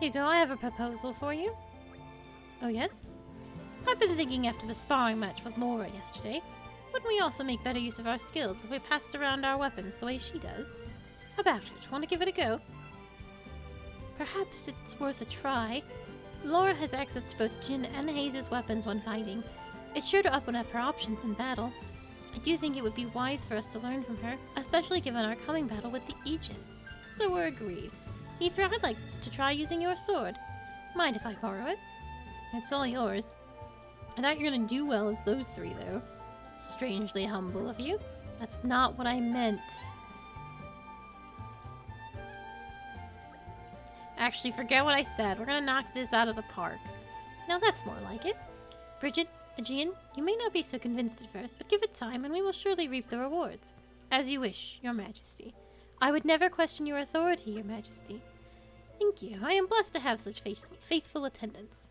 Hugo, I have a proposal for you. Oh, yes? I've been thinking after the sparring match with Laura yesterday, wouldn't we also make better use of our skills if we passed around our weapons the way she does? How about it? Want to give it a go? Perhaps it's worth a try. Laura has access to both Jin and Hayes' weapons when fighting. It's sure to open up her options in battle. I do think it would be wise for us to learn from her, especially given our coming battle with the Aegis. So we're agreed. Aethra, I'd like to try using your sword. Mind if I borrow it? It's all yours. I doubt you're gonna do well as those three, though. Strangely humble of you. That's not what I meant. Actually, forget what I said. We're gonna knock this out of the park. Now that's more like it. Bridget, Aegean, you may not be so convinced at first, but give it time and we will surely reap the rewards. As you wish, Your Majesty. I would never question your authority, Your Majesty. Thank you. I am blessed to have such faithful attendants.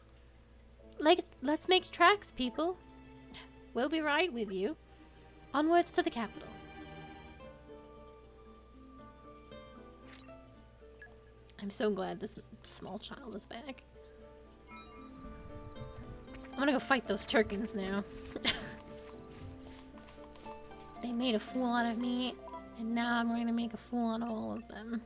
Let's make tracks, people. We'll be right with you. Onwards to the capital. I'm so glad this small child is back. I'm gonna go fight those Turkins now. They made a fool out of me, and now I'm going to make a fool out of all of them.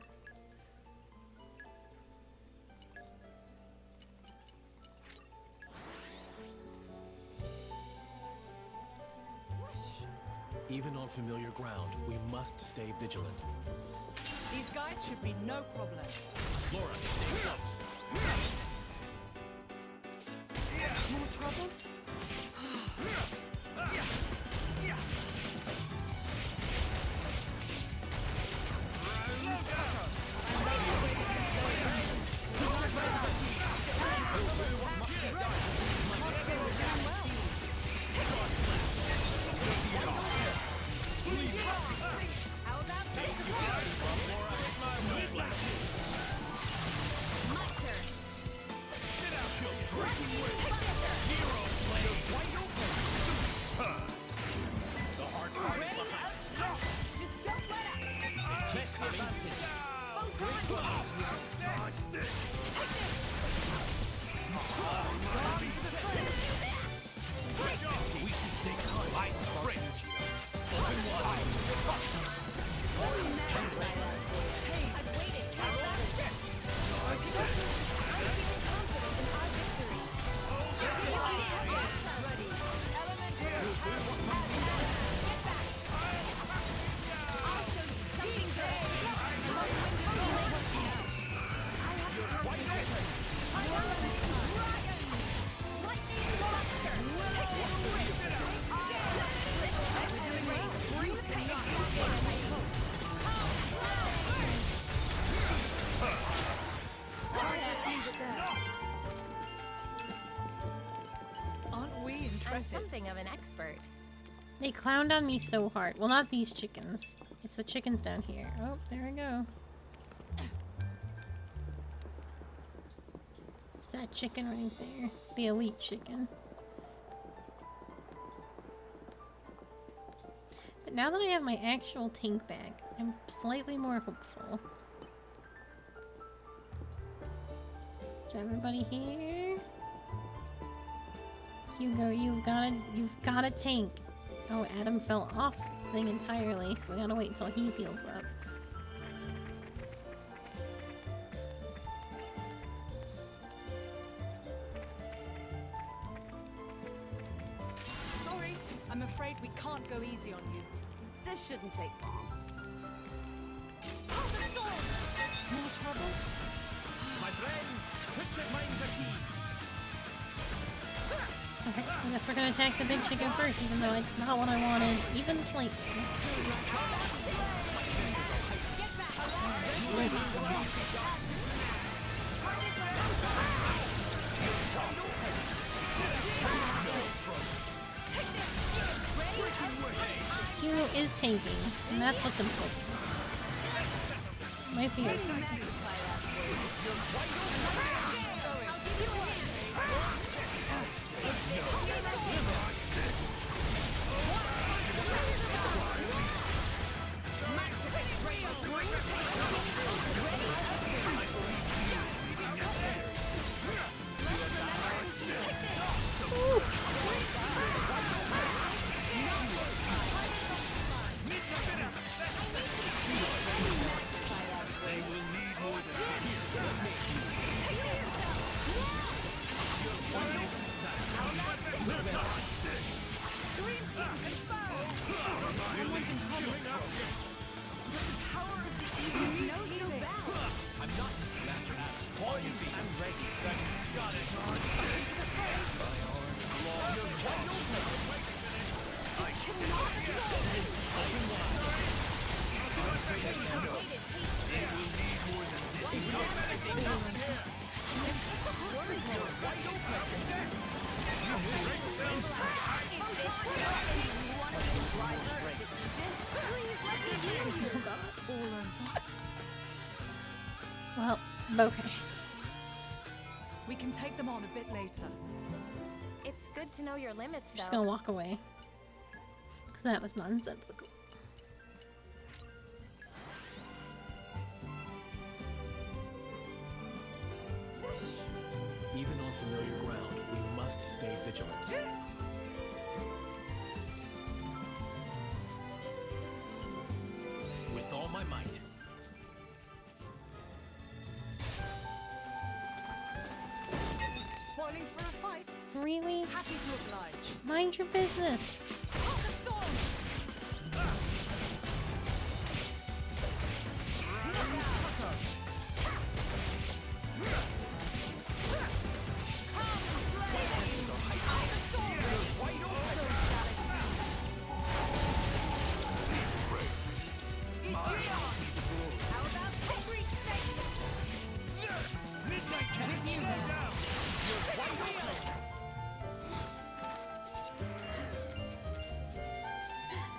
Even on familiar ground, we must stay vigilant. These guys should be no problem. Laura, stay close. More trouble? How about this? My turn. The hard part is behind. Just don't let up. Best coming to pitch. Dodge this. We should stay calm. I spray. Open wide. I've waited. Catch that. I'm feeling confident in our victory. Awesome. Ready. Elemental. Get back. I'll show you something good. I have to concentrate. Lightning Monster. Take this risk. Bring the pain. Aren't we I'm interested? something of an expert. They clowned on me so hard. Well, not these chickens. It's the chickens down here. Oh, there we go. It's that chicken right there. The elite chicken. But now that I have my actual tank back, I'm slightly more hopeful. Is everybody here? Hugo, you've got a tank. Oh, Adam fell off the thing entirely, so we gotta wait until he heals up. Sorry, I'm afraid we can't go easy on you. This shouldn't take long. Open the doors! More trouble? My friends, put your minds at ease. Okay, I guess we're gonna attack the big chicken first, even though it's not what I wanted, even slightly. Hugo is tanking, and that's what's important. My favorite part. Well, okay. We can take them on a bit later. It's good to know your limits, I'm just though. gonna walk away. Because that was nonsensical. Even on familiar ground, we must stay vigilant. With all my might. Spoiling for a fight. Really? Happy to oblige. Mind your business.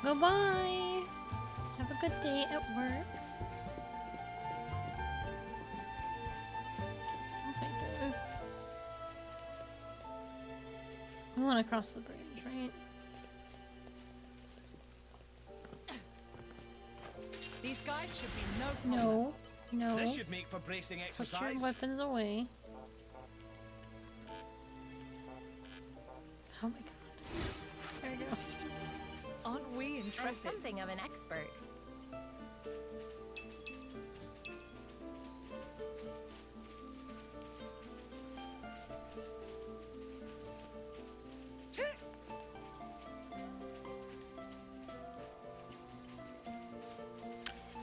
Goodbye. Have a good day at work. Okay, guys. We want to cross the bridge, right? These guys should be no problem. No. No. This should make for bracing Put your exercise. weapons away. Oh my god. There you go. Aren't we I'm interested? something of an expert.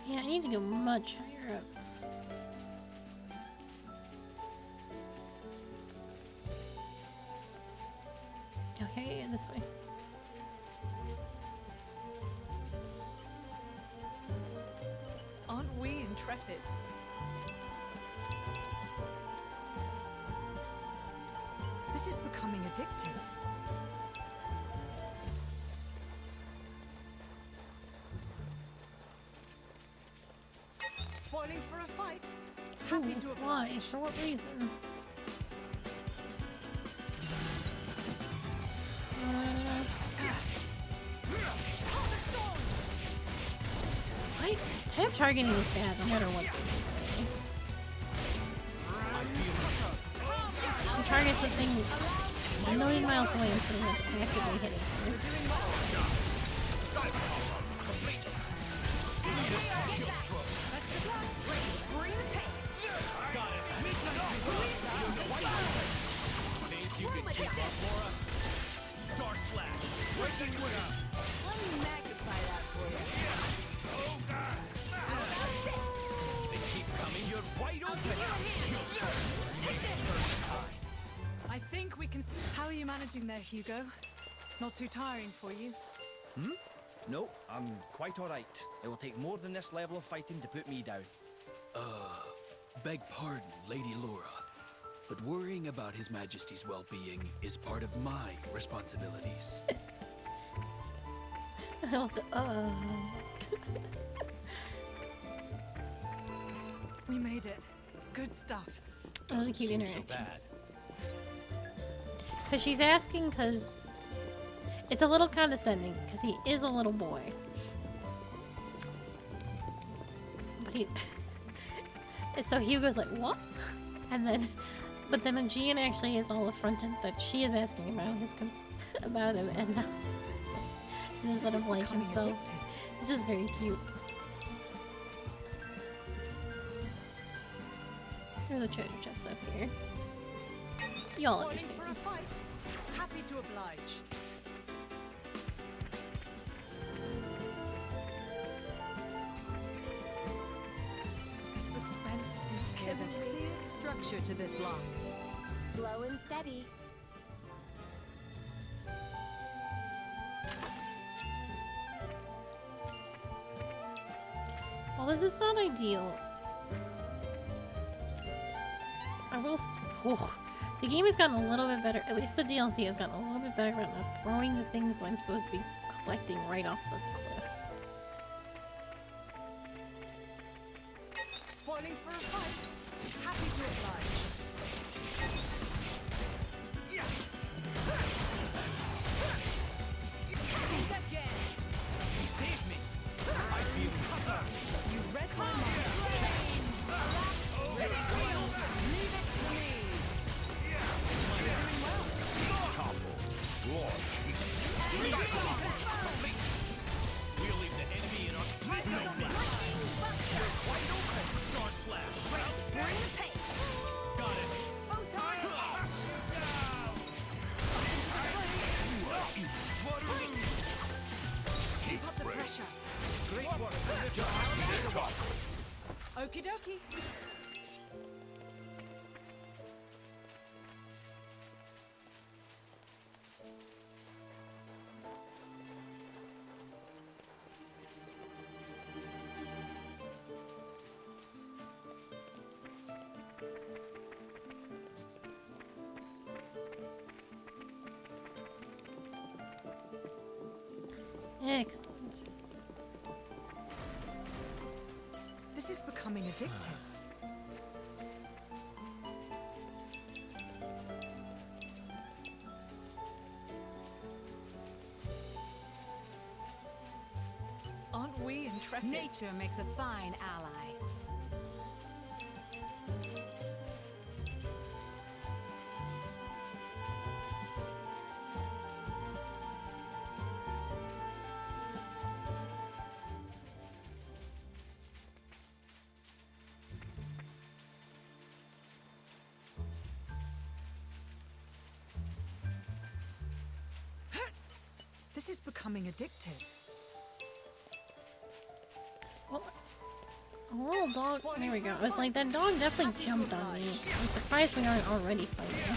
Yeah, I need to go much higher up. Okay, this way. Aren't we intrepid? This is becoming addictive. Spoiling for a fight. Happy to oblige. Why? For what reason? I tab targeting is bad no matter what. She targets the thing a million miles away instead of actively hitting her. Think you can keep up, Laura? Star Slash. Breaking winner. Let me magnify that for you. Oh, God. They keep coming. You're wide open. I think we can. How are you managing there, Hugo? Not too tiring for you? No, I'm quite alright. It will take more than this level of fighting to put me down. Beg pardon, Lady Laura, but worrying about His Majesty's well-being is part of my responsibilities. We made it. Good stuff. That was a cute Seem so interaction. bad. Because she's asking because it's a little condescending because he is a little boy. But he... and so Hugo's like, what? And then... But then Gian actually is all affronted that she is asking about his about him and instead of like himself. It's just very cute. There's a treasure chest up here. Y'all Spoiling understand. for a fight. Happy to oblige. The suspense is There's killing a me. clear structure to this lock. Slow and steady. Well, this is not ideal. will. The game has gotten a little bit better. At least the DLC has gotten a little bit better about not throwing the things that I'm supposed to be collecting right off the cliff. Spoiling for a fight. Happy to oblige. Think again. He saved me. I feel covered. You read my mind. Ready to leave it to me. Doing well. Topple. Launch. We'll leave the enemy in our no blast. Wide open. Star slash. Bring the pain. Got it. Photon. Keep up the pressure. Great work. Just top. Okie dokie. Excellent. This is becoming addictive. Aren't we intrepid? Nature makes a fine ally. This is becoming addictive. Well, a little dog. There we go. I was like, that dog definitely jumped on me. I'm surprised we aren't already fighting.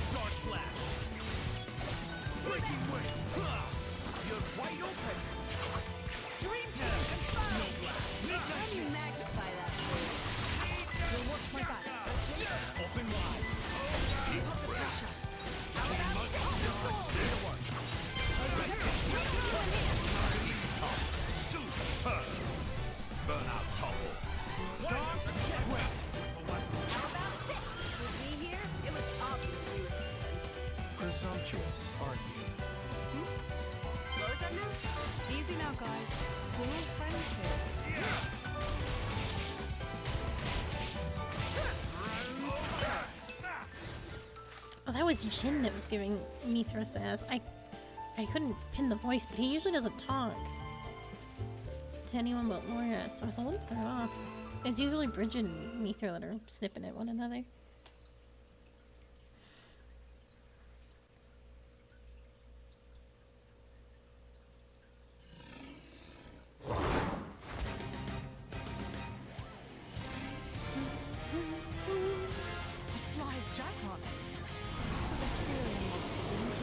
Star slash. Breaking wing. You're wide open. Dream time. No blast. Can you magnify that, please? You'll watch my back. Open wide. Keep up the pressure. Superb. Burnout topple. Dark great. How about this? With me here, it was obvious you were Presumptuous, aren't you? What was that now? Easy now, guys. We're all friends here. Oh, that was Jin that was giving Mithra sass. I couldn't pin the voice, but he usually doesn't talk to anyone but Laura, so I was a little thrown off. It's usually Bridget and Mithra that are snipping at one another. A slide jackpot. It's a Victorian monster, didn't it?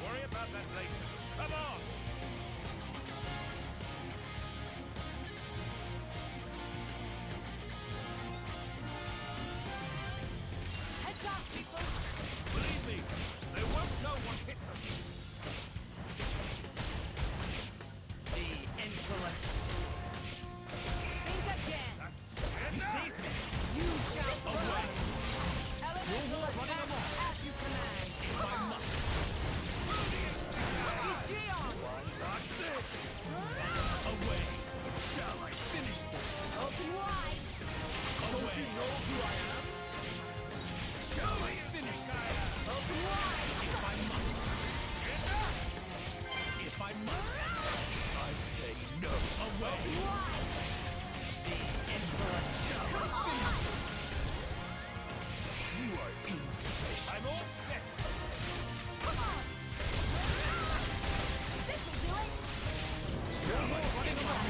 Worry about that later. Come on! Heads up, people! Believe me, they won't know what hit them. The insolence. Think again! You saved me. You shall Away. Elemental attack as you command! If I must. Egeon! Away. Shall I finish this? Open wide! Away. You know who I am? Shall I finish that? Open wide! If I must. If I must. I say no. Away. Wide! The insolence. Shall I finish this? You are insufficient. I'm all set. Come on! This'll do it! Shall I finish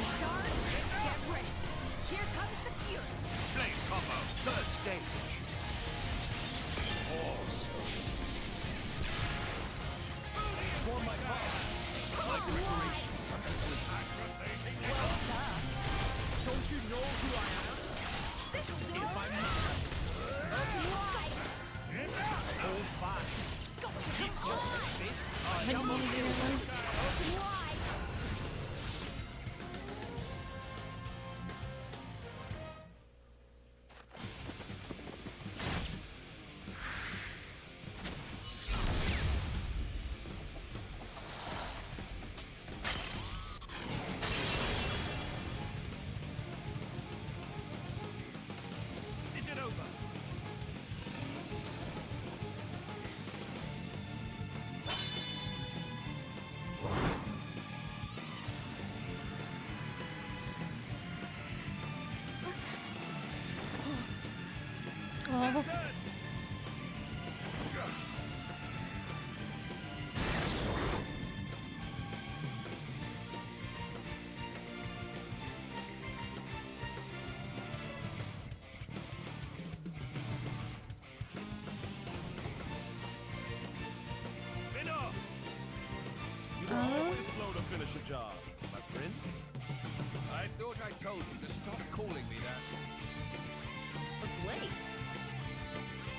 finish the job, my prince? I thought I told you to stop calling me that. But wait.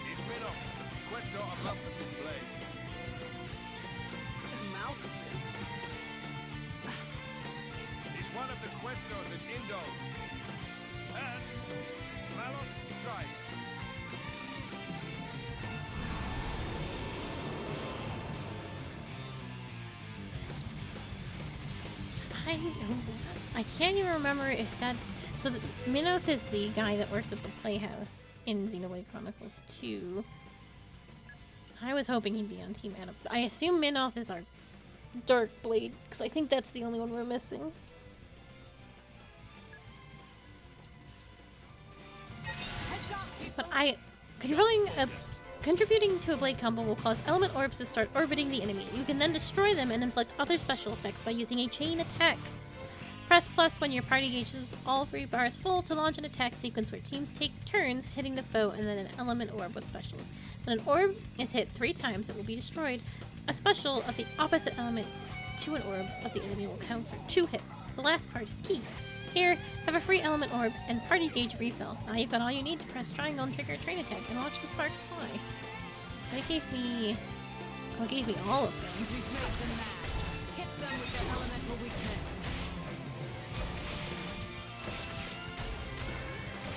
He's been off. Questor of Malthus's blade. Malthus's? He's one of the Questors at Indol. And Malos tried. I can't even remember if that... So Minoth is the guy that works at the Playhouse in Xenoblade Chronicles 2. I was hoping he'd be on Team Adam. I assume Minoth is our Dark Blade, because I think that's the only one we're missing. But contributing to a blade combo will cause element orbs to start orbiting the enemy. You can then destroy them and inflict other special effects by using a chain attack. Press plus when your party gauges all 3 bars full to launch an attack sequence where teams take turns hitting the foe and then an element orb with specials. When an orb is hit 3 times, it will be destroyed. A special of the opposite element to an orb of the enemy will count for 2 hits. The last part is key. Here, have a free element orb and party gauge refill. Now you've got all you need to press triangle and trigger a train attack and watch the sparks fly. So it gave me... Well, it gave me all of them. We've made them mad. Hit them with their elemental weakness.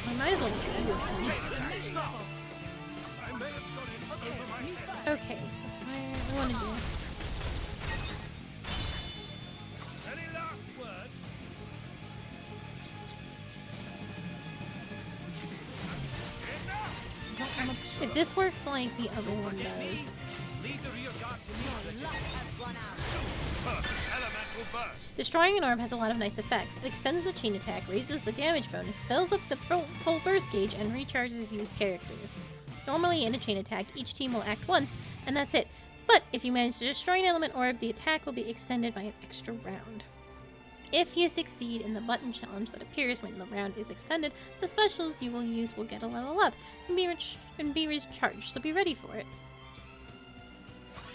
I might as well try with them. Okay, so fire... What do I want to do? Any last words? If this works like the other one does... Lead the rear guard to me. Your luck has run out. Super elemental burst. Destroying an orb has a lot of nice effects. It extends the chain attack, raises the damage bonus, fills up the full burst gauge, and recharges used characters. Normally in a chain attack, each team will act once, and that's it. But if you manage to destroy an element orb, the attack will be extended by an extra round. If you succeed in the button challenge that appears when the round is extended, the specials you will use will get a level up and be recharged, so be ready for it.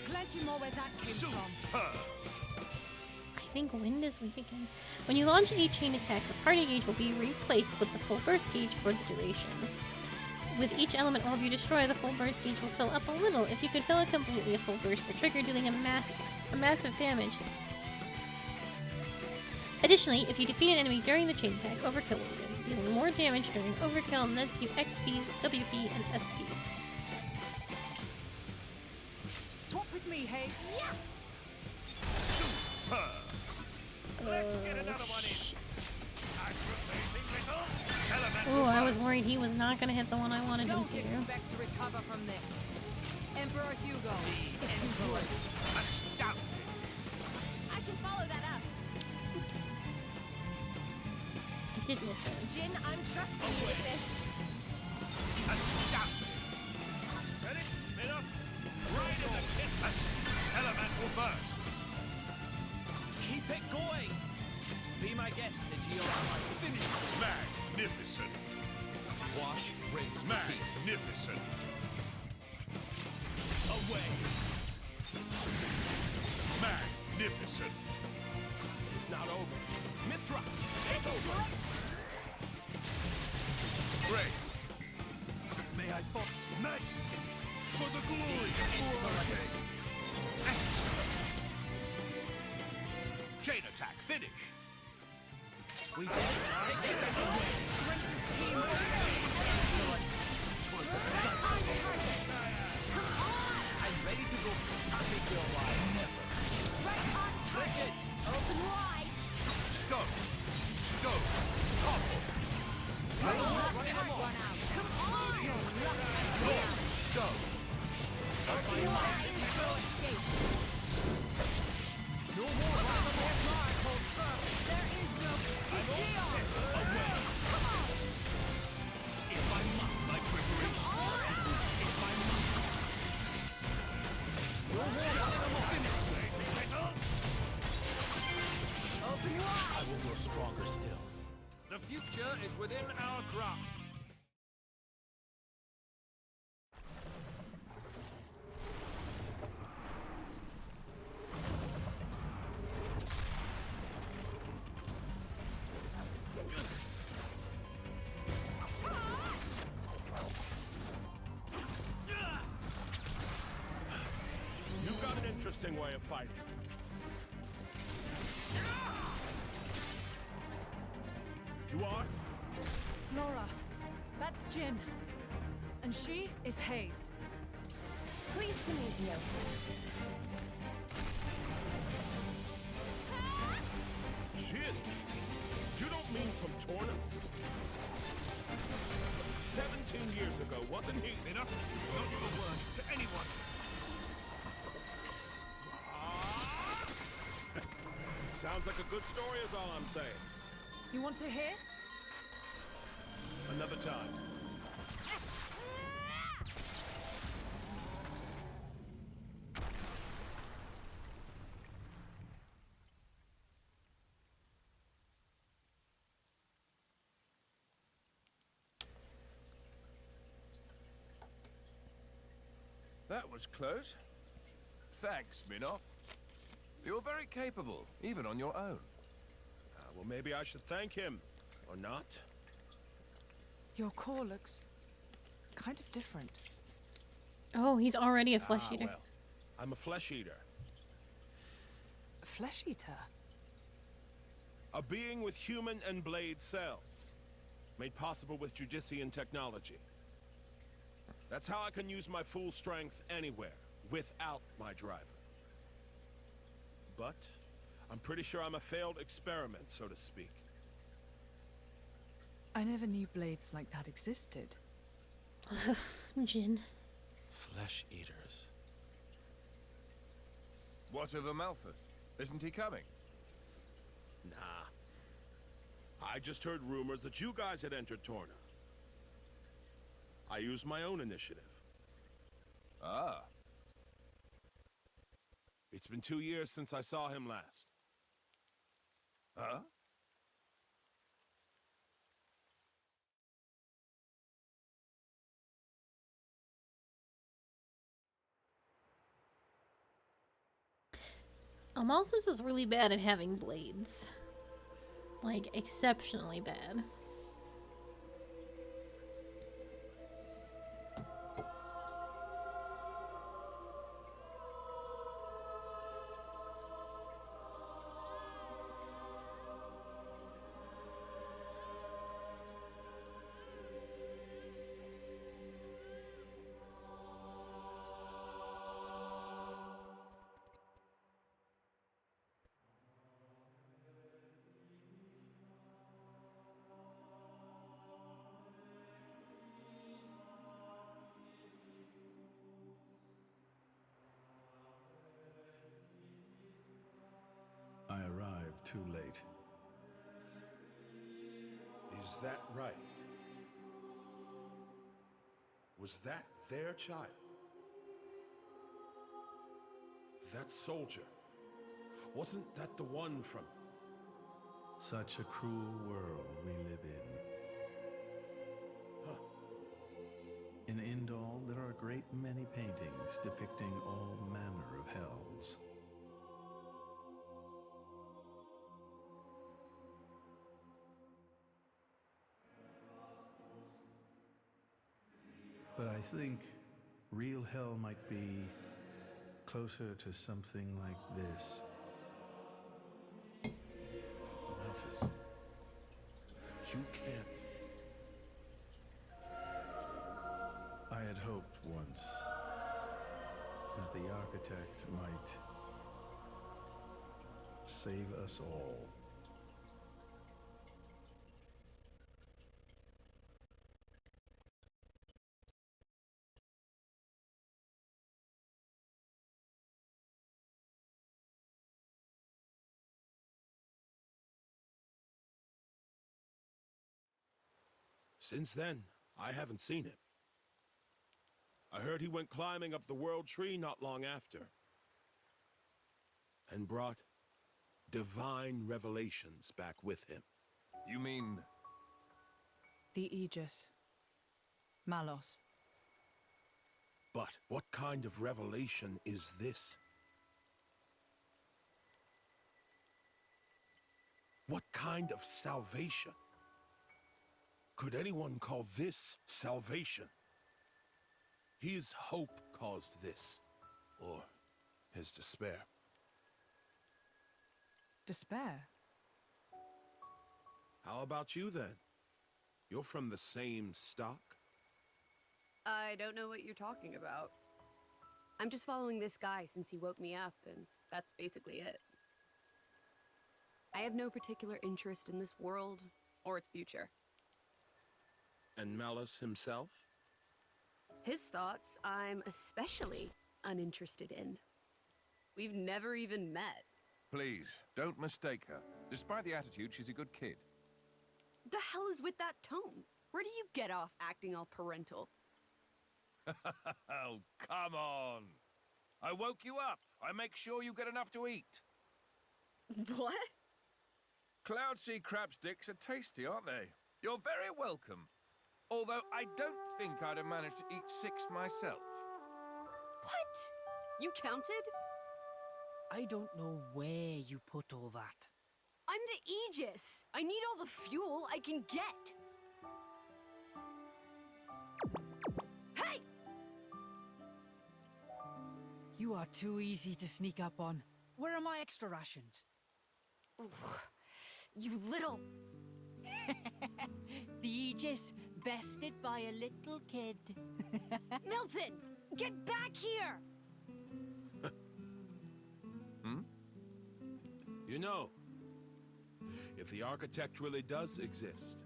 Plenty more where that came from. I think wind is weak against... When you launch a chain attack, the party gauge will be replaced with the full burst gauge for the duration. With each element orb you destroy, the full burst gauge will fill up a little. If you could fill it completely, a full burst per trigger, dealing a massive damage. Additionally, if you defeat an enemy during the chain attack, overkill will begin. Dealing more damage during overkill nets you XP, WP, and SP. Swap with me, Hayes. Yeah. Super. Let's get another one in. Ooh, I was worried he was not going to hit the one I wanted him to. Expect to recover from this. Emperor Hugo. Astounding. I can follow that up. Oops. I did miss it. Jin, I'm trusting you with this. Astounding. Ready? Mid up. Right in the pit. Elemental burst. Keep it going. Be my guest, Digio. Finish. Magnificent. Wash, rinse, magnificent. Away. Magnificent. It's not over. Mithra, take over. Great. May I fall, Majesty, for the glory of excellent. Chain attack, finish. We did it. Take it away. Prince's team was excellent. It was a sight. I'm ready to go. I'll make you alive. Never. Right on target. Open wide. Stone. Stone. Topple. Your luck has run out. Come on. Your luck has run out. Stone. Open wide. Escape. No more. There is no Digio. Away. If I must, my preparations. If I must. No more. Finish. Open wide. I will grow stronger still. The future is within our grasp. interesting way of fighting. You are? Laura, that's Jin. And she is Hayes. Pleased to meet you. Jin? You don't mean from Torna? 17 years ago, wasn't he? Enough! Don't give a word to anyone! Sounds like a good story is all I'm saying. You want to hear? Another time. That was close. Thanks, Minoff. You're very capable, even on your own. Well, maybe I should thank him. Or not. Your core looks kind of different. Oh, he's already a flesh eater. Well, I'm a flesh eater. A flesh eater? A being with human and blade cells. Made possible with Judician technology. That's how I can use my full strength anywhere, without my driver. But, I'm pretty sure I'm a failed experiment, so to speak. I never knew blades like that existed. Jin. Flesh eaters. What of Amalthus? Isn't he coming? Nah. I just heard rumors that you guys had entered Torna. I used my own initiative. Ah. It's been 2 years since I saw him last. Huh? Amalthus is really bad at having blades. Like, exceptionally bad. I arrived too late. Is that right? Was that their child? That soldier? Wasn't that the one from... Such a cruel world we live in. Huh. In Indal, there are a great many paintings depicting all manner of hells. But I think real hell might be closer to something like this. Amalthus. You can't. I had hoped once that the architect might save us all. Since then, I haven't seen him. I heard he went climbing up the World Tree not long after. And brought divine revelations back with him. You mean... The Aegis. Malos. But what kind of revelation is this? What kind of salvation? Could anyone call this salvation? His hope caused this. Or his despair. Despair? How about you then? You're from the same stock? I don't know what you're talking about. I'm just following this guy since he woke me up, and that's basically it. I have no particular interest in this world or its future. And Malus himself? His thoughts, I'm especially uninterested in. We've never even met. Please, don't mistake her. Despite the attitude, she's a good kid. The hell is with that tone? Where do you get off acting all parental? Oh, come on. I woke you up. I make sure you get enough to eat. What? Cloud sea crab sticks are tasty, aren't they? You're very welcome. Although I don't think I'd have managed to eat 6 myself. What? You counted? I don't know where you put all that. I'm the Aegis. I need all the fuel I can get. Hey! You are too easy to sneak up on. Where are my extra rations? Oof. You little... The Aegis, bested by a little kid. Milton! Get back here! Hmm? You know, if the architect really does exist,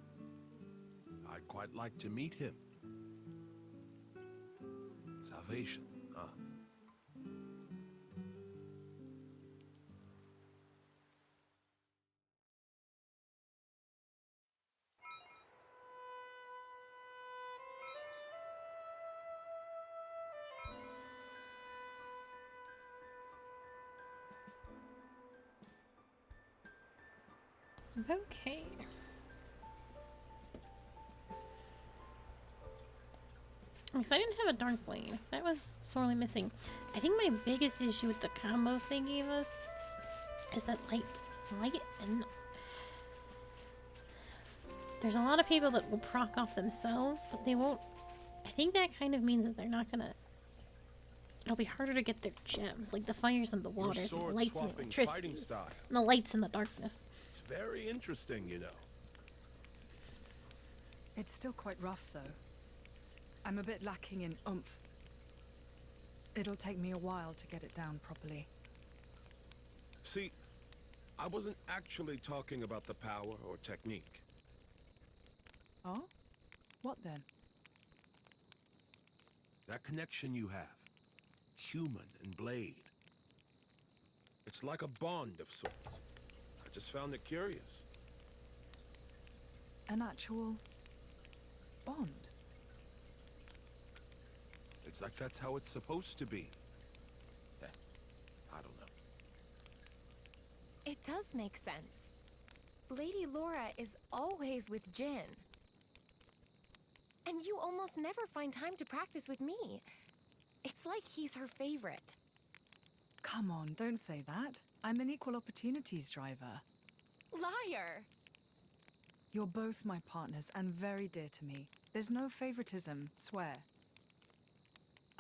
I'd quite like to meet him. Salvation, huh? Okay. Because I didn't have a dark blade. That was sorely missing. I think my biggest issue with the combos they gave us is that light and there's a lot of people that will proc off themselves, but they won't. I think that kind of means that they're not gonna. It'll be harder to get their gems, like the fires and the waters, and the lights and the electricity, and the lights and the darkness. It's very interesting, you know. It's still quite rough, though. I'm a bit lacking in oomph. It'll take me a while to get it down properly. See, I wasn't actually talking about the power or technique. Oh? What then? That connection you have, human and blade. It's like a bond of sorts. I just found it curious. An actual bond? It's like that's how it's supposed to be. I don't know. It does make sense. Lady Laura is always with Jin. And you almost never find time to practice with me. It's like he's her favorite. Come on, don't say that. I'm an equal opportunities driver. Liar! You're both my partners and very dear to me. There's no favoritism, swear.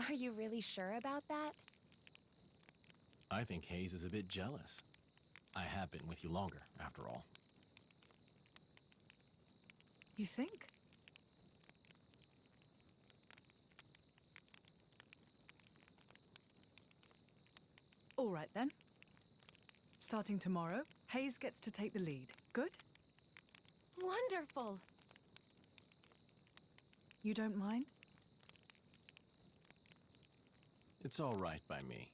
Are you really sure about that? I think Hayes is a bit jealous. I have been with you longer, after all. You think? All right then. Starting tomorrow, Hayes gets to take the lead. Good? Wonderful! You don't mind? It's all right by me.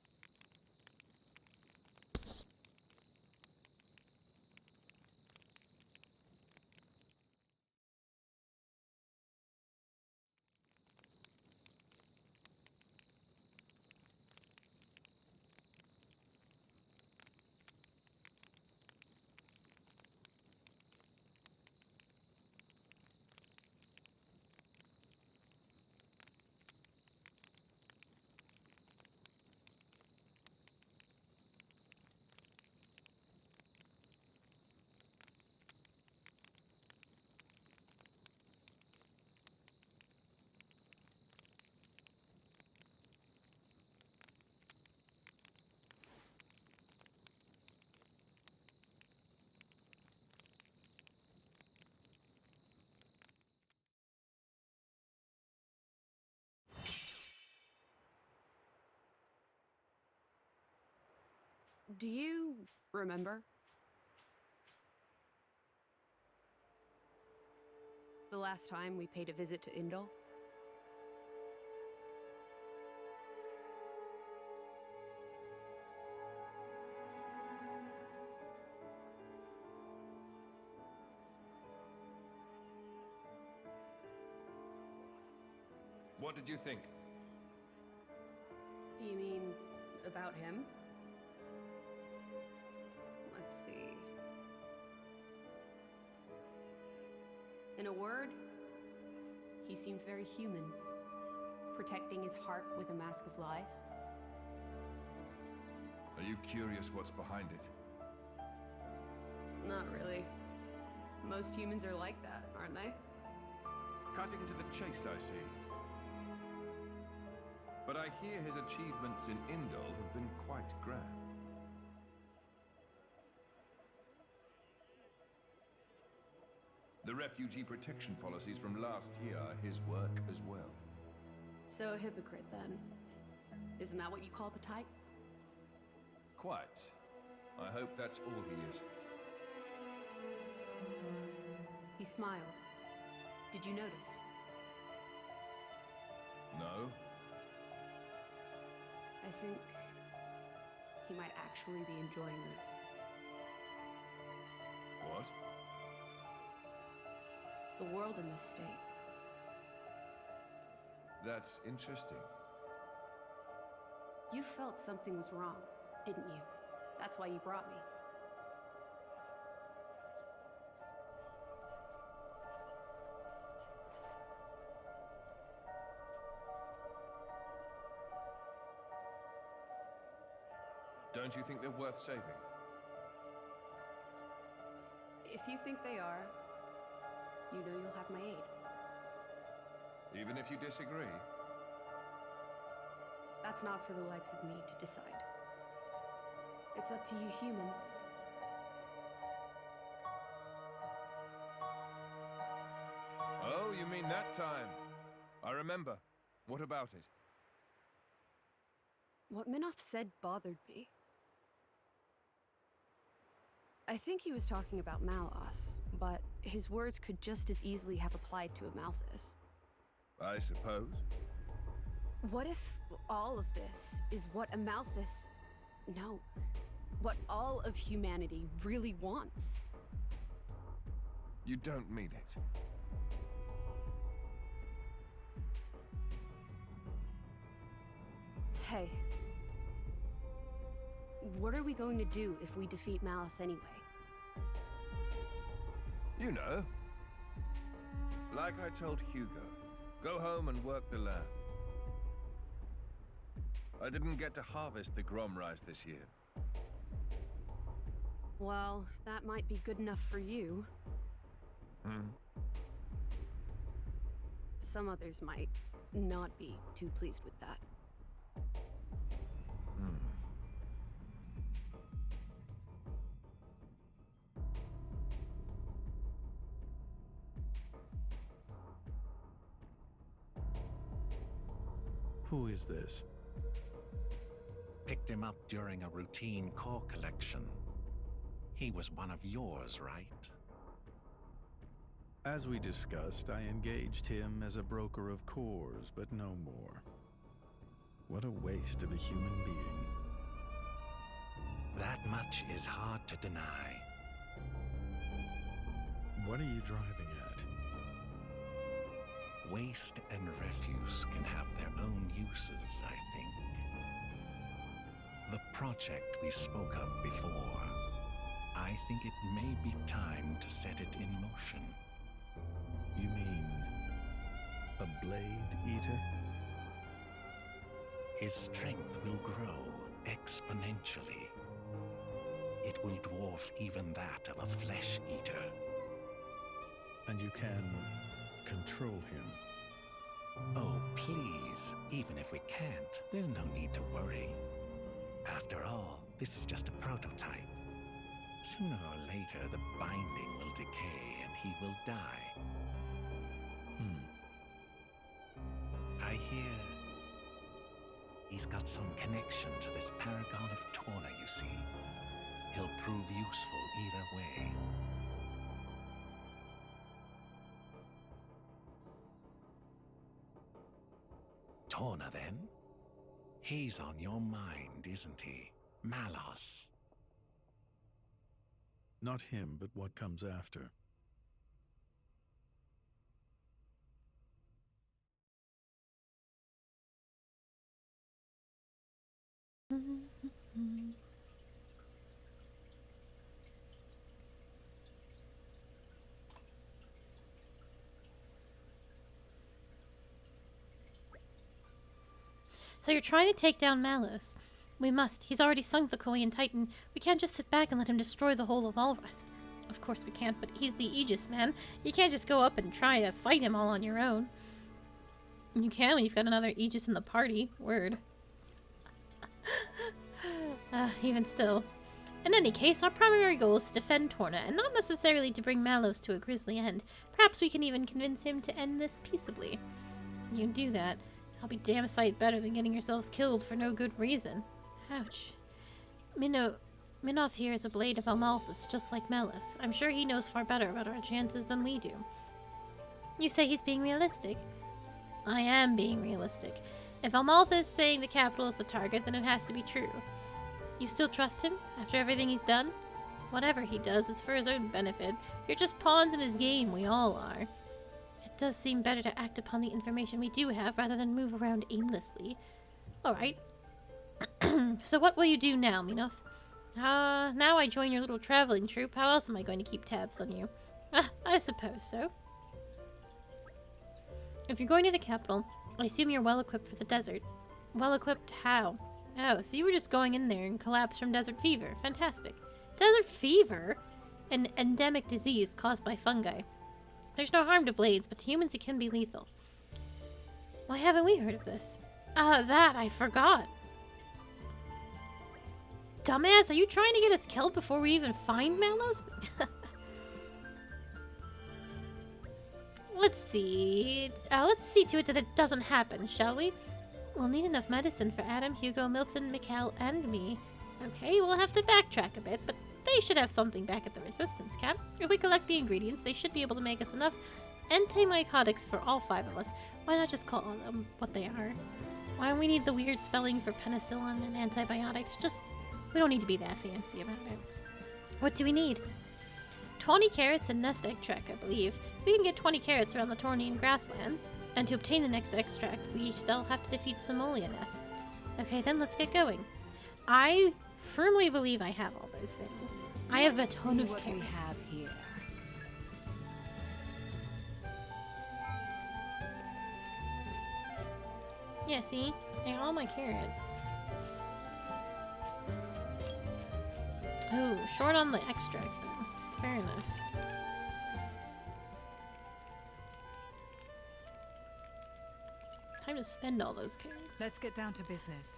Do you remember? The last time we paid a visit to Indol? What did you think? You mean about him? Let's see. In a word, he seemed very human, protecting his heart with a mask of lies. Are you curious what's behind it? Not really. Most humans are like that, aren't they? Cutting to the chase, I see. But I hear his achievements in Indol have been quite grand. The refugee protection policies from last year are his work as well. So a hypocrite, then. Isn't that what you call the type? Quite. I hope that's all he is. He smiled. Did you notice? No? I think he might actually be enjoying this. What? The world in this state. That's interesting. You felt something was wrong, didn't you? That's why you brought me. Don't you think they're worth saving? If you think they are, you know you'll have my aid. Even if you disagree? That's not for the likes of me to decide. It's up to you humans. Oh, you mean that time? I remember. What about it? What Minoth said bothered me. I think he was talking about Malos, but his words could just as easily have applied to Amalthus. I suppose. What if all of this is what Amalthus... No. What all of humanity really wants? You don't mean it. Hey. What are we going to do if we defeat Malice anyway? You know. Like I told Hugo, go home and work the land. I didn't get to harvest the Grom rice this year. Well, that might be good enough for you. Some others might not be too pleased with that. Who is this? Picked him up during a routine core collection. He was one of yours, right? As we discussed, I engaged him as a broker of cores, but no more. What a waste of a human being. That much is hard to deny. What are you driving at? Waste and refuse can have their own uses, I think. The project we spoke of before, I think it may be time to set it in motion. You mean a blade eater? His strength will grow exponentially. It will dwarf even that of a flesh eater. And you can control him? Oh, please. Even if we can't, there's no need to worry. After all, this is just a prototype. Sooner or later, the binding will decay and he will die. I hear he's got some connection to this paragon of Torna, you see. He'll prove useful either way. Torna, then? He's on your mind, isn't he? Malos. Not him, but what comes after. So you're trying to take down Malos. We must. He's already sunk the Korean Titan. We can't just sit back and let him destroy the whole of Alrest. Of course we can't, but he's the Aegis man. You can't just go up and try to fight him all on your own. You can when you've got another Aegis in the party. Word. Even still. In any case, our primary goal is to defend Torna, and not necessarily to bring Malos to a grisly end. Perhaps we can even convince him to end this peaceably. You do that. I'll be damn sight better than getting yourselves killed for no good reason. Ouch. Minoth here is a blade of Amalthus, just like Malos. I'm sure he knows far better about our chances than we do. You say he's being realistic? I am being realistic. If Amalthus is saying the capital is the target, then it has to be true. You still trust him, after everything he's done? Whatever he does is for his own benefit. You're just pawns in his game, we all are. It does seem better to act upon the information we do have, rather than move around aimlessly. Alright. So what will you do now, Minoth? Now I join your little traveling troupe. How else am I going to keep tabs on you? I suppose so. If you're going to the capital, I assume you're well-equipped for the desert. Well-equipped how? Oh, so you were just going in there and collapsed from desert fever. Fantastic. Desert fever? An endemic disease caused by fungi. There's no harm to blades, but to humans it can be lethal. Why haven't we heard of this? That I forgot. Dumbass, are you trying to get us killed before we even find Malos? Let's see to it that it doesn't happen, shall we? We'll need enough medicine for Adam, Hugo, Milton, Mikhail, and me. Okay, we'll have to backtrack a bit, but they should have something back at the Resistance camp. If we collect the ingredients, they should be able to make us enough antimycotics for all 5 of us. Why not just call them what they are? Why do we need the weird spelling for penicillin and antibiotics? We don't need to be that fancy about it. What do we need? 20 carrots and nest extract, I believe. We can get 20 carrots around the Tornian grasslands. And to obtain the next extract, we still have to defeat Somalia nests. Okay, then let's get going. I firmly believe I have all those things. I have a ton of carrots. We have here. Yeah, see? I got all my carrots. Ooh, short on the extract though. Fair enough. Time to spend all those carrots. Let's get down to business.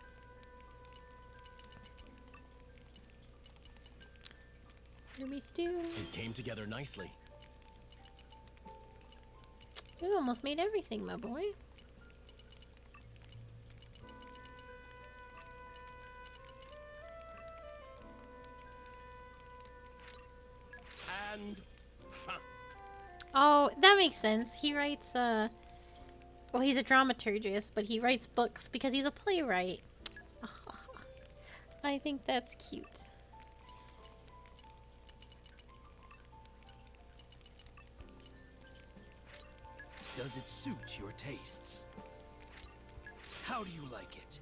Ruby stew. It came together nicely. You almost made everything, my boy. And fun. Oh, that makes sense. He writes, well, he's a dramaturgist, but he writes books because he's a playwright. I think that's cute. Does it suit your tastes? How do you like it?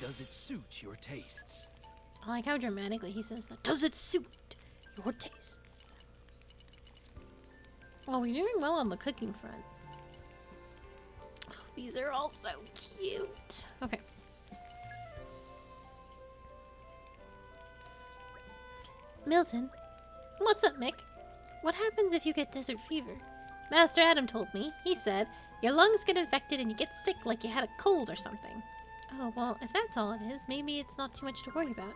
Does it suit your tastes? I like how dramatically he says that. Does it suit your tastes? Well, we're doing well on the cooking front. Oh, these are all so cute. Okay. Milton. What's up, Mick? What happens if you get desert fever? Master Adam told me. He said, your lungs get infected and you get sick like you had a cold or something. Oh, well, if that's all it is, maybe it's not too much to worry about.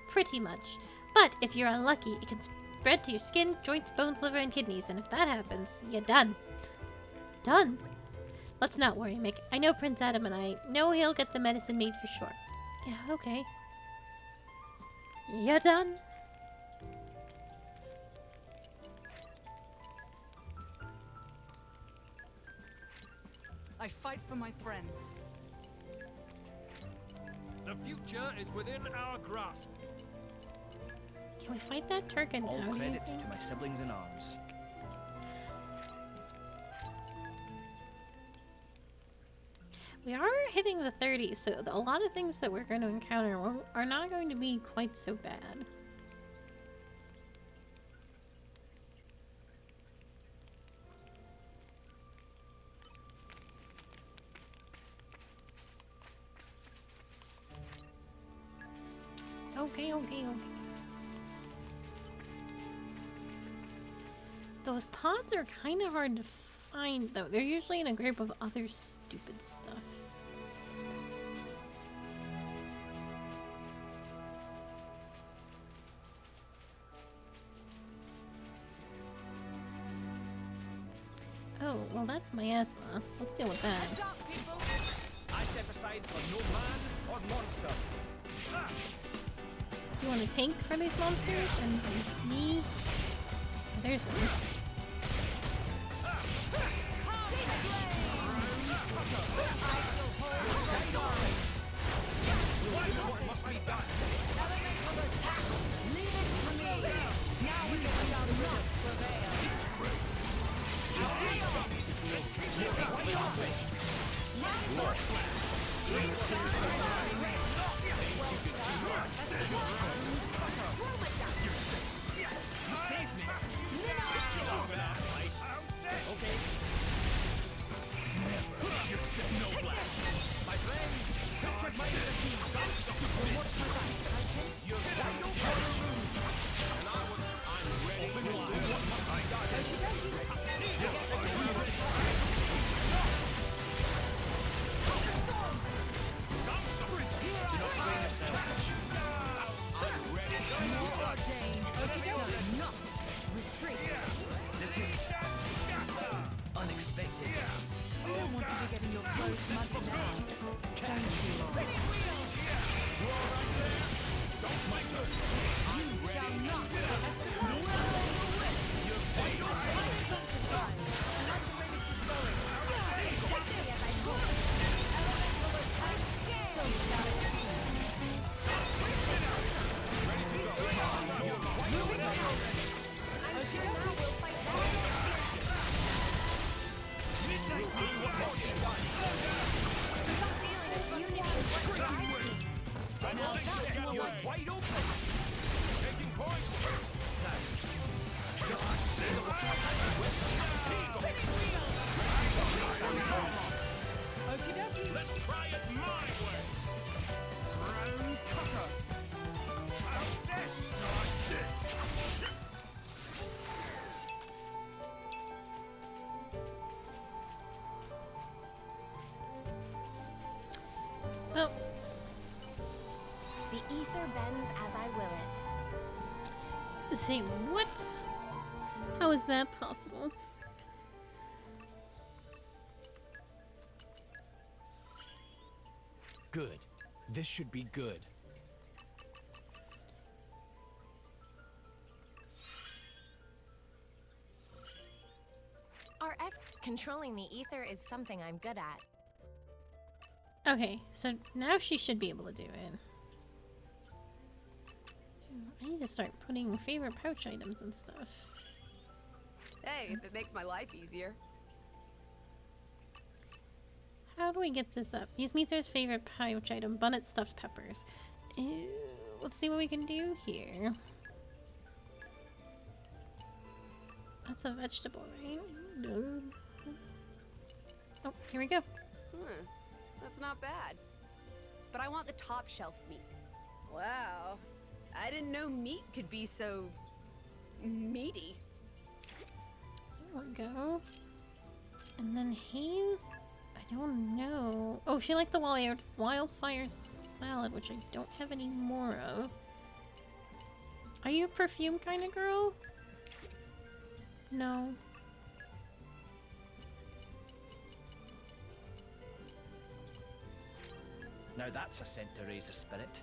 Pretty much. But if you're unlucky, it can spread to your skin, joints, bones, liver, and kidneys, and if that happens, you're done. Done? Let's not worry, Mick. I know Prince Adam and I know he'll get the medicine made for sure. Yeah, okay. You done? I fight for my friends. The future is within our grasp. Can we fight that Turk and All how do you credit think? to my siblings in arms. We are hitting the 30s, so a lot of things that we're going to encounter are not going to be quite so bad. Okay. Those pods are kind of hard to find, though. They're usually in a group of other stupid stuff. Oh, well that's my asthma. Let's deal with that. I step aside for no man or monster. You want to tank for these monsters? And me? There's one. Well, The ether bends as I will it. see, what? How is that possible? Good. This should be good. Controlling the ether is something I'm good at. Okay, so now she should be able to do it. I need to start putting favorite pouch items and stuff. Hey, if it makes my life easier. How do we get this up? Use Meether's favorite pouch item, Bunnet stuffed peppers. Let's see what we can do here. That's a vegetable, right? No. Oh, here we go. That's not bad. But I want the top shelf meat. Wow. I didn't know meat could be so meaty. There we go. And then Haze, I don't know. Oh, she liked the wildfire salad, which I don't have any more of. Are you a perfume kind of girl? No. Now that's a scent to raise the spirit.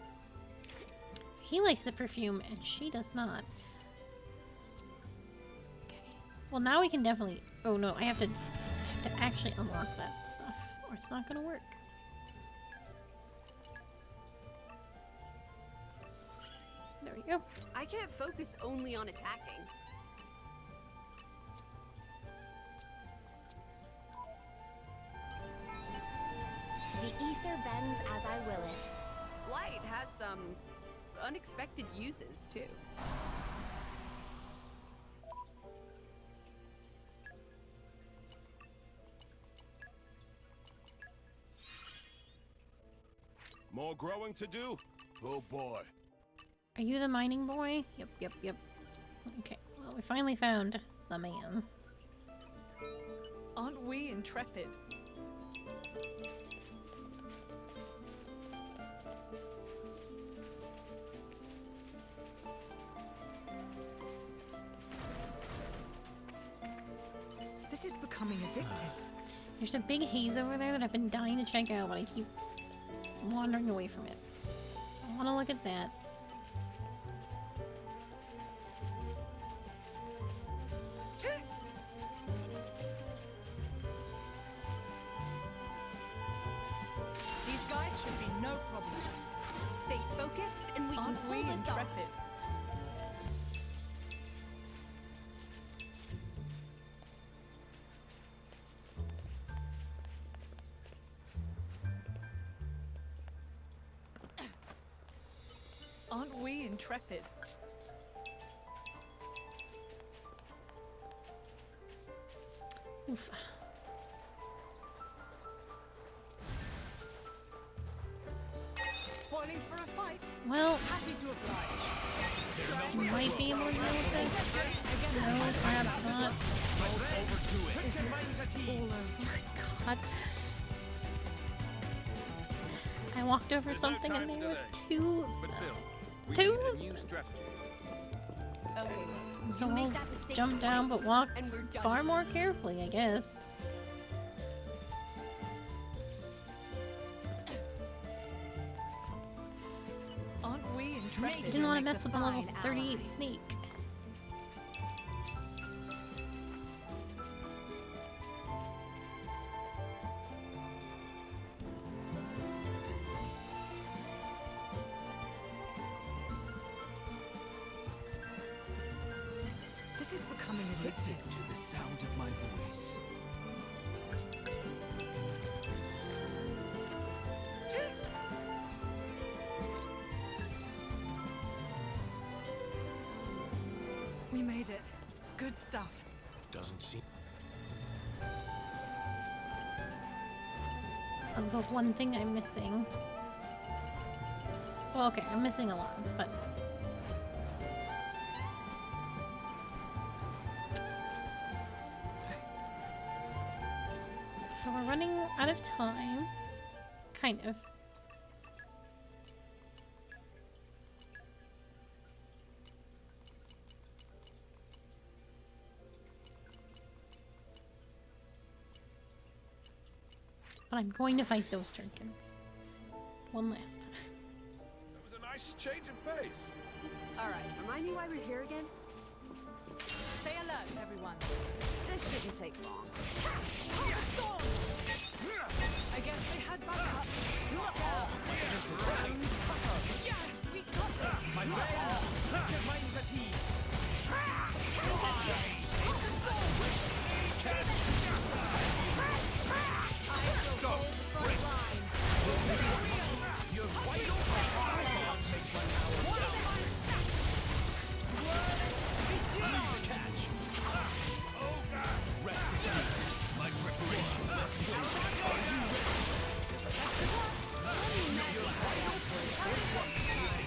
He likes the perfume, and she does not. Okay. Well, now we can definitely... Oh no, I have to actually unlock that stuff, or it's not gonna work. There we go. I can't focus only on attacking. The ether bends as I will it. Light has some unexpected uses, too. More growing to do? Oh boy. Are you the mining boy? Yep. Okay, well, we finally found the man. Aren't we intrepid? This is becoming addictive. There's a big haze over there that I've been dying to check out, but I keep wandering away from it. So I want to look at that. These guys should be no problem. Stay focused and we can Aren't we pull this off. intrepid? Aren't we intrepid? Oof. Spoiling for a fight? Well, Happy to oblige. you might be able to deal with this. No, perhaps not. Oh God. I walked over something and there was two. But still, we Two? need a new strategy. Okay, So you make I'll that mistake jump down, twice, but walk and we're done. far more carefully, I guess. Aren't we I intrepid? didn't want to makes mess a with a level fine 38 ally. snake. This is becoming Listen addictive. to the sound of my voice. We made it. Good stuff. Doesn't seem. Of the one thing I'm missing. Well, okay, I'm missing a lot, but... So we're running out of time. Kind of. But I'm going to fight those Turkins. One last time. That was a nice change of pace. Alright, remind me why we're here again? Stay alert, everyone. This shouldn't take long. I guess they had backup. Look out! Yeah, we got this. My friend, put your minds at ease. Stop! Break! You're vital for our makes my power Please catch! Oh God! Rest in peace. My preparation. Let's go. Are you ready? You're vital for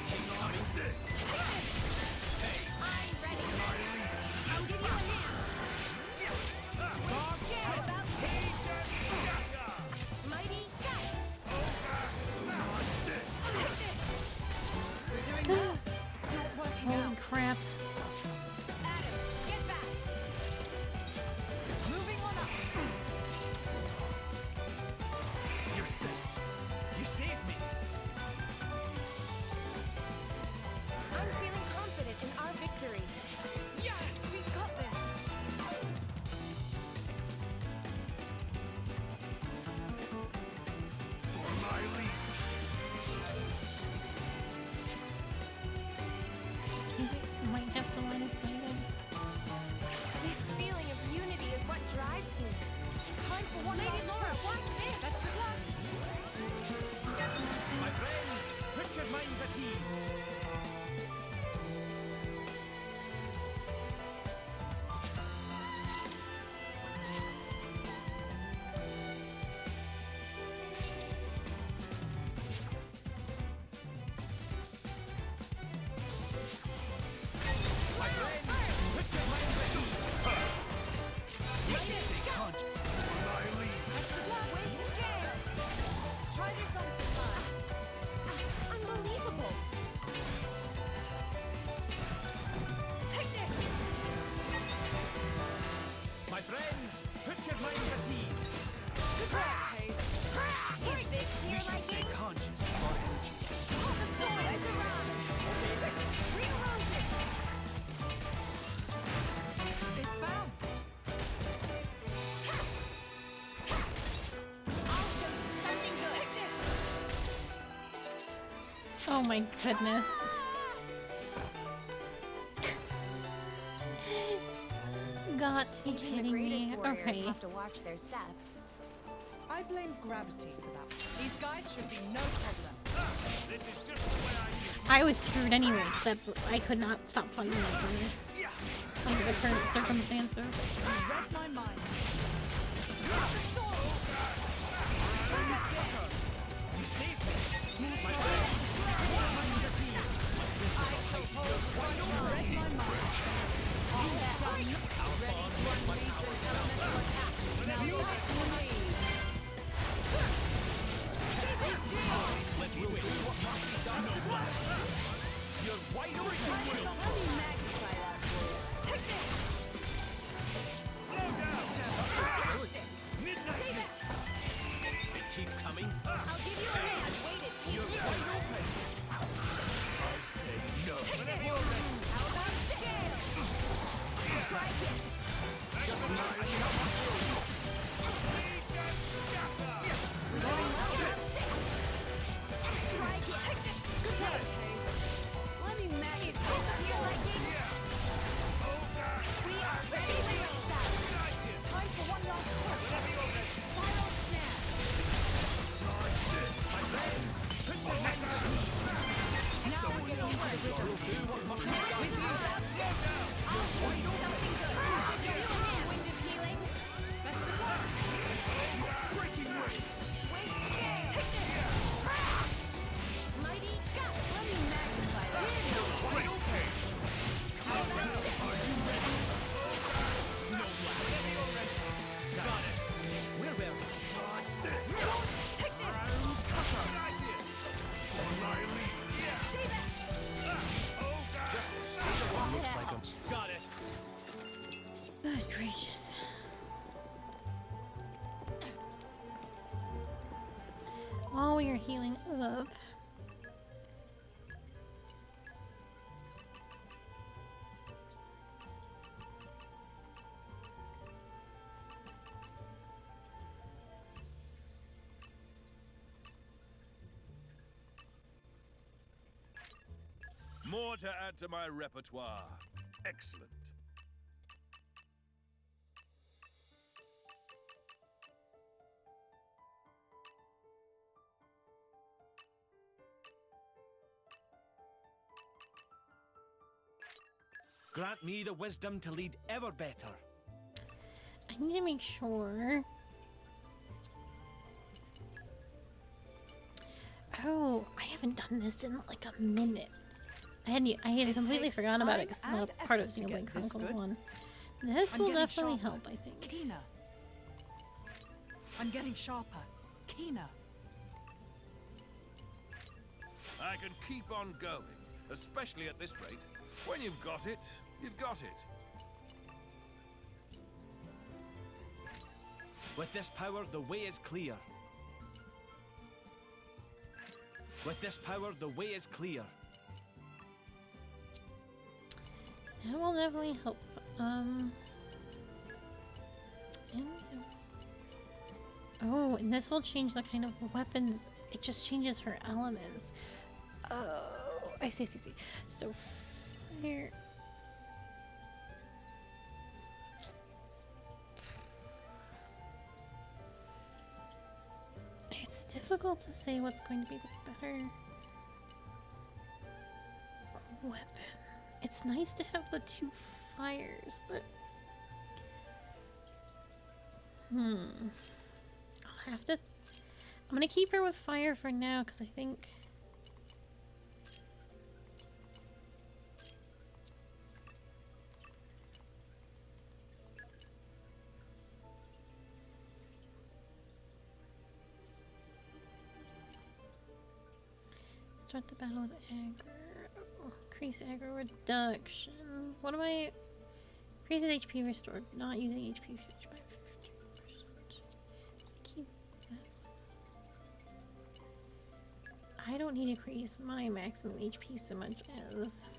take on this. Hey! friends, put your minds at ease. Good work, Hayes. Is this We your should stay liking? conscious of our energy. It's around. Real roses. It bounced. I'll show you something good. Take this. Oh my goodness. Got to be Even the kidding greatest me. warriors Okay. have to watch their step. I blame gravity for that. These guys should be no problem. This is just the way I use I was screwed anyway, except I could not stop fighting them under the current circumstances. You read my mind. You saved me. My friend. Read my mind. Now you have to leave. Let's do it. What must be done? No blast. You're wide open. Let me magnify that for you. Take this. Fantastic. Say this. They keep coming. I'll give you a hand. Wait it. You're wide open. I say no. How about scale? Try again. Just nice. Try again. Take this. Good Good, work. Hayes. Let me magnify Is that this your for you. liking? We are ready for your style. Time for one last push. Spiral snap. Now we're getting into the rhythm. What must be done? I'll show you something good. Give you a hand. Wind of healing. Best of luck. Breaking wave. Swing scale. Take this. Mighty gut. Let me magnify that. Wide open. How about this? Snow blast. Got it. We're ready. Dodge this. Take this. Cutter. Stay back. Just say the one looks like him. Got it. Good gracious. While we are healing up. More to add to my repertoire. Excellent. Grant me the wisdom to lead ever better. I need to make sure. Oh, I haven't done this in like a minute. I had completely takes forgotten about it time because it's not and a part of effort to Xenoblade get this Chronicles good. 1. This I'm will getting definitely sharper. help, I think. Keener. I'm getting sharper. Keener. I can keep on going, especially at this rate. When you've got it, you've got it. With this power, the way is clear. With this power, the way is clear. That will definitely help. And oh, and this will change the kind of weapons. It just changes her elements. Oh, I see. So fire. It's difficult to say what's going to be the better weapon. It's nice to have the two fires, but I'll have to. I'm gonna keep her with fire for now because I think. Start the battle with aggro. Increase aggro reduction. What am I? Increases HP restored. Not using HP usage by 50%. Keep that. I don't need to increase my maximum HP so much as...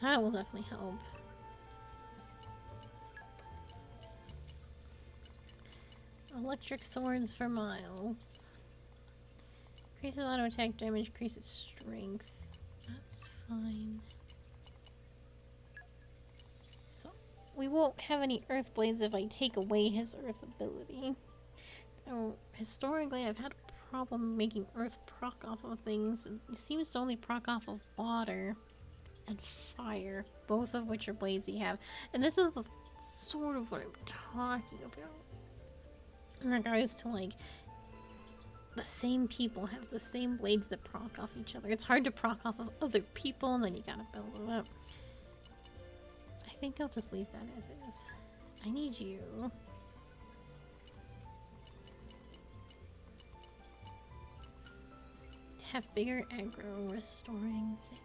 That will definitely help. Electric swords for miles. Increases auto attack damage, increases strength. That's fine. So, we won't have any earth blades if I take away his earth ability. Oh, historically, I've had a problem making earth proc off of things. It seems to only proc off of water and fire, both of which are blades you have. And this is sort of what I'm talking about in regards to, like, the same people have the same blades that proc off each other. It's hard to proc off of other people, and then you gotta build them up. I think I'll just leave that as is. I need you. To have bigger aggro restoring things.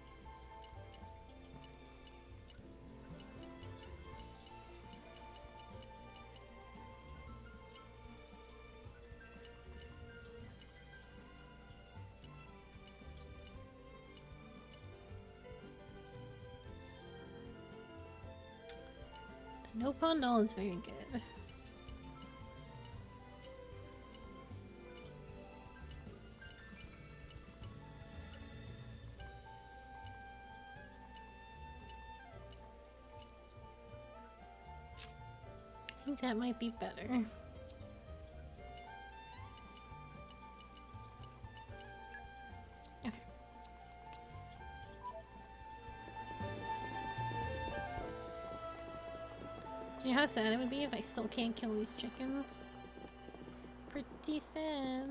No pond doll is very good. I think that might be better. You know how sad it would be if I still can't kill these chickens? Pretty sad.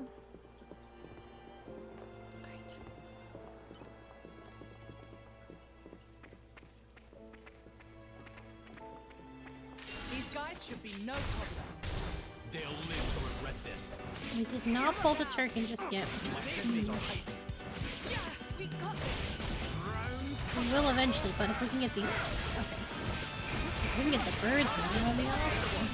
Alright. These guys should be no problem. They'll live to regret this. We did not pull the turkey just yet. We will eventually, but if we can get these... Okay. If we can get the birds now, that'll be awesome.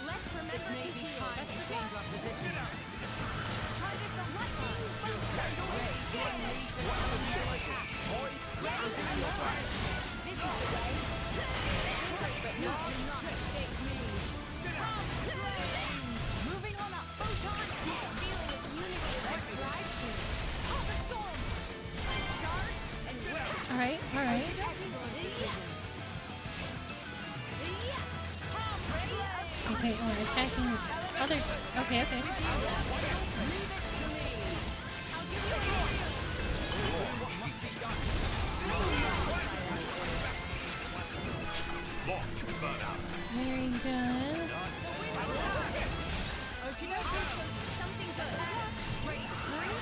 Let's remember to heal. Let's change our position. Try this a lesson. This is the way. But no, do not mistake me. Moving on up. Photon. This feeling of unity that drives me. Open storms. Charge and wait. Alright, alright. Okay, we're attacking other... Okay, okay. Very good. Something just happened. Ready to bring?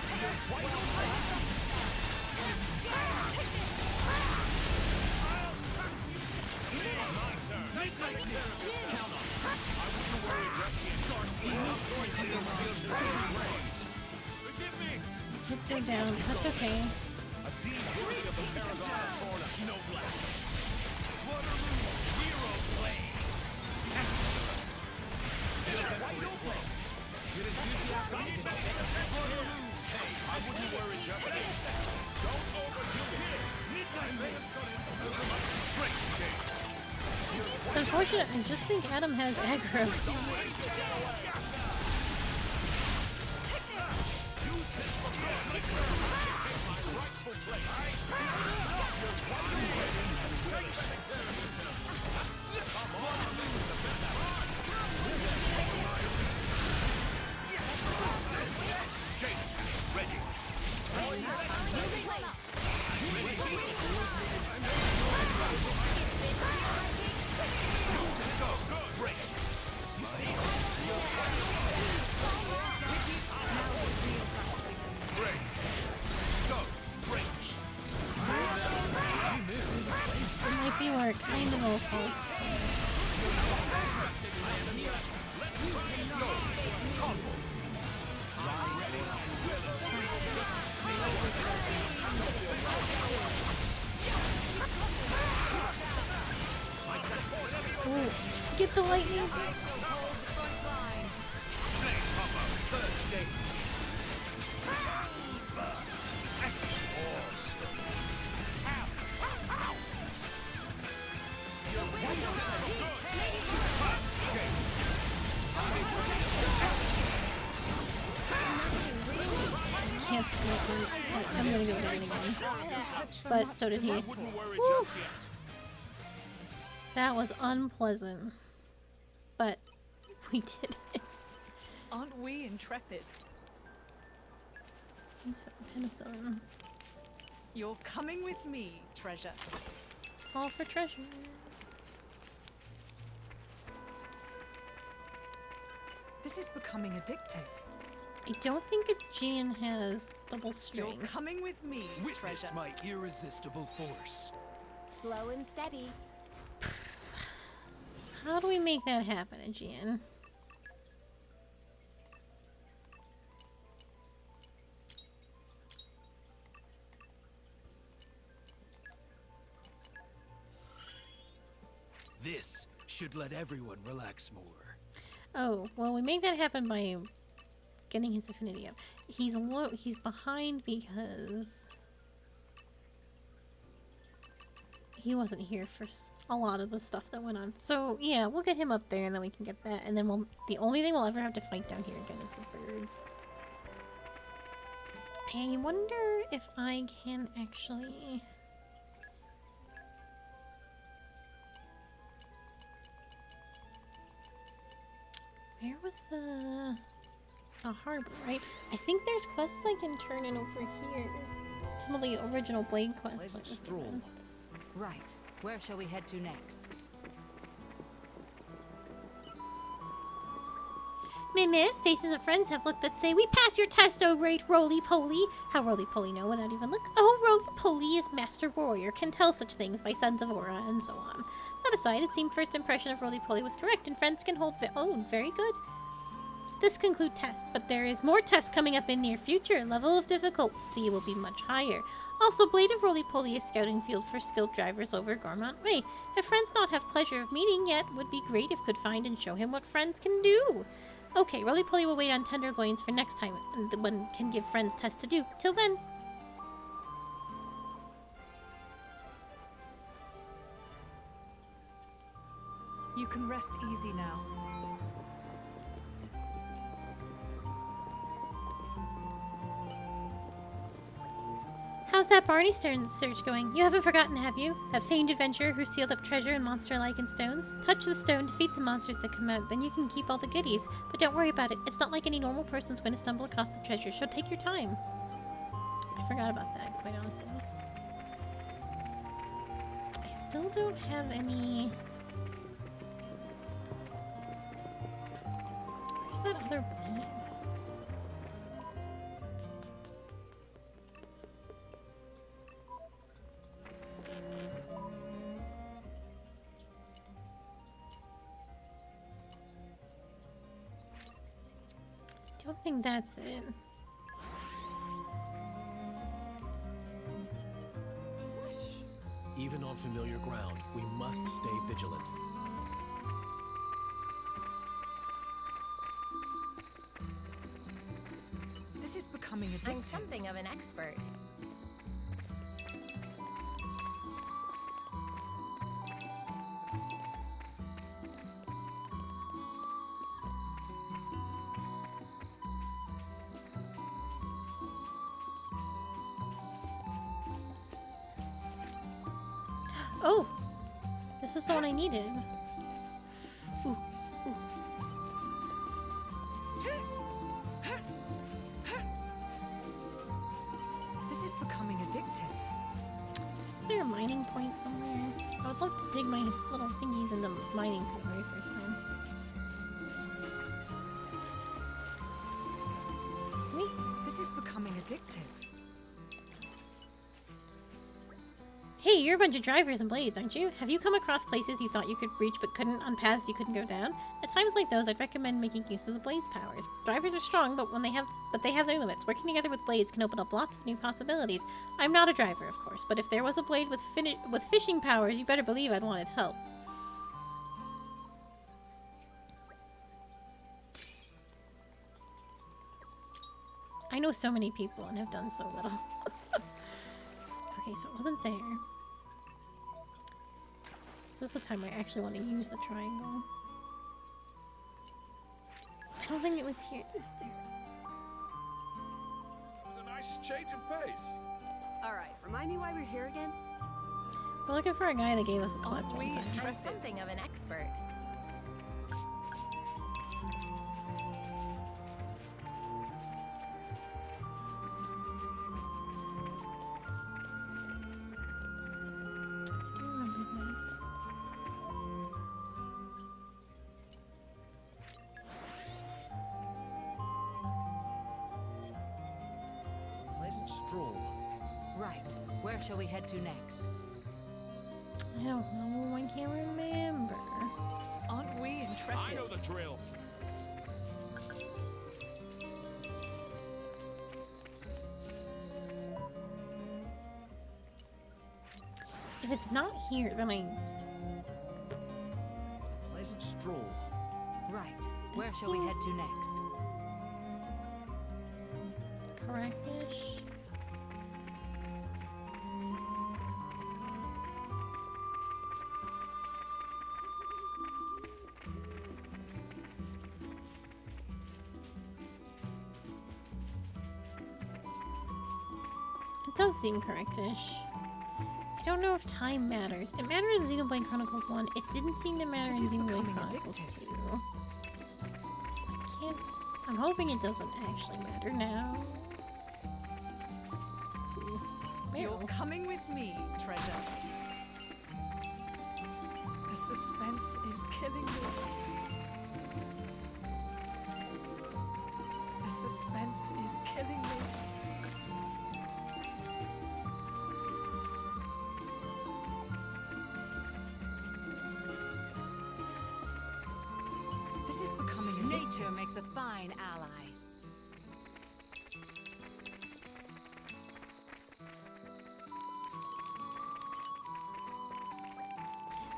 Hit her down. That's okay. It's unfortunate. I just think Adam has aggro. Get the lightning. I shall hold the front line. Flame Popper, third stage. Can't split it, so I'm gonna go with it again. But so did he. Woo. That was unpleasant. But we did it. Aren't we intrepid? Thanks for penicillin. You're coming with me, treasure. All for treasure. This is becoming addictive. I don't think a Gian has double You're string. coming with me, Witness treasure. my irresistible force. Slow and steady. How do we make that happen, Gian? This should let everyone relax more. Oh, well, we make that happen by getting his affinity up. He's low. He's behind because he wasn't here for a lot of the stuff that went on. So yeah, we'll get him up there, and then we can get that. And then we'll. The only thing we'll ever have to fight down here again is the birds. I wonder if I can actually. Where was the harbor, right? I think there's quests I can turn in over here. Some of the original Blade quests. Like stroll. Right. Where shall we head to next? Meh, faces of friends have looked that say, "We pass your test, oh great roly-poly." How roly-poly know without even look? Oh, roly-poly is master warrior, can tell such things by Sons of Aura, and so on. That aside, it seemed first impression of roly-poly was correct, and friends can hold their own. Very good. This concludes tests, but there is more tests coming up in near future. Level of difficulty will be much higher. Also, Blade of Roly-Poly is scouting field for skilled drivers over Gormont Way. If friends not have pleasure of meeting yet, would be great if could find and show him what friends can do. Okay, Roly-Poly will wait on Tenderloins for next time, and the one can give friends tests to do. Till then. You can rest easy now. How's that Barney Stern search going? You haven't forgotten, have you? That famed adventurer who sealed up treasure and monster-like in stones? Touch the stone, defeat the monsters that come out, then you can keep all the goodies. But don't worry about it. It's not like any normal person's going to stumble across the treasure, so take your time. I forgot about that, quite honestly. I still don't have any... Where's that other blade? I don't think that's it. Even on familiar ground, we must stay vigilant. This is becoming addictive. I'm something of an expert. Oh! This is the one I needed. Ooh, ooh. This is becoming addictive. Is there a mining point somewhere? I would love to dig my little thingies into mining for the very first time. Excuse me? This is becoming addictive. Hey, you're a bunch of drivers and blades, aren't you? Have you come across places you thought you could reach but couldn't on paths you couldn't go down? At times like those, I'd recommend making use of the blades' powers. Drivers are strong, but they have their limits. Working together with blades can open up lots of new possibilities. I'm not a driver, of course, but if there was a blade with fishing powers, you better believe I'd want its help. I know so many people and have done so little. Okay, so it wasn't there. This is the time I actually want to use the triangle. I don't think it was here. It was a nice change of pace. Alright, remind me why we're here again? We're looking for a guy that gave us a quest one time. I'm something of an expert. I do remember this. Pleasant stroll. Right. Where shall we head to next? I don't know. I can't remember. Aren't we intrepid? I know the drill. If it's not here, then I... Pleasant stroll. Right. Where shall we head to next? Correct-ish. It does seem correct-ish. I don't know if time matters. It mattered in Xenoblade Chronicles 1. It didn't seem to matter in Xenoblade Chronicles 2. So I can't... I'm hoping it doesn't actually matter now. You're Barrels. coming with me, treasure. The suspense is killing me. The suspense is killing me. This is becoming a Nature makes a fine ally.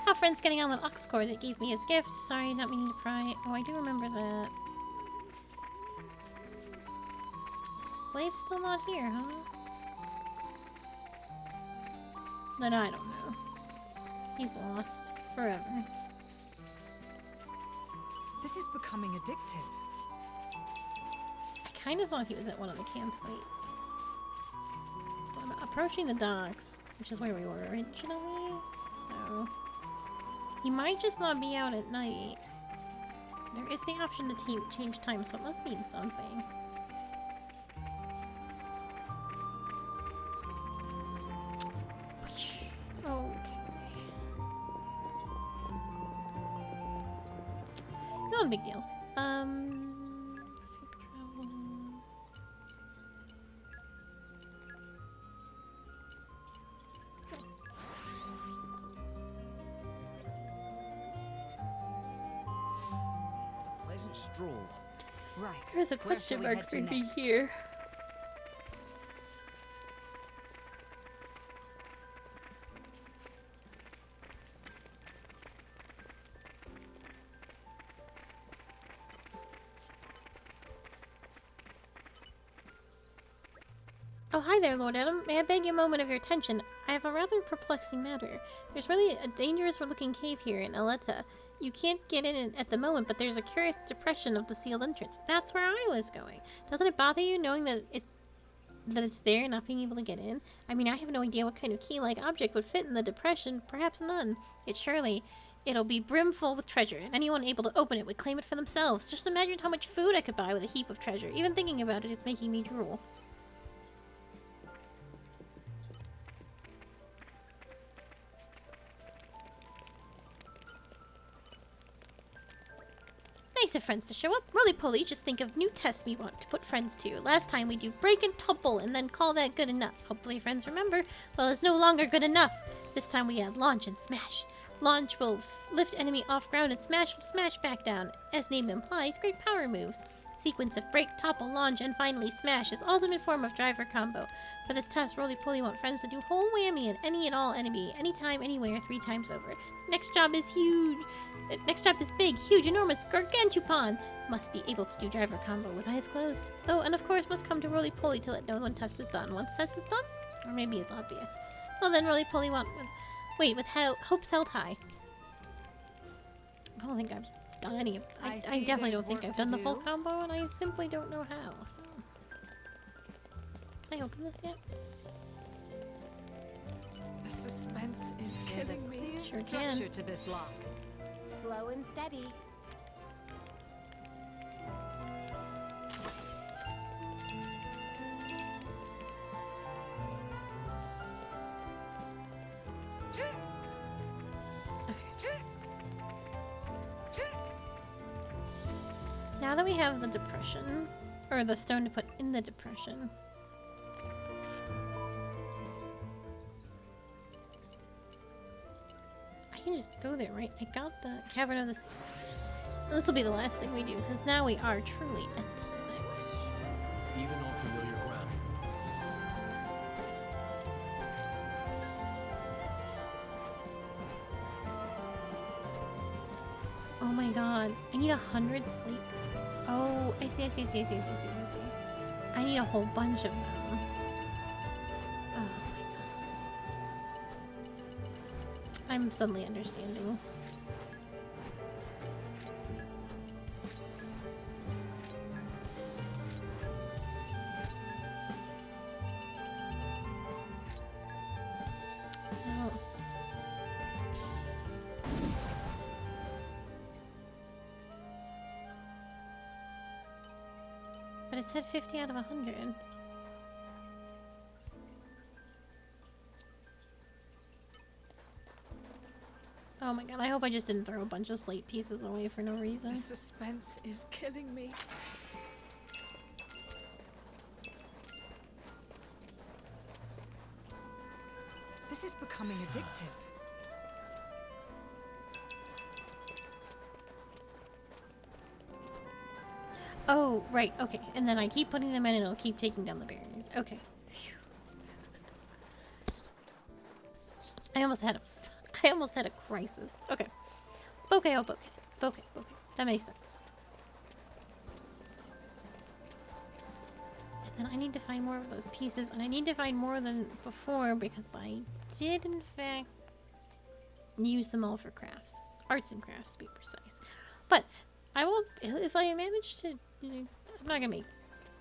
How friend's getting on with Oxcore that gave me its gift. Sorry, not meaning to pry. Oh, I do remember that. Blade's still not here, huh? Then I don't know. He's lost. Forever. This is becoming addictive. I kind of thought he was at one of the campsites. But I'm approaching the docks, which is where we were originally, so... He might just not be out at night. There is the option to change time, so it must mean something. Okay. Not a big deal. Skip travel. Pleasant stroll. Right. There's a Where question shall we mark head for to me next? here. Oh, hi there, Lord Adam. May I beg a moment of your attention? I have a rather perplexing matter. There's really a dangerous-looking cave here in Aleta. You can't get in at the moment, but there's a curious depression of the sealed entrance. That's where I was going. Doesn't it bother you knowing that it's there and not being able to get in? I mean, I have no idea what kind of key-like object would fit in the depression. Perhaps none. It'll be brimful with treasure, and anyone able to open it would claim it for themselves. Just imagine how much food I could buy with a heap of treasure. Even thinking about it is making me drool. Nice of friends to show up. Roly-poly, just think of new tests we want to put friends to. Last time we do break and topple and then call that good enough. Hopefully friends remember. Well, it's no longer good enough. This time we add launch and smash. Launch will lift enemy off ground and smash will smash back down. As name implies, great power moves. sequence of break, topple, launch, and finally smash is ultimate form of driver combo. For this test, roly-poly want friends to do whole whammy at any and all enemy, anytime, anywhere, 3 times over. Next job is huge. Next job is big, huge, enormous, gargantuan. Must be able to do driver combo with eyes closed. Oh, and of course must come to roly-poly to let know when test is done. Once test is done? Or maybe it's obvious. Well then, roly-poly want with... Wait, with hopes held high. I don't think I've done any of... I definitely don't think I've done the full combo, and I simply don't know how, so... Can I open this yet? The suspense is killing me. Sure can. Structure to this lock. Slow and steady. Now that we have the depression, or the stone to put in the depression, I can just go there, right? I got the Cavern of the Sea. This will be the last thing we do, because now we are truly at time. Even on familiar ground. Oh my god, I need 100 sleep. Oh, I see. I need a whole bunch of them. Oh my god. I'm suddenly understanding. No. But it said 50 out of 100. Oh my god, I hope I just didn't throw a bunch of slate pieces away for no reason. The suspense is killing me. This is becoming addictive. Oh, right, okay. And then I keep putting them in and it'll keep taking down the barriers. Okay. Phew. I almost had a crisis. Okay. Okay. That makes sense. And then I need to find more of those pieces, and I need to find more than before because I did in fact use them all for crafts. Arts and crafts to be precise. But I will, if I manage to, I'm not gonna make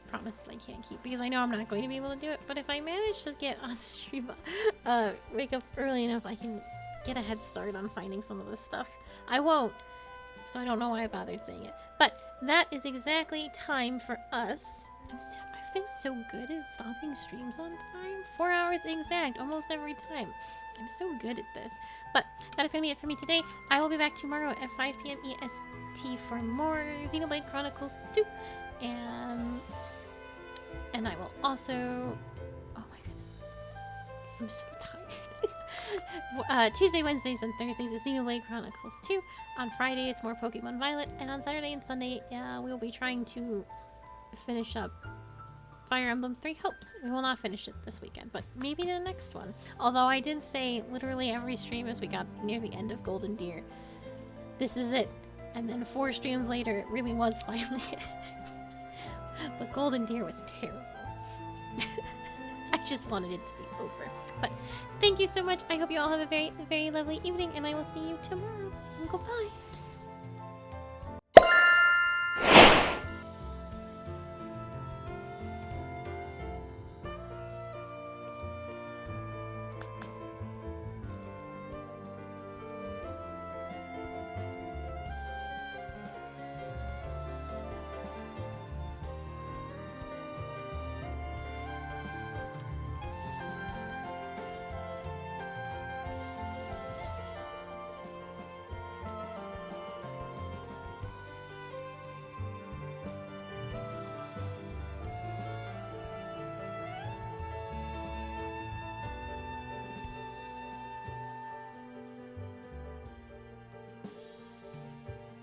promises I can't keep because I know I'm not going to be able to do it, but if I manage to get on stream, wake up early enough, I can get a head start on finding some of this stuff. I won't, so I don't know why I bothered saying it. But that is exactly time for us. I've been so good at stopping streams on time. 4 hours exact, almost every time. I'm so good at this. But that is going to be it for me today. I will be back tomorrow at 5 p.m. EST for more Xenoblade Chronicles 2. And I will also... Oh my goodness. I'm so tired. Tuesday, Wednesdays, and Thursdays is Xenoblade Chronicles 2. On Friday, it's more Pokemon Violet. And on Saturday and Sunday, we'll be trying to finish up Fire Emblem 3 Hopes. We will not finish it this weekend, but maybe the next one. Although I did say literally every stream as we got near the end of Golden Deer, this is it. And then 4 streams later, it really was finally it. But Golden Deer was terrible. I just wanted it to be over. But thank you so much. I hope you all have a very, very lovely evening, and I will see you tomorrow. And goodbye.